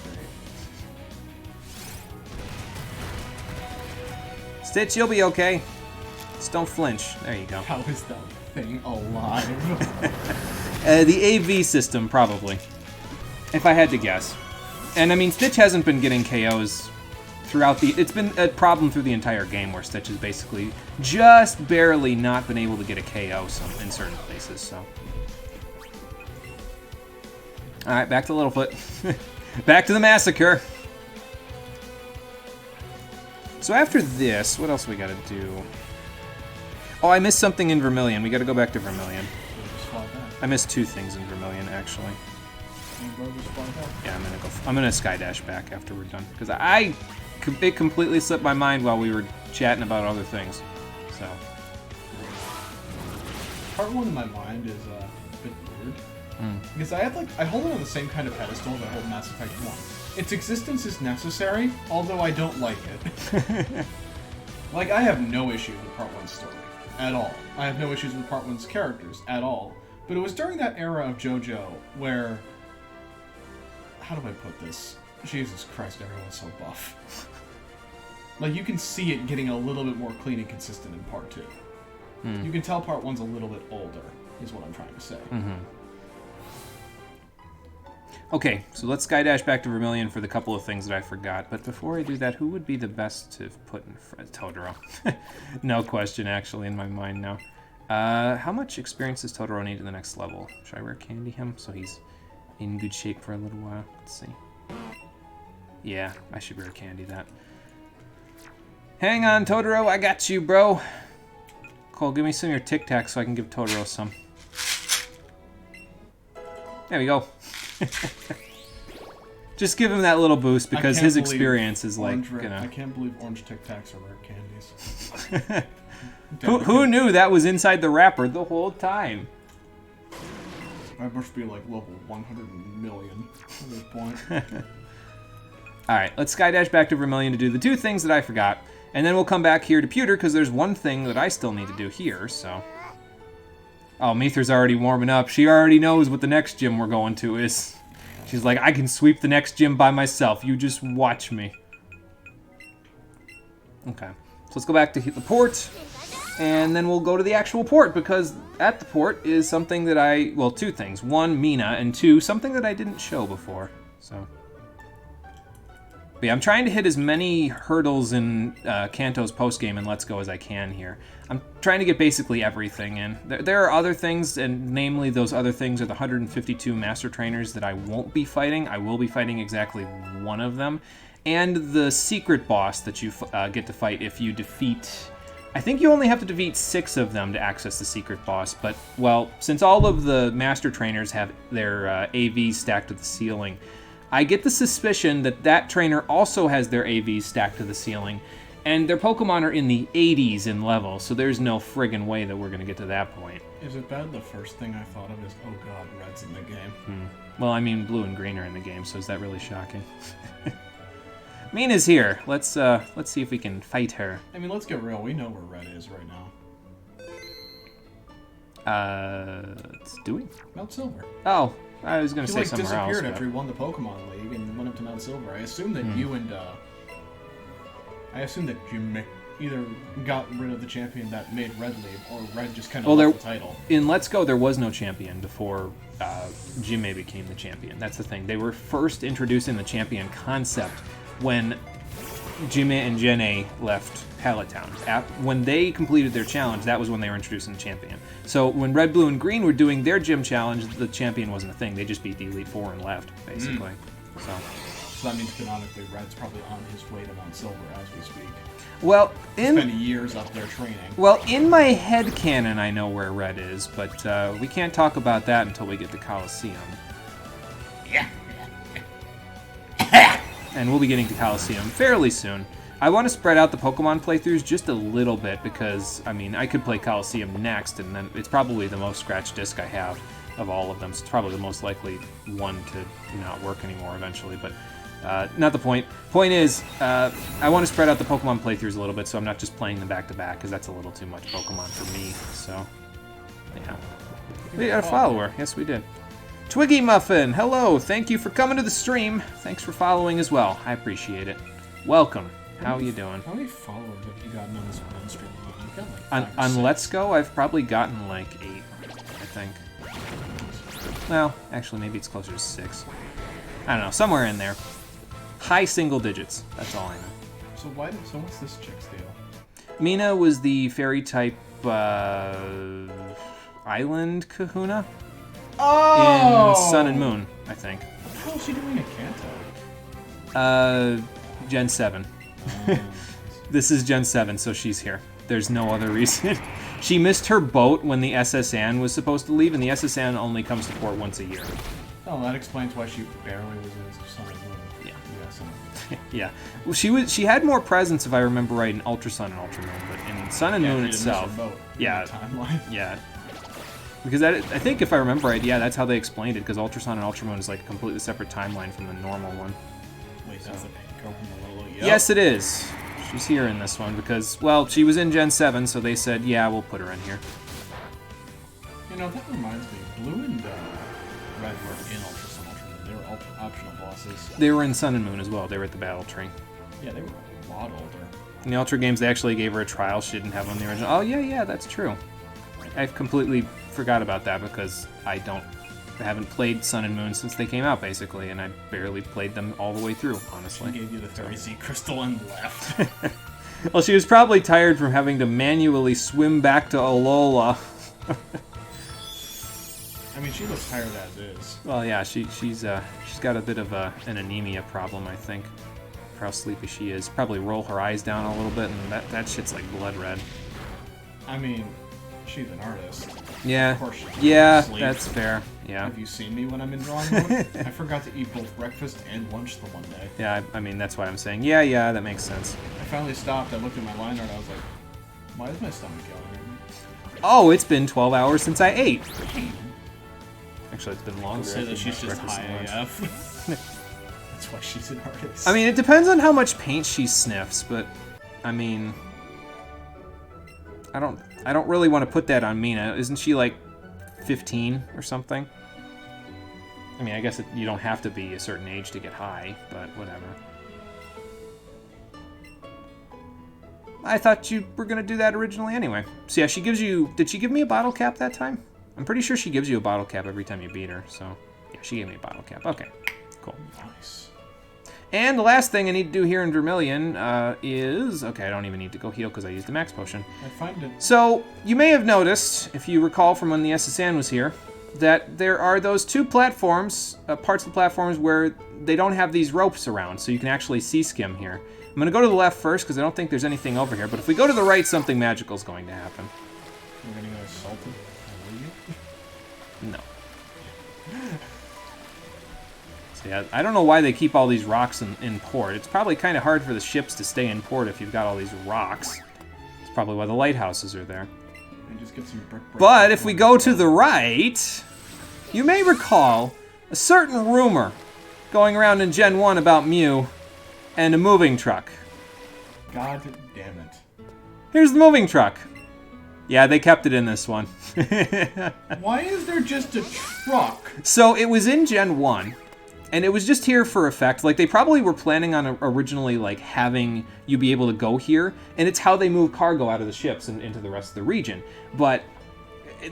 great. Stitch, you'll be okay. Just don't flinch. There you go. How is that thing alive? The AV system, probably. If I had to guess. And, I mean, Stitch hasn't been getting KOs throughout the... It's been a problem through the entire game where Stitch has basically just barely not been able to get a KO in certain places, so... Alright, back to Littlefoot. Back to the massacre! So after this, what else we gotta do? Oh, I missed something in Vermilion. We gotta go back to Vermilion. I missed 2 things in Vermilion, actually. Yeah, I'm gonna skydash back after we're done because it completely slipped my mind while we were chatting about other things. So part 1 in my mind is a bit weird because I hold it on the same kind of pedestal as I hold Mass Effect 1. Its existence is necessary, although I don't like it. Like, I have no issues with Part 1's story at all. I have no issues with Part 1's characters at all. But it was during that era of JoJo where... How do I put this? Jesus Christ, everyone's so buff. Like, you can see it getting a little bit more clean and consistent in Part 2. You can tell Part 1's a little bit older, is what I'm trying to say. Okay, so let's skydash back to Vermilion for the couple of things that I forgot. But before I do that, who would be the best to put in front? Totoro. No question, actually, in my mind now. How much experience does Totoro need to the next level? Should I rare candy him so he's in good shape for a little while? Let's see. Yeah, I should rare candy that. Hang on, Totoro, I got you, bro. Cole, give me some of your Tic Tacs so I can give Totoro some. There we go. Just give him that little boost because his experience is like, you know. I can't believe orange Tic Tacs are rare candies. Who knew that was inside the wrapper the whole time? I must be like level 100 million at this point. Alright, let's skydash back to Vermilion to do the 2 things that I forgot. And then we'll come back here to Pewter because there's 1 thing that I still need to do here, so... Oh, Meether's already warming up. She already knows what the next gym we're going to is. She's like, I can sweep the next gym by myself. You just watch me. Okay. So let's go back to the port. And then we'll go to the actual port because at the port is something that well, 2 things. 1, Mina, and 2, something that I didn't show before. So... But yeah, I'm trying to hit as many hurdles in Kanto's postgame and Let's Go as I can here. I'm trying to get basically everything in. There are other things, and namely those other things are the 152 Master Trainers that I won't be fighting. I will be fighting exactly 1 of them. And the secret boss that you get to fight if you defeat... I think you only have to defeat 6 of them to access the secret boss, but, well, since all of the Master Trainers have their AVs stacked to the ceiling, I get the suspicion that that trainer also has their AVs stacked to the ceiling, and their Pokemon are in the 80s in level, so there's no friggin' way that we're going to get to that point. Is it bad the first thing I thought of is, oh god, Red's in the game? Well, I mean, Blue and Green are in the game, so is that really shocking? Mina's here. Let's see if we can fight her. I mean, let's get real. We know where Red is right now. Let's do it. Mount Silver. Oh. I was going to say somewhere else. He disappeared after he won the Pokemon League and went up to Mount Silver. I assume that you and I assume that Jim either got rid of the champion that made Red leave, or Red just kind of left the title. In Let's Go, there was no champion before Jime became the champion. That's the thing. They were first introducing the champion concept when Jime and Jenny left Pallet Town. When they completed their challenge, that was when they were introducing the champion. So when Red, Blue, and Green were doing their gym challenge, the champion wasn't a thing. They just beat the Elite Four and left, basically. So that means canonically Red's probably on his way to Mount Silver as we speak. Well, spent years up there training. Well, in my head canon, I know where Red is, but we can't talk about that until we get to Coliseum. Yeah. And we'll be getting to Coliseum fairly soon. I want to spread out the Pokemon playthroughs just a little bit because, I mean, I could play Coliseum next, and then it's probably the most scratch disc I have of all of them. So it's probably the most likely one to not work anymore eventually, but not the point. Point is, I want to spread out the Pokemon playthroughs a little bit so I'm not just playing them back-to-back because that's a little too much Pokemon for me, so, yeah. We got a follower. Yes, we did. Twiggy Muffin, hello. Thank you for coming to the stream. Thanks for following as well. I appreciate it. Welcome. How are you doing? How many followers have you gotten on this one stream? You've got like on Let's Go, I've probably gotten like 8, I think. Well, actually, maybe it's closer to 6. I don't know, somewhere in there. High single digits. That's all I know. So what's this chick's deal? Mina was the fairy type island kahuna in Sun and Moon, I think. What the hell is she doing at Kanto? Gen 7. This is Gen 7, so she's here. There's no other reason. She missed her boat when the SSN was supposed to leave, and the SSN only comes to port once a year. Oh, that explains why she barely was in Sun and Moon. Yeah. Well, she had more presence, if I remember right, in Ultra Sun and Ultra Moon, but in Sun and Moon itself, yeah. Because I think if I remember right, yeah, that's how they explained it. Because Ultra Sun and Ultra Moon is like a completely separate timeline from the normal one. Wait, that's the pink girl from the little. Yep. Yes, it is. She's here in this one because, well, she was in Gen 7, so they said, yeah, we'll put her in here. You know, that reminds me, Blue and Red were in Ultra Sun, Ultra Moon. They were optional bosses. They were in Sun and Moon as well. They were at the battle tree. Yeah, they were a lot older. In the Ultra games, they actually gave her a trial. She didn't have on the original. Oh, yeah, that's true. I completely forgot about that because I haven't played Sun and Moon since they came out, basically, and I barely played them all the way through, honestly. She gave you the Fairy Sea Crystal and left. Well, she was probably tired from having to manually swim back to Alola. I mean, she looks tired as is. Well, yeah, she's got a bit of an anemia problem, I think. For how sleepy she is. Probably roll her eyes down a little bit, and that shit's like blood red. I mean, she's an artist. Yeah. Of course she's that's fair. Yeah. Have you seen me when I'm in drawing mode? I forgot to eat both breakfast and lunch the one day. Yeah, I mean, that's why I'm saying, yeah, that makes sense. I finally stopped, I looked at my line art, I was like, why is my stomach yelling? Oh, it's been 12 hours since I ate. Actually, it's been longer. Say that she's just high AF. That's why she's an artist. I mean, it depends on how much paint she sniffs, but, I mean, I don't really want to put that on Mina. Isn't she like 15 or something? I mean, I guess you don't have to be a certain age to get high, but whatever. I thought you were going to do that originally anyway. So yeah, she gives you... Did she give me a bottle cap that time? I'm pretty sure she gives you a bottle cap every time you beat her, so... Yeah, she gave me a bottle cap. Okay, cool. Nice. And the last thing I need to do here in Vermilion is... Okay, I don't even need to go heal because I used the max potion. I find it... So, you may have noticed, if you recall from when the SSN was here, that there are those two platforms, parts of the platforms where they don't have these ropes around, so you can actually see-skim here. I'm going to go to the left first because I don't think there's anything over here, but if we go to the right, something magical is going to happen. You're going to get assaulted? No. So yeah, I don't know why they keep all these rocks in port. It's probably kind of hard for the ships to stay in port if you've got all these rocks. It's probably why the lighthouses are there. And just get some brick. But if we go to the right, you may recall a certain rumor going around in Gen 1 about Mew and a moving truck. God damn it. Here's the moving truck. Yeah, they kept it in this one. Why is there just a truck? So it was in Gen 1, and it was just here for effect. Like, they probably were planning on originally, like, having you be able to go here, and it's how they move cargo out of the ships and into the rest of the region. But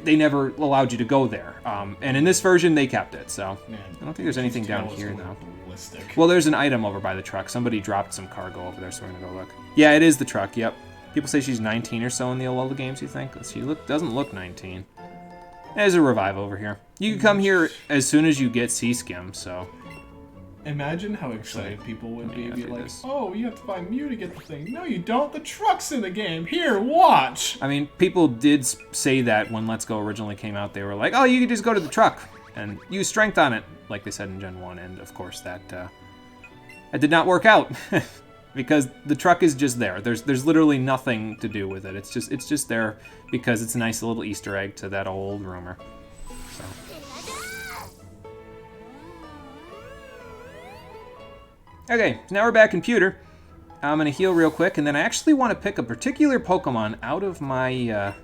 they never allowed you to go there. And in this version, they kept it, so... Man, I don't think there's anything down here, though. Ballistic. Well, there's an item over by the truck. Somebody dropped some cargo over there, so we're gonna go look. Yeah, it is the truck, yep. People say she's 19 or so in the Alola games, you think? She doesn't look 19. There's a revive over here. You can come here as soon as you get C-Skim, so... Imagine how excited people would be like, this. oh, you have to buy Mew to get the thing. No, you don't. The truck's in the game. Here, watch! I mean, people did say that when Let's Go originally came out. They were like, oh, you could just go to the truck and use strength on it, like they said in Gen 1. And, of course, that did not work out. Because the truck is just there. There's literally nothing to do with it. It's just there because it's a nice little Easter egg to that old rumor. So. Okay, so now we're back in Pewter. I'm gonna heal real quick, and then I actually want to pick a particular Pokemon out of my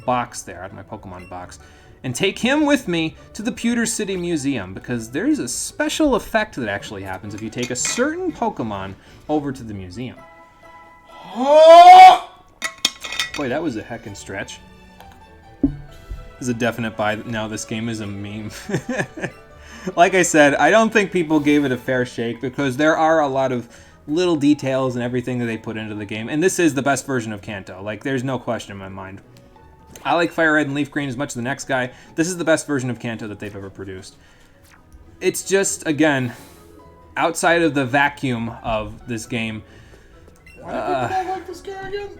box there, out of my Pokemon box, and take him with me to the Pewter City Museum, because there's a special effect that actually happens if you take a certain Pokemon over to the museum. Boy, that was a heckin' stretch. is a definite buy. Now this game is a meme. Like I said, I don't think people gave it a fair shake because there are a lot of little details and everything that they put into the game. And this is the best version of Kanto. Like, there's no question in my mind. I like Fire Red and Leaf Green as much as the next guy. This is the best version of Kanto that they've ever produced. It's just, again, outside of the vacuum of this game. Why do people not like this game again?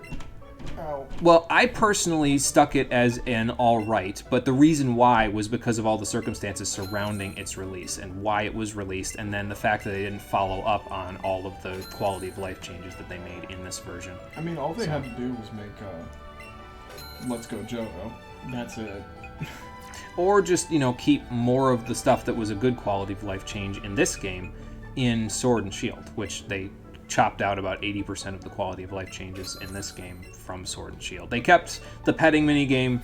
Ow. Well, I personally stuck it as an alright, but the reason why was because of all the circumstances surrounding its release and why it was released, and then the fact that they didn't follow up on all of the quality of life changes that they made in this version. I mean, all they had to do was make Let's Go Johto. That's it. Or just, you know, keep more of the stuff that was a good quality of life change in this game in Sword and Shield, which they chopped out about 80% of the quality of life changes in this game from Sword and Shield. They kept the petting minigame,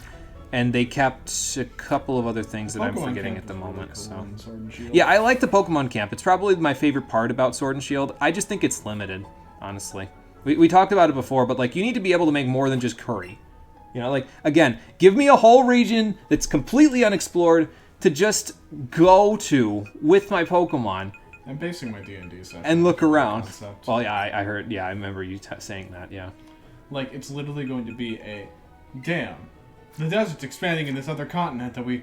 and they kept a couple of other things that I'm forgetting at the moment. So, yeah, I like the Pokemon Camp. It's probably my favorite part about Sword and Shield. I just think it's limited, honestly. We talked about it before, but like you need to be able to make more than just curry. You know, like, again, give me a whole region that's completely unexplored to just go to with my Pokemon. I'm basing my D&D set. And look around. Concept. Well, yeah, I heard, yeah, I remember you saying that, yeah. Like, it's literally going to be a, damn, the desert's expanding in this other continent that we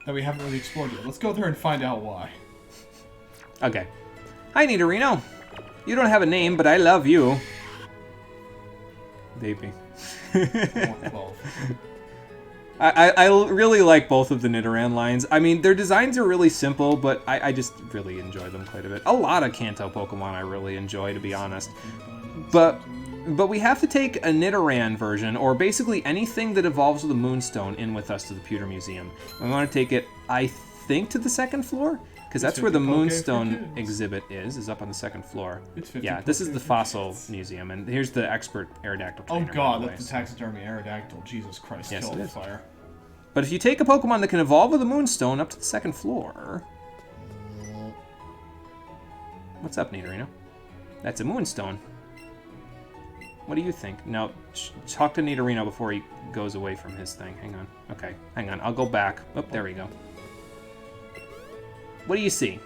haven't really explored yet. Let's go there and find out why. Okay. Hi, Nidorino. You don't have a name, but I love you. Baby. I really like both of the Nidoran lines. I mean, their designs are really simple, but I just really enjoy them quite a bit. A lot of Kanto Pokemon I really enjoy, to be honest. But we have to take a Nidoran version, or basically anything that evolves with a Moonstone, in with us to the Pewter Museum. We want to take it, I think, to the second floor? Because that's where the Moonstone exhibit is up on the second floor. Yeah, this is the Fossil Museum, and here's the expert Aerodactyl trainer. Oh god, that's the taxidermy Aerodactyl. Jesus Christ, yes, kill the fire. But if you take a Pokemon that can evolve with a Moonstone up to the second floor... What's up, Nidorino? That's a Moonstone. What do you think? Now, talk to Nidorino before he goes away from his thing. Hang on. Okay, hang on. I'll go back. Oh, there we go. What do you see?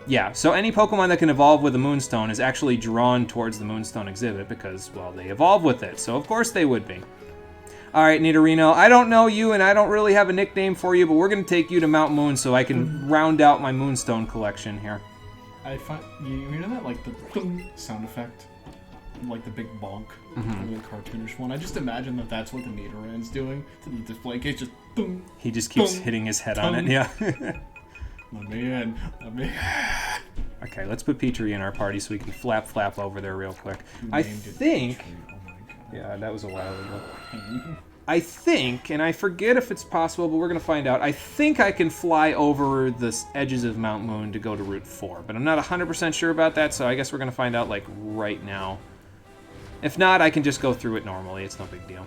Yeah, so any Pokemon that can evolve with a Moonstone is actually drawn towards the Moonstone exhibit because, well, they evolve with it, so of course they would be. Alright, Nidorino, I don't know you and I don't really have a nickname for you, but we're going to take you to Mount Moon so I can round out my Moonstone collection here. I find, you know that, like, the sound effect? Like the big bonk, the cartoonish one. I just imagine that that's what the Nidoran's doing to the display case, just boom. He just keeps hitting his head on it, yeah. Let me in. Okay, let's put Petrie in our party so we can flap over there real quick. I think... Oh my god. Yeah, that was a while ago. I think, and I forget if it's possible, but we're going to find out. I think I can fly over the edges of Mount Moon to go to Route 4, but I'm not 100% sure about that, so I guess we're going to find out, like, right now. If not, I can just go through it normally. It's no big deal.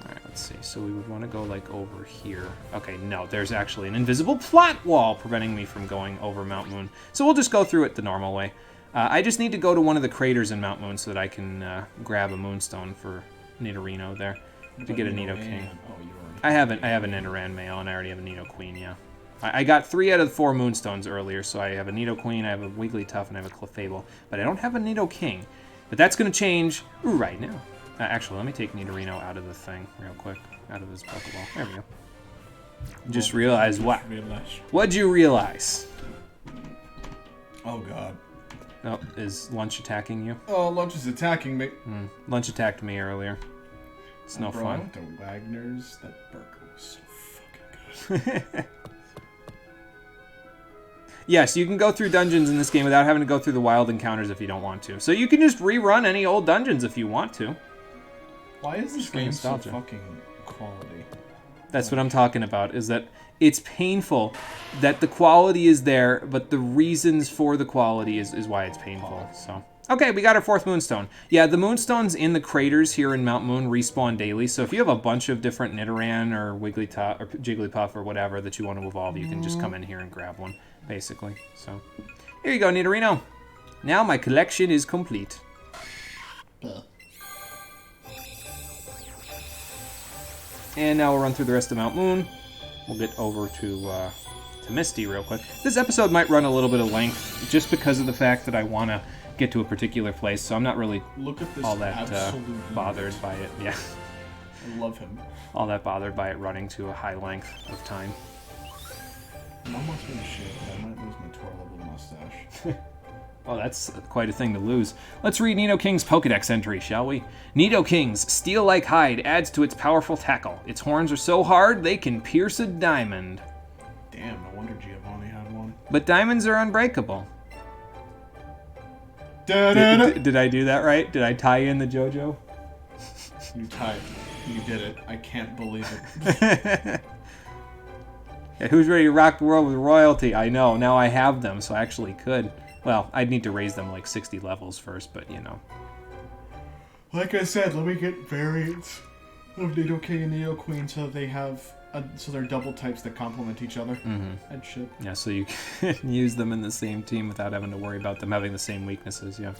Alright, let's see. So we would want to go, like, over here. Okay, no, there's actually an invisible plot wall preventing me from going over Mount Moon. So we'll just go through it the normal way. I just need to go to one of the craters in Mount Moon so that I can grab a Moonstone for Nidorino there to get a Nidoking. I have a Nidoran male, and I already have a Nidoqueen, yeah. I got 3 out of the 4 Moonstones earlier, so I have a Nidoqueen, I have a Wigglytuff, and I have a Clefable. But I don't have a Nidoking. But that's going to change right now. Actually, let me take Nidorino out of the thing real quick. Out of this Pokeball. There we go. Just realized what? What'd you realize? Oh god. Oh, is Lunch attacking you? Oh, Lunch is attacking me. Lunch attacked me earlier. It's no fun. I went to Wagner's. That burger was so fucking good. Yes, you can go through dungeons in this game without having to go through the wild encounters if you don't want to. So you can just rerun any old dungeons if you want to. Why is this game so fucking quality? That's what I'm talking about, is that it's painful that the quality is there, but the reasons for the quality is why it's painful. So, okay, we got our 4th Moonstone. Yeah, the Moonstones in the craters here in Mount Moon respawn daily, so if you have a bunch of different Nidoran or Wigglytuff or Jigglypuff or whatever that you want to evolve, you can just come in here and grab one, basically. So, here you go, Nidorino. Now my collection is complete. And now we'll run through the rest of Mount Moon. We'll get over to Misty real quick. This episode might run a little bit of length just because of the fact that I want to get to a particular place, so I'm not really Look at this all that absolute bothered unit. by it. Yeah, I love him. all that bothered by it running to a high length of time. I'm almost gonna shave, but I might lose my twirlable mustache. Oh, that's quite a thing to lose. Let's read Nidoking's Pokedex entry, shall we? Nidoking's steel-like hide adds to its powerful tackle. Its horns are so hard they can pierce a diamond. Damn, no wonder Giovanni had one. But diamonds are unbreakable. Da-da-da. Did I do that right? Did I tie in the JoJo? You did it. I can't believe it. Yeah, who's ready to rock the world with royalty? I know, now I have them, so I actually could. Well, I'd need to raise them like 60 levels first, but you know. Like I said, let me get variants of Nidoking and Nidoqueen so they have so they're double types that complement each other. Mm-hmm. And shit. Yeah, so you can use them in the same team without having to worry about them having the same weaknesses, yeah.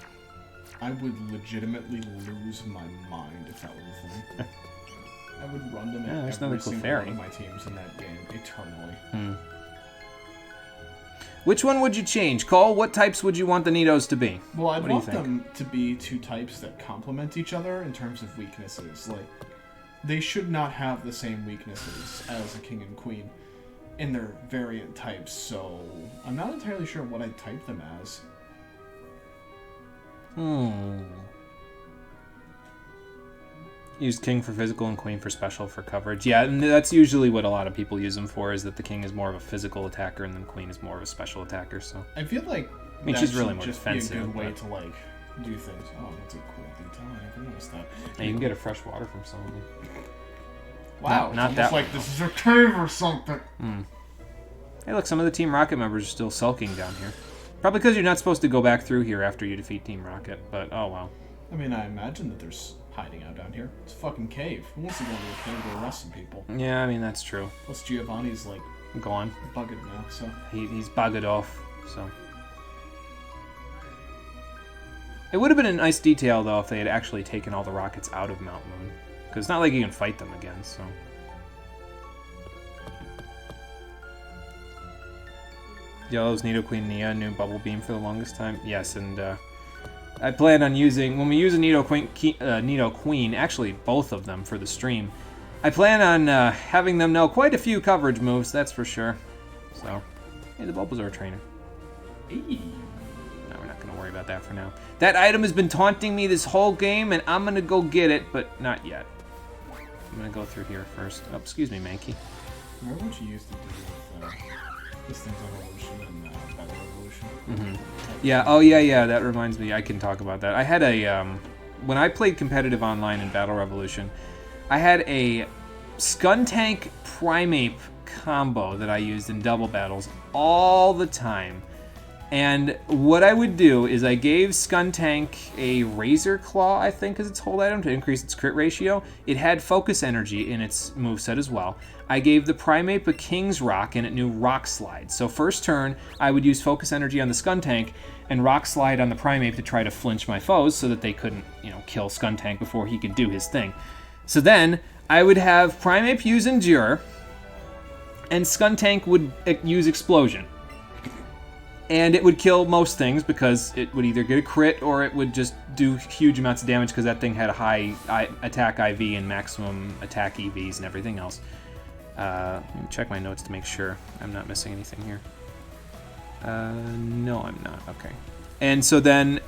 I would legitimately lose my mind if that were the thing. I would run them in every single one of my teams in that game eternally. Which one would you change? Cole, what types would you want the Nidos to be? Well, I'd What do you want think? them to be two types that complement each other in terms of weaknesses. Like, they should not have the same weaknesses as a king and queen in their variant types, so I'm not entirely sure what I'd type them as. Use king for physical and queen for special for coverage. Yeah, and that's usually what a lot of people use them for, is that the king is more of a physical attacker and the queen is more of a special attacker, so. I feel like I mean, that she's really should more just defensive, be a good way but- to, like, do things. Oh, that's a cool detail. I never noticed that. And you can get a fresh water from someone. Wow, not it's that almost like this is a cave or something. Hey, look, some of the Team Rocket members are still sulking down here. Probably because you're not supposed to go back through here after you defeat Team Rocket, but oh well. I mean, I imagine that there's hiding out down here. It's a fucking cave. Who wants to go into a cave to arrest some people? Yeah, I mean, that's true. Plus, Giovanni's, like, Gone. bugged now, so... He's buggered off, so. It would have been a nice detail, though, if they had actually taken all the rockets out of Mount Moon. Because it's not like you can fight them again, so. Yellow's Nidoqueen Nia, new Bubble Beam for the longest time. Yes, and I plan on using, when we use a Nidoqueen, actually both of them for the stream, I plan on having them know quite a few coverage moves, that's for sure. So, hey, the Bulbasaur trainer. Hey. No, we're not going to worry about that for now. That item has been taunting me this whole game, and I'm going to go get it, but not yet. I'm going to go through here first. Oh, excuse me, Mankey. Remember what you used to do with this thing's evolution and Battle Revolution? Yeah, oh yeah, that reminds me. I can talk about that. I had a, when I played competitive online in Battle Revolution, I had a Skuntank Primeape combo that I used in double battles all the time. And what I would do is I gave Skuntank a Razor Claw, I think is its hold item, to increase its crit ratio. It had Focus Energy in its moveset as well. I gave the Primeape a King's Rock and it knew Rock Slide. So first turn, I would use Focus Energy on the Skuntank and Rock Slide on the Primeape to try to flinch my foes so that they couldn't, kill Skuntank before he could do his thing. So then, I would have Primeape use Endure, and Skuntank would use Explosion. And it would kill most things because it would either get a crit or it would just do huge amounts of damage because that thing had a high attack IV and maximum attack EVs and everything else. Let me check my notes to make sure I'm not missing anything here. No, I'm not. Okay. And so then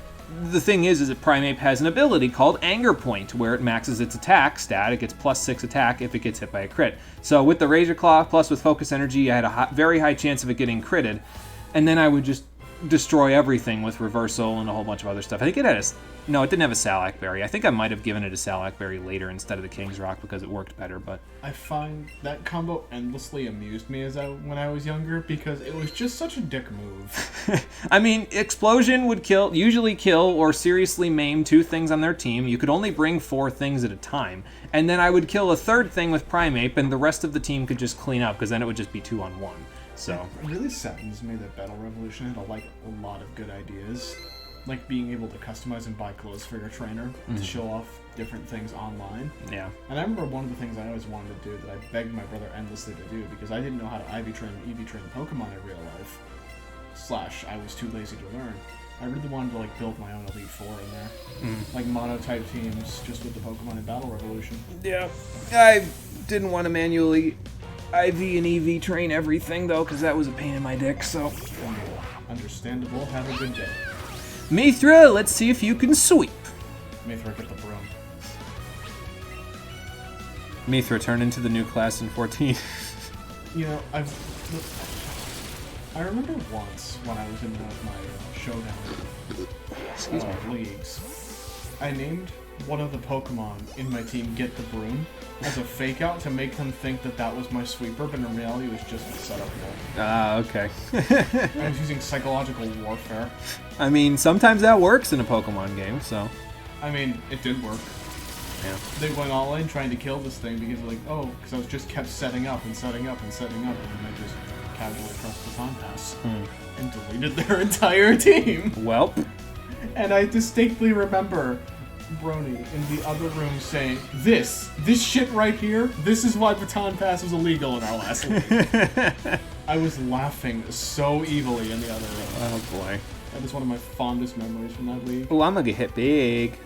the thing is that Primeape has an ability called Anger Point where it maxes its attack stat. It gets +6 attack if it gets hit by a crit. So with the Razor Claw plus with Focus Energy, I had a very high chance of it getting critted. And then I would just destroy everything with Reversal and a whole bunch of other stuff. I think it had no, it didn't have a Salac Berry. I think I might have given it a Salac Berry later instead of the King's Rock because it worked better, but... I find that combo endlessly amused me when I was younger because it was just such a dick move. I mean, Explosion would usually kill or seriously maim 2 things on their team. You could only bring 4 things at a time. And then I would kill a 3rd thing with Primeape and the rest of the team could just clean up because then it would just be 2-on-1. So it really saddens me that Battle Revolution had a lot of good ideas, like being able to customize and buy clothes for your trainer to show off different things online. Yeah. And I remember one of the things I always wanted to do that I begged my brother endlessly to do because I didn't know how to IV train and EV train Pokemon in real life. / I was too lazy to learn. I really wanted to like build my own Elite Four in there. Like mono-type teams just with the Pokemon in Battle Revolution. Yeah. I didn't want to manually IV and EV train everything, though, because that was a pain in my dick, so... Understandable. Have a good day. Mithra, let's see if you can sweep. Mithra, get the broom. Mithra, turn into the new class in 14. You know, I remember once when I was in one of my showdown leagues, I named one of the Pokemon in my team Get the Broom as a fake out to make them think that that was my sweeper, but in reality it was just a setup role. Ah, okay. I was using psychological warfare. I mean, sometimes that works in a Pokemon game, so... I mean, it did work. Yeah. They went all in trying to kill this thing because like, because I was just kept setting up and setting up and setting up, and then I just casually pressed the Baton Pass and deleted their entire team. Welp. And I distinctly remember Brony in the other room saying, this shit right here, this is why Baton Pass was illegal in our last league. I was laughing so evilly in the other room. Oh boy. That is one of my fondest memories from that league. Oh, I'm gonna get hit big.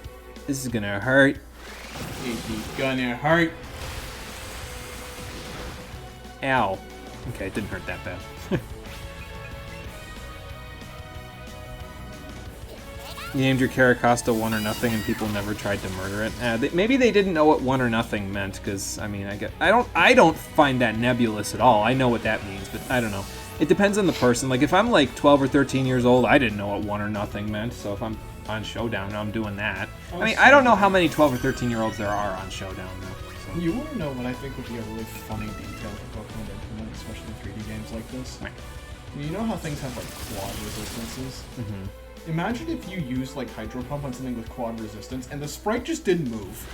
This is gonna hurt. It's gonna hurt. Ow. Okay, it didn't hurt that bad. You named your Caracosta 1 or nothing, and people never tried to murder it. Maybe they didn't know what 1 or nothing meant, because I mean, I don't find that nebulous at all. I know what that means, but I don't know. It depends on the person. Like if I'm like 12 or 13 years old, I didn't know what 1 or nothing meant. So if I'm on Showdown, I'm doing that. I mean, I don't know how many 12 or 13-year-olds there are on Showdown though. So. You want to know what I think would be a really funny detail for Pokemon to implement, especially in 3D games like this? Right. You know how things have like quad resistances? Mm-hmm. Imagine if you used like Hydro Pump on something with quad resistance and the sprite just didn't move.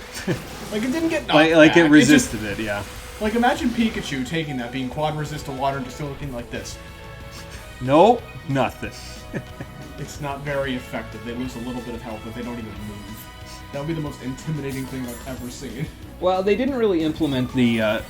Like it didn't get knocked like back. it resisted it, yeah. Like imagine Pikachu taking that, being quad resist to water and just still looking like this. Nope, nothing. It's not very effective. They lose a little bit of health, but they don't even move. That would be the most intimidating thing I've ever seen. Well, they didn't really implement the,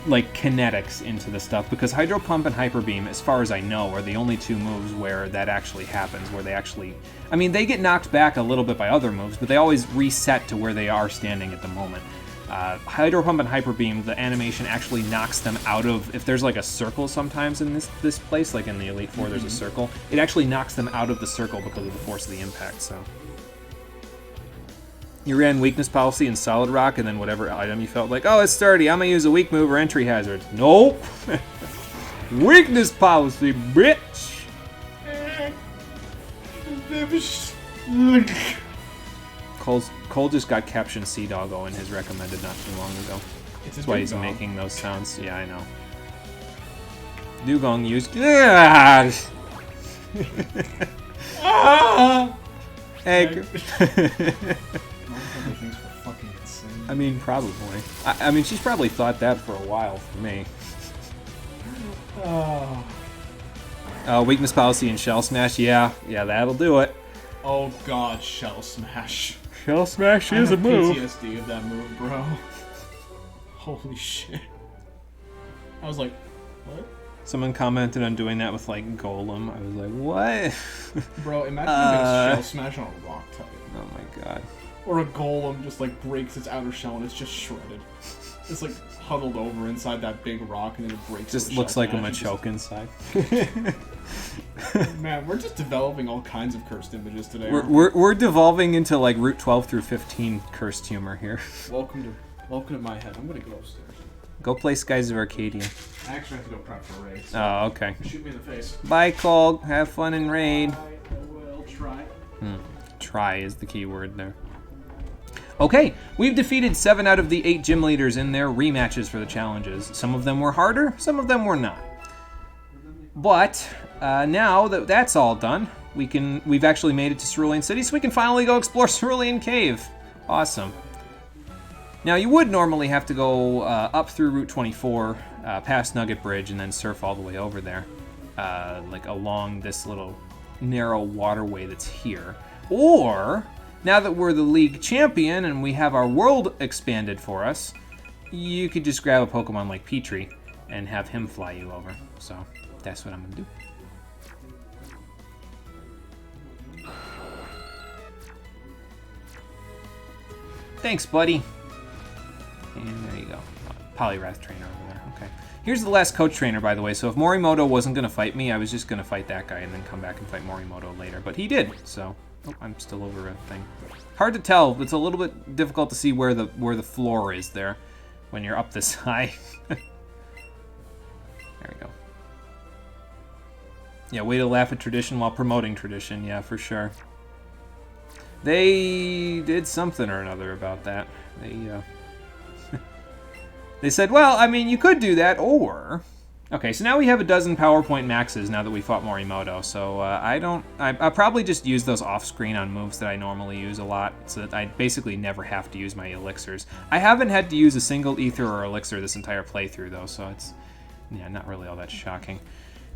like, kinetics into the stuff, because Hydro Pump and Hyper Beam, as far as I know, are the only two moves where that actually happens, where they actually... I mean, they get knocked back a little bit by other moves, but they always reset to where they are standing at the moment. Hydro Pump and Hyper Beam, the animation actually knocks them out of... If there's, like, a circle sometimes in this place, like in the Elite Four, there's a circle, it actually knocks them out of the circle because of the force of the impact, so... You ran Weakness Policy in Solid Rock, and then whatever item you felt like, oh, it's sturdy, I'm gonna use a weak move or entry hazard. Nope! Weakness Policy, bitch! Cole just got captioned Sea Doggo in his recommended not too long ago. That's why he's making those sounds. Yeah, I know. Dugong used... Egg. I mean, probably. I mean, she's probably thought that for a while for me. Weakness Policy and Shell Smash, yeah, that'll do it. Oh god, Shell Smash. Shell Smash is a move. PTSD of that move, bro. Holy shit. I was like, what? Someone commented on doing that with, like, Golem. I was like, what? Bro, imagine doing Shell Smash on a rock type. Oh my god. Or a Golem just, like, breaks its outer shell and it's just shredded. It's, like, huddled over inside that big rock and then it breaks. Just looks like a Machoke inside. Man, we're just developing all kinds of cursed images today. We're devolving into, like, Route 12 through 15 cursed humor here. Welcome to my head. I'm gonna go upstairs. Go play Skies of Arcadia. I actually have to go prep for raid. So oh, okay. shoot me in the face. Bye, Cole. Have fun in raid. I will try. Try is the key word there. Okay, we've defeated 7 out of the 8 gym leaders in their rematches for the challenges. Some of them were harder, some of them were not. But now that that's all done, we've actually made it to Cerulean City, so we can finally go explore Cerulean Cave. Awesome. Now, you would normally have to go up through Route 24, past Nugget Bridge, and then surf all the way over there, like along this little narrow waterway that's here. Or now that we're the league champion and we have our world expanded for us, you could just grab a Pokemon like Petrie and have him fly you over. So that's what I'm gonna do. Thanks, buddy. And there you go. Poliwrath trainer over there. Okay. Here's the last coach trainer, by the way. So if Morimoto wasn't going to fight me, I was just going to fight that guy and then come back and fight Morimoto later. But he did. So I'm still over a thing. Hard to tell. It's a little bit difficult to see where the floor is there when you're up this high. There we go. Yeah, way to laugh at tradition while promoting tradition. Yeah, for sure. They did something or another about that. They said, well, I mean, you could do that, or... Okay, so now we have a dozen PowerPoint maxes now that we fought Morimoto, so I probably just use those off-screen on moves that I normally use a lot, so that I basically never have to use my elixirs. I haven't had to use a single ether or elixir this entire playthrough, though, so it's, yeah, not really all that shocking.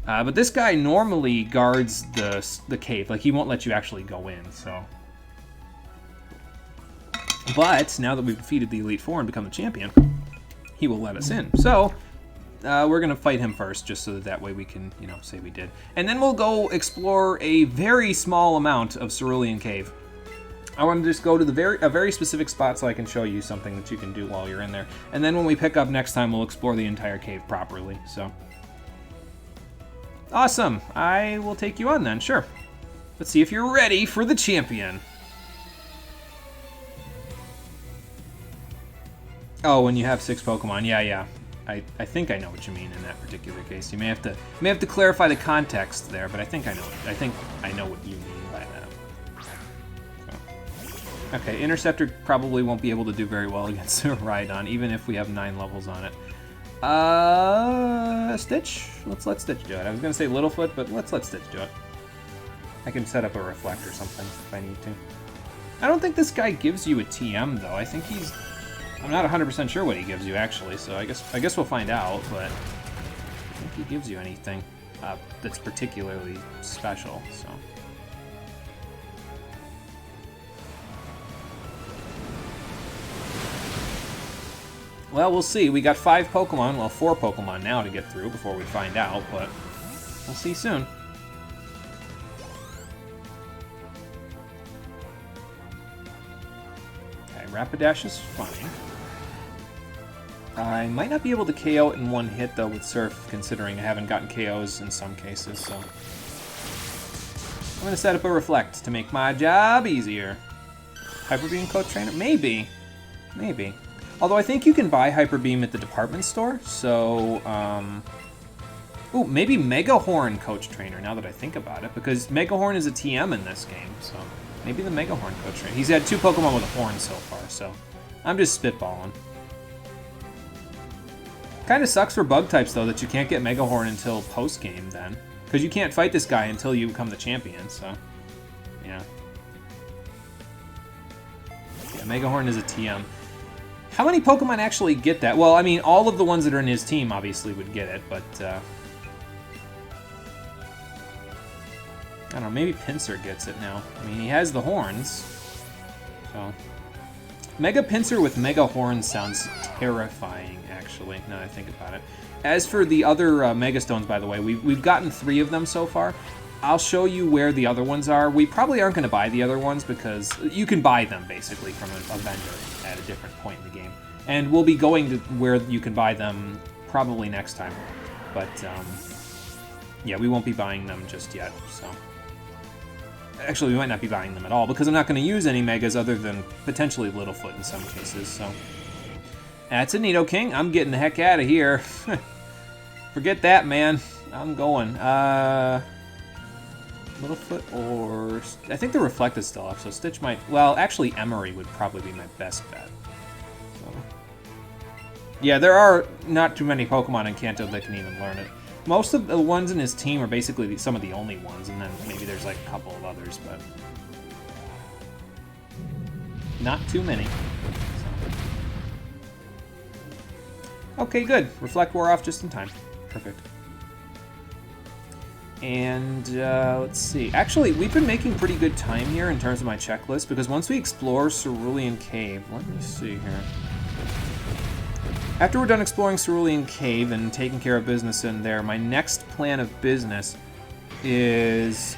But this guy normally guards the cave, like, he won't let you actually go in, so... But, now that we've defeated the Elite Four and become the champion, he will let us in. So, we're going to fight him first, just so that way we can, you know, say we did. And then we'll go explore a very small amount of Cerulean Cave. I want to just go to a very specific spot so I can show you something that you can do while you're in there. And then when we pick up next time, we'll explore the entire cave properly, so... Awesome! I will take you on then, sure. Let's see if you're ready for the champion. Oh, when you have 6 Pokemon, yeah. I think I know what you mean in that particular case. You may have to clarify the context there, but I think I know what you mean by that. So. Okay, Interceptor probably won't be able to do very well against Rhydon, even if we have 9 levels on it. Stitch? Let's let Stitch do it. I was gonna say Littlefoot, but let's let Stitch do it. I can set up a Reflect or something if I need to. I don't think this guy gives you a TM though. I think he's... I'm not 100% sure what he gives you, actually, so I guess we'll find out, but I think he gives you anything that's particularly special, so... Well, we'll see. We got 5 Pokemon, well, 4 Pokemon now to get through before we find out, but we'll see soon. Okay, Rapidash is fine. I might not be able to KO it in one hit, though, with Surf, considering I haven't gotten KOs in some cases, so... I'm going to set up a Reflect to make my job easier. Hyper Beam Coach Trainer? Maybe. Maybe. Although I think you can buy Hyper Beam at the department store, so... Ooh, maybe Mega Horn Coach Trainer, now that I think about it, because Mega Horn is a TM in this game, so... Maybe the Mega Horn Coach Trainer. He's had 2 Pokemon with a horn so far, so... I'm just spitballing. Kind of sucks for bug types, though, that you can't get Mega Horn until post-game, then. Because you can't fight this guy until you become the champion, so... Yeah. Yeah, Mega Horn is a TM. How many Pokemon actually get that? Well, I mean, all of the ones that are in his team obviously would get it, but... I don't know, maybe Pinsir gets it now. I mean, he has the horns, so... Mega Pinsir with Mega Horns sounds terrifying, actually, now that I think about it. As for the other Mega Stones, by the way, we've gotten 3 of them so far. I'll show you where the other ones are. We probably aren't going to buy the other ones because you can buy them, basically, from a vendor at a different point in the game. And we'll be going to where you can buy them probably next time. But, yeah, we won't be buying them just yet, so... Actually, we might not be buying them at all, because I'm not going to use any Megas other than potentially Littlefoot in some cases, so... That's a Nidoking. I'm getting the heck out of here. Forget that, man. I'm going. Littlefoot or... I think the Reflect is still up, so Stitch might... Well, actually, Emery would probably be my best bet. So... Yeah, there are not too many Pokemon in Kanto that can even learn it. Most of the ones in his team are basically some of the only ones, and then maybe there's like a couple of others, but... Not too many. Okay, good. Reflect wore off just in time. Perfect. And let's see. Actually, we've been making pretty good time here in terms of my checklist, because once we explore Cerulean Cave, let me see here. After we're done exploring Cerulean Cave and taking care of business in there, my next plan of business is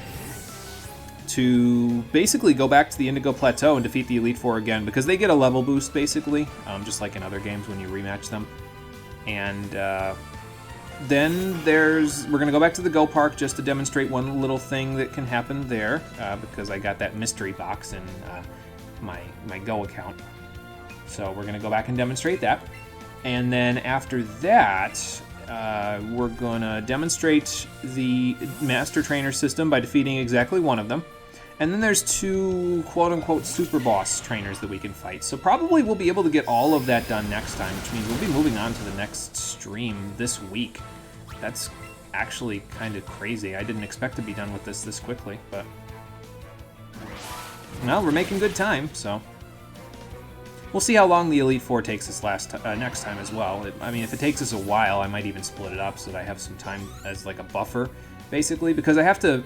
to basically go back to the Indigo Plateau and defeat the Elite Four again, because they get a level boost, basically, just like in other games when you rematch them. And then we're going to go back to the Go Park just to demonstrate one little thing that can happen there, because I got that mystery box in my Go account. So we're going to go back and demonstrate that. And then after that, we're going to demonstrate the Master Trainer system by defeating exactly one of them. And then there's 2 quote-unquote super boss trainers that we can fight. So probably we'll be able to get all of that done next time, which means we'll be moving on to the next stream this week. That's actually kind of crazy. I didn't expect to be done with this quickly, but... Well, we're making good time, so... We'll see how long the Elite Four takes us next time as well. I mean, if it takes us a while, I might even split it up so that I have some time as like a buffer, basically, because I have to...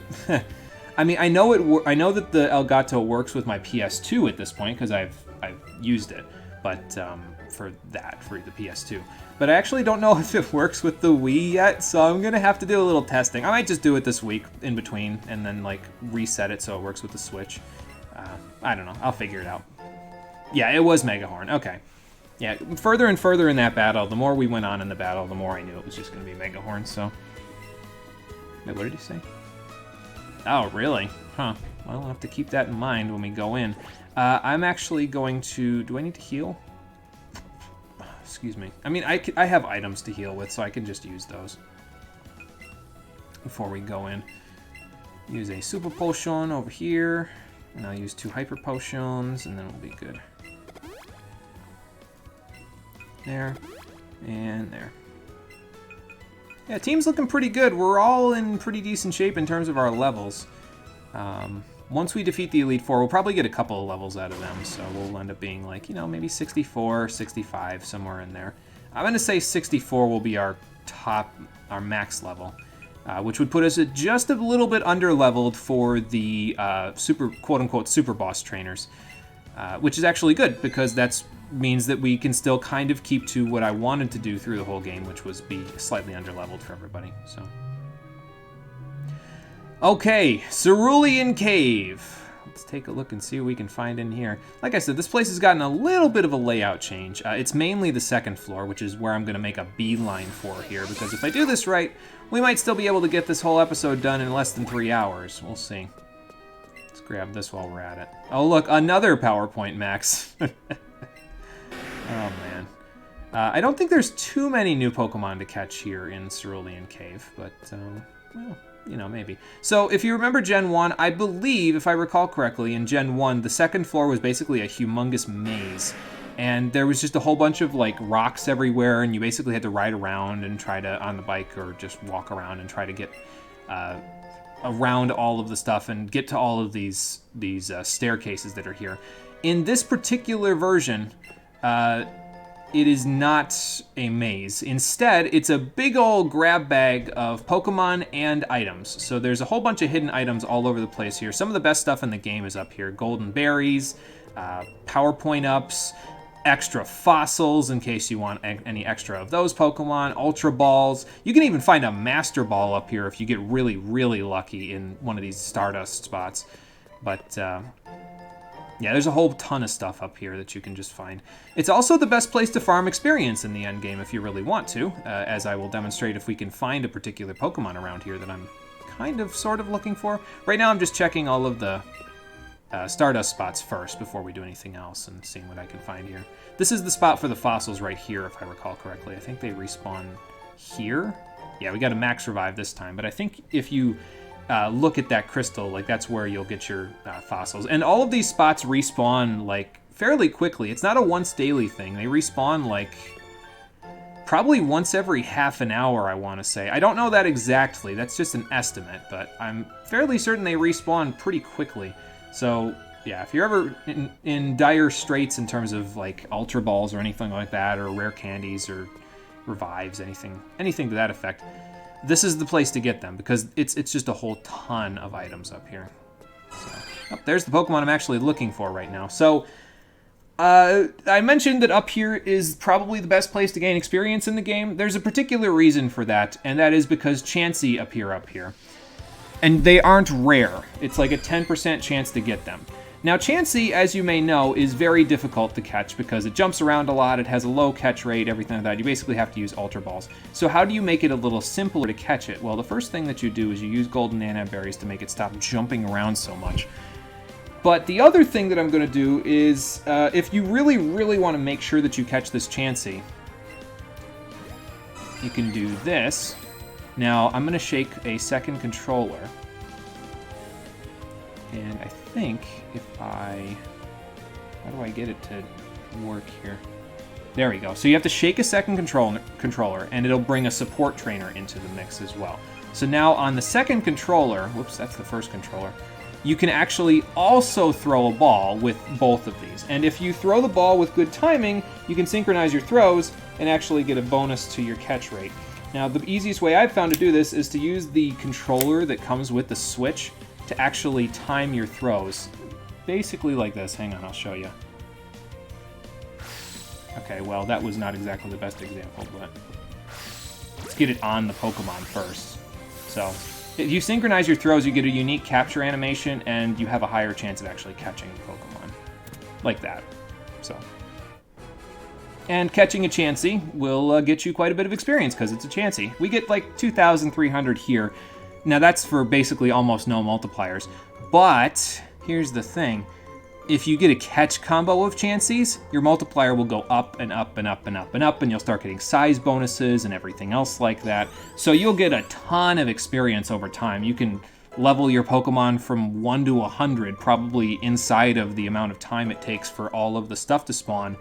I mean, I know that the Elgato works with my PS2 at this point because I've used it, but for the PS2. But I actually don't know if it works with the Wii yet, so I'm gonna have to do a little testing. I might just do it this week in between and then like reset it so it works with the Switch. I don't know. I'll figure it out. Yeah, it was Megahorn. Okay. Yeah, further and further in that battle, the more we went on in the battle, the more I knew it was just gonna be Megahorn. So, wait, what did he say? Oh, really? Huh. Well, I'll have to keep that in mind when we go in. I'm actually going to... Do I need to heal? Excuse me. I mean, I have items to heal with, so I can just use those before we go in. Use a Super Potion over here, and I'll use 2 Hyper Potions, and then we'll be good. There, and there. Yeah, team's looking pretty good. We're all in pretty decent shape in terms of our levels. Once we defeat the Elite Four, we'll probably get a couple of levels out of them, so we'll end up being like, maybe 64, 65, somewhere in there. I'm going to say 64 will be our max level, which would put us at just a little bit under-leveled for the quote-unquote super boss trainers, which is actually good, because that means that we can still kind of keep to what I wanted to do through the whole game, which was be slightly under-leveled for everybody, so... Okay, Cerulean Cave. Let's take a look and see what we can find in here. Like I said, this place has gotten a little bit of a layout change. It's mainly the second floor, which is where I'm going to make a beeline for here, because if I do this right, we might still be able to get this whole episode done in less than 3 hours. We'll see. Let's grab this while we're at it. Oh, look, another PowerPoint, Max. Oh, man. I don't think there's too many new Pokemon to catch here in Cerulean Cave, but, well... maybe. So, if you remember Gen 1, I believe, if I recall correctly, in Gen 1, the second floor was basically a humongous maze. And there was just a whole bunch of, like, rocks everywhere, and you basically had to ride around and try to, on the bike, or just walk around and try to get around all of the stuff and get to all of these staircases that are here. In this particular version, it is not a maze. Instead, it's a big old grab bag of Pokemon and items. So there's a whole bunch of hidden items all over the place here. Some of the best stuff in the game is up here. Golden berries, PowerPoint ups, extra fossils in case you want any extra of those Pokemon, Ultra Balls. You can even find a Master Ball up here if you get really, really lucky in one of these Stardust spots. But... yeah, there's a whole ton of stuff up here that you can just find. It's also the best place to farm experience in the end game if you really want to, as I will demonstrate if we can find a particular Pokemon around here that I'm sort of looking for. Right now I'm just checking all of the Stardust spots first before we do anything else and seeing what I can find here. This is the spot for the fossils right here, if I recall correctly. I think they respawn here. Yeah, we got a max revive this time, but I think if you... look at that crystal, like that's where you'll get your fossils. And all of these spots respawn like fairly quickly. It's not a once daily thing. They respawn like probably once every half an hour, I want to say. I don't know that exactly. That's just an estimate, but I'm fairly certain they respawn pretty quickly. So yeah, if you're ever in dire straits in terms of like Ultra Balls or anything like that, or rare candies or revives, anything to that effect, this is the place to get them because it's just a whole ton of items up here. So, oh, there's the Pokemon I'm actually looking for right now. So, I mentioned that up here is probably the best place to gain experience in the game. There's a particular reason for that, and that is because Chansey appear up here. And they aren't rare. It's like a 10% chance to get them. Now, Chansey, as you may know, is very difficult to catch because it jumps around a lot, it has a low catch rate, everything like that. You basically have to use Ultra Balls. So how do you make it a little simpler to catch it? Well, the first thing that you do is you use Golden Nanab Berries to make it stop jumping around so much. But the other thing that I'm going to do is, if you really, really want to make sure that you catch this Chansey, you can do this. Now, I'm going to shake a second controller. And I think if I... How do I get it to work here? There we go. So you have to shake a second controller, and it'll bring a support trainer into the mix as well. So now on the second controller... Whoops, that's the first controller. You can actually also throw a ball with both of these. And if you throw the ball with good timing, you can synchronize your throws and actually get a bonus to your catch rate. Now, the easiest way I've found to do this is to use the controller that comes with the Switch to actually time your throws. Basically like this. Hang on, I'll show you. Okay, well, that was not exactly the best example, but let's get it on the Pokemon first. So, if you synchronize your throws, you get a unique capture animation, and you have a higher chance of actually catching the Pokemon. Like that. So. And catching a Chansey will get you quite a bit of experience, because it's a Chansey. We get like 2,300 here. Now, that's for basically almost no multipliers. But, here's the thing. If you get a catch combo of Chanseys, your multiplier will go up and up and up and up and up, and you'll start getting size bonuses and everything else like that. So you'll get a ton of experience over time. You can level your Pokemon from 1 to 100 probably inside of the amount of time it takes for all of the stuff to spawn,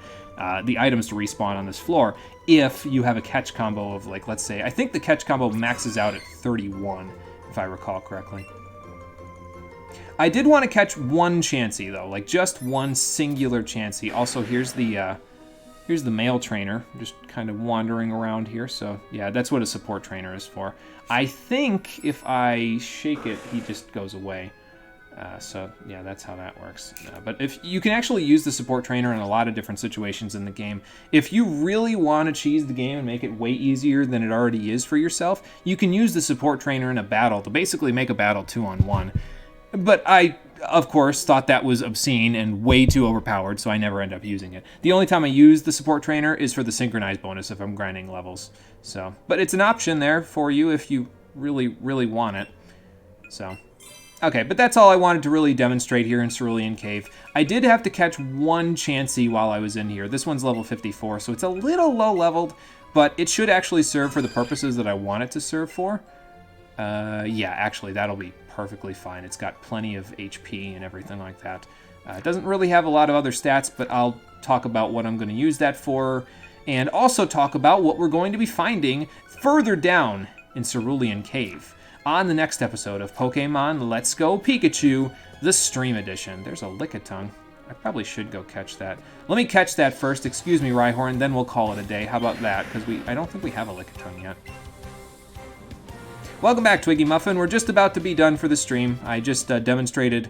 the items to respawn on this floor, if you have a catch combo of, like, let's say, I think the catch combo maxes out at 31, if I recall correctly. I did want to catch one Chansey, though, like just one singular Chansey. Also, here's the male trainer, just kind of wandering around here. So, yeah, that's what a support trainer is for. I think if I shake it, he just goes away. So, yeah, that's how that works. But if you can actually use the support trainer in a lot of different situations in the game. If you really want to cheese the game and make it way easier than it already is for yourself, you can use the support trainer in a battle to basically make a battle 2-on-1. But I, of course, thought that was obscene and way too overpowered, so I never end up using it. The only time I use the support trainer is for the synchronized bonus if I'm grinding levels. So, but it's an option there for you if you really, really want it. So, okay, but that's all I wanted to really demonstrate here in Cerulean Cave. I did have to catch one Chansey while I was in here. This one's level 54, so it's a little low-leveled, but it should actually serve for the purposes that I want it to serve for. Yeah, actually, that'll be perfectly fine. It's got plenty of HP and everything like that. It doesn't really have a lot of other stats, but I'll talk about what I'm going to use that for, and also talk about what we're going to be finding further down in Cerulean Cave on the next episode of Pokemon Let's Go Pikachu, the Stream Edition. There's a Lickitung. I probably should go catch that. Let me catch that first. Excuse me, Rhyhorn, then we'll call it a day. How about that? Because I don't think we have a Lickitung yet. Welcome back, Twiggy Muffin. We're just about to be done for the stream. I just demonstrated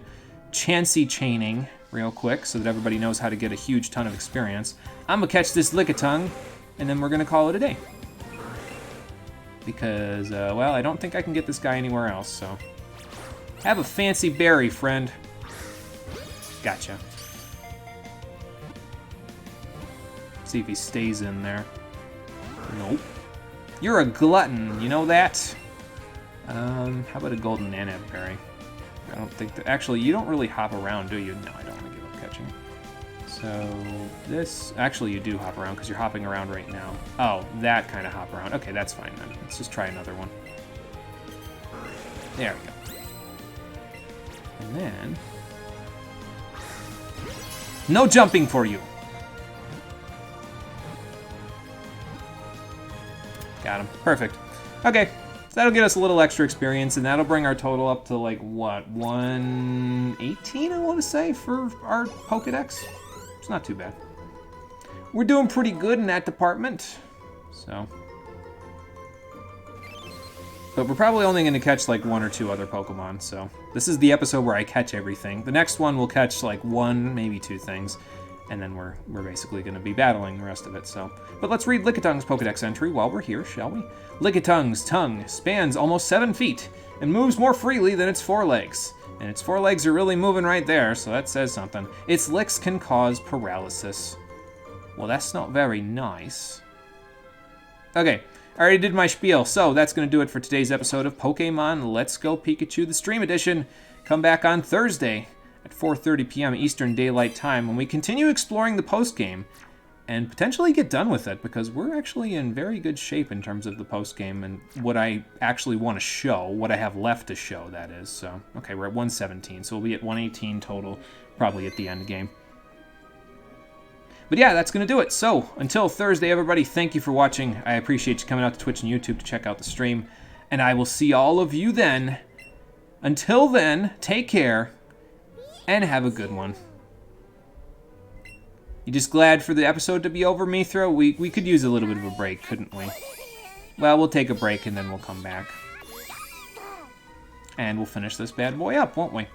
Chansey chaining real quick so that everybody knows how to get a huge ton of experience. I'm going to catch this Lickitung, and then we're going to call it a day. Because, well, I don't think I can get this guy anywhere else, so... Have a fancy berry, friend. Gotcha. See if he stays in there. Nope. You're a glutton, you know that? How about a golden Nanab berry? I don't think that... Actually, you don't really hop around, do you? No, I don't want to give up catching. So, this... Actually, you do hop around, because you're hopping around right now. Oh, that kind of hop around. Okay, that's fine, then. Let's just try another one. There we go. And then... No jumping for you! Got him. Perfect. Okay. So that'll get us a little extra experience, and that'll bring our total up to, like, what, 118, I want to say, for our Pokedex? It's not too bad. We're doing pretty good in that department, so. But we're probably only going to catch like 1 or 2 other Pokemon, so this is the episode where I catch everything. The next one we'll catch like 1, maybe 2 things, and then we're basically going to be battling the rest of it, so. But let's read Lickitung's Pokedex entry while we're here, shall we? Lickitung's tongue spans almost 7 feet and moves more freely than its forelegs. And its forelegs are really moving right there, so that says something. Its licks can cause paralysis. Well, that's not very nice. Okay. I already did my spiel, so that's going to do it for today's episode of Pokemon Let's Go Pikachu, the Stream Edition. Come back on Thursday at 4:30 p.m. Eastern Daylight Time when we continue exploring the postgame and potentially get done with it, because we're actually in very good shape in terms of the postgame and what I actually want to show, what I have left to show, that is. So, okay, we're at 117, so we'll be at 118 total probably at the end game. But yeah, that's going to do it. So, until Thursday, everybody, thank you for watching. I appreciate you coming out to Twitch and YouTube to check out the stream. And I will see all of you then. Until then, take care and have a good one. You just glad for the episode to be over, Mithra? We could use a little bit of a break, couldn't we? Well, we'll take a break and then we'll come back. And we'll finish this bad boy up, won't we?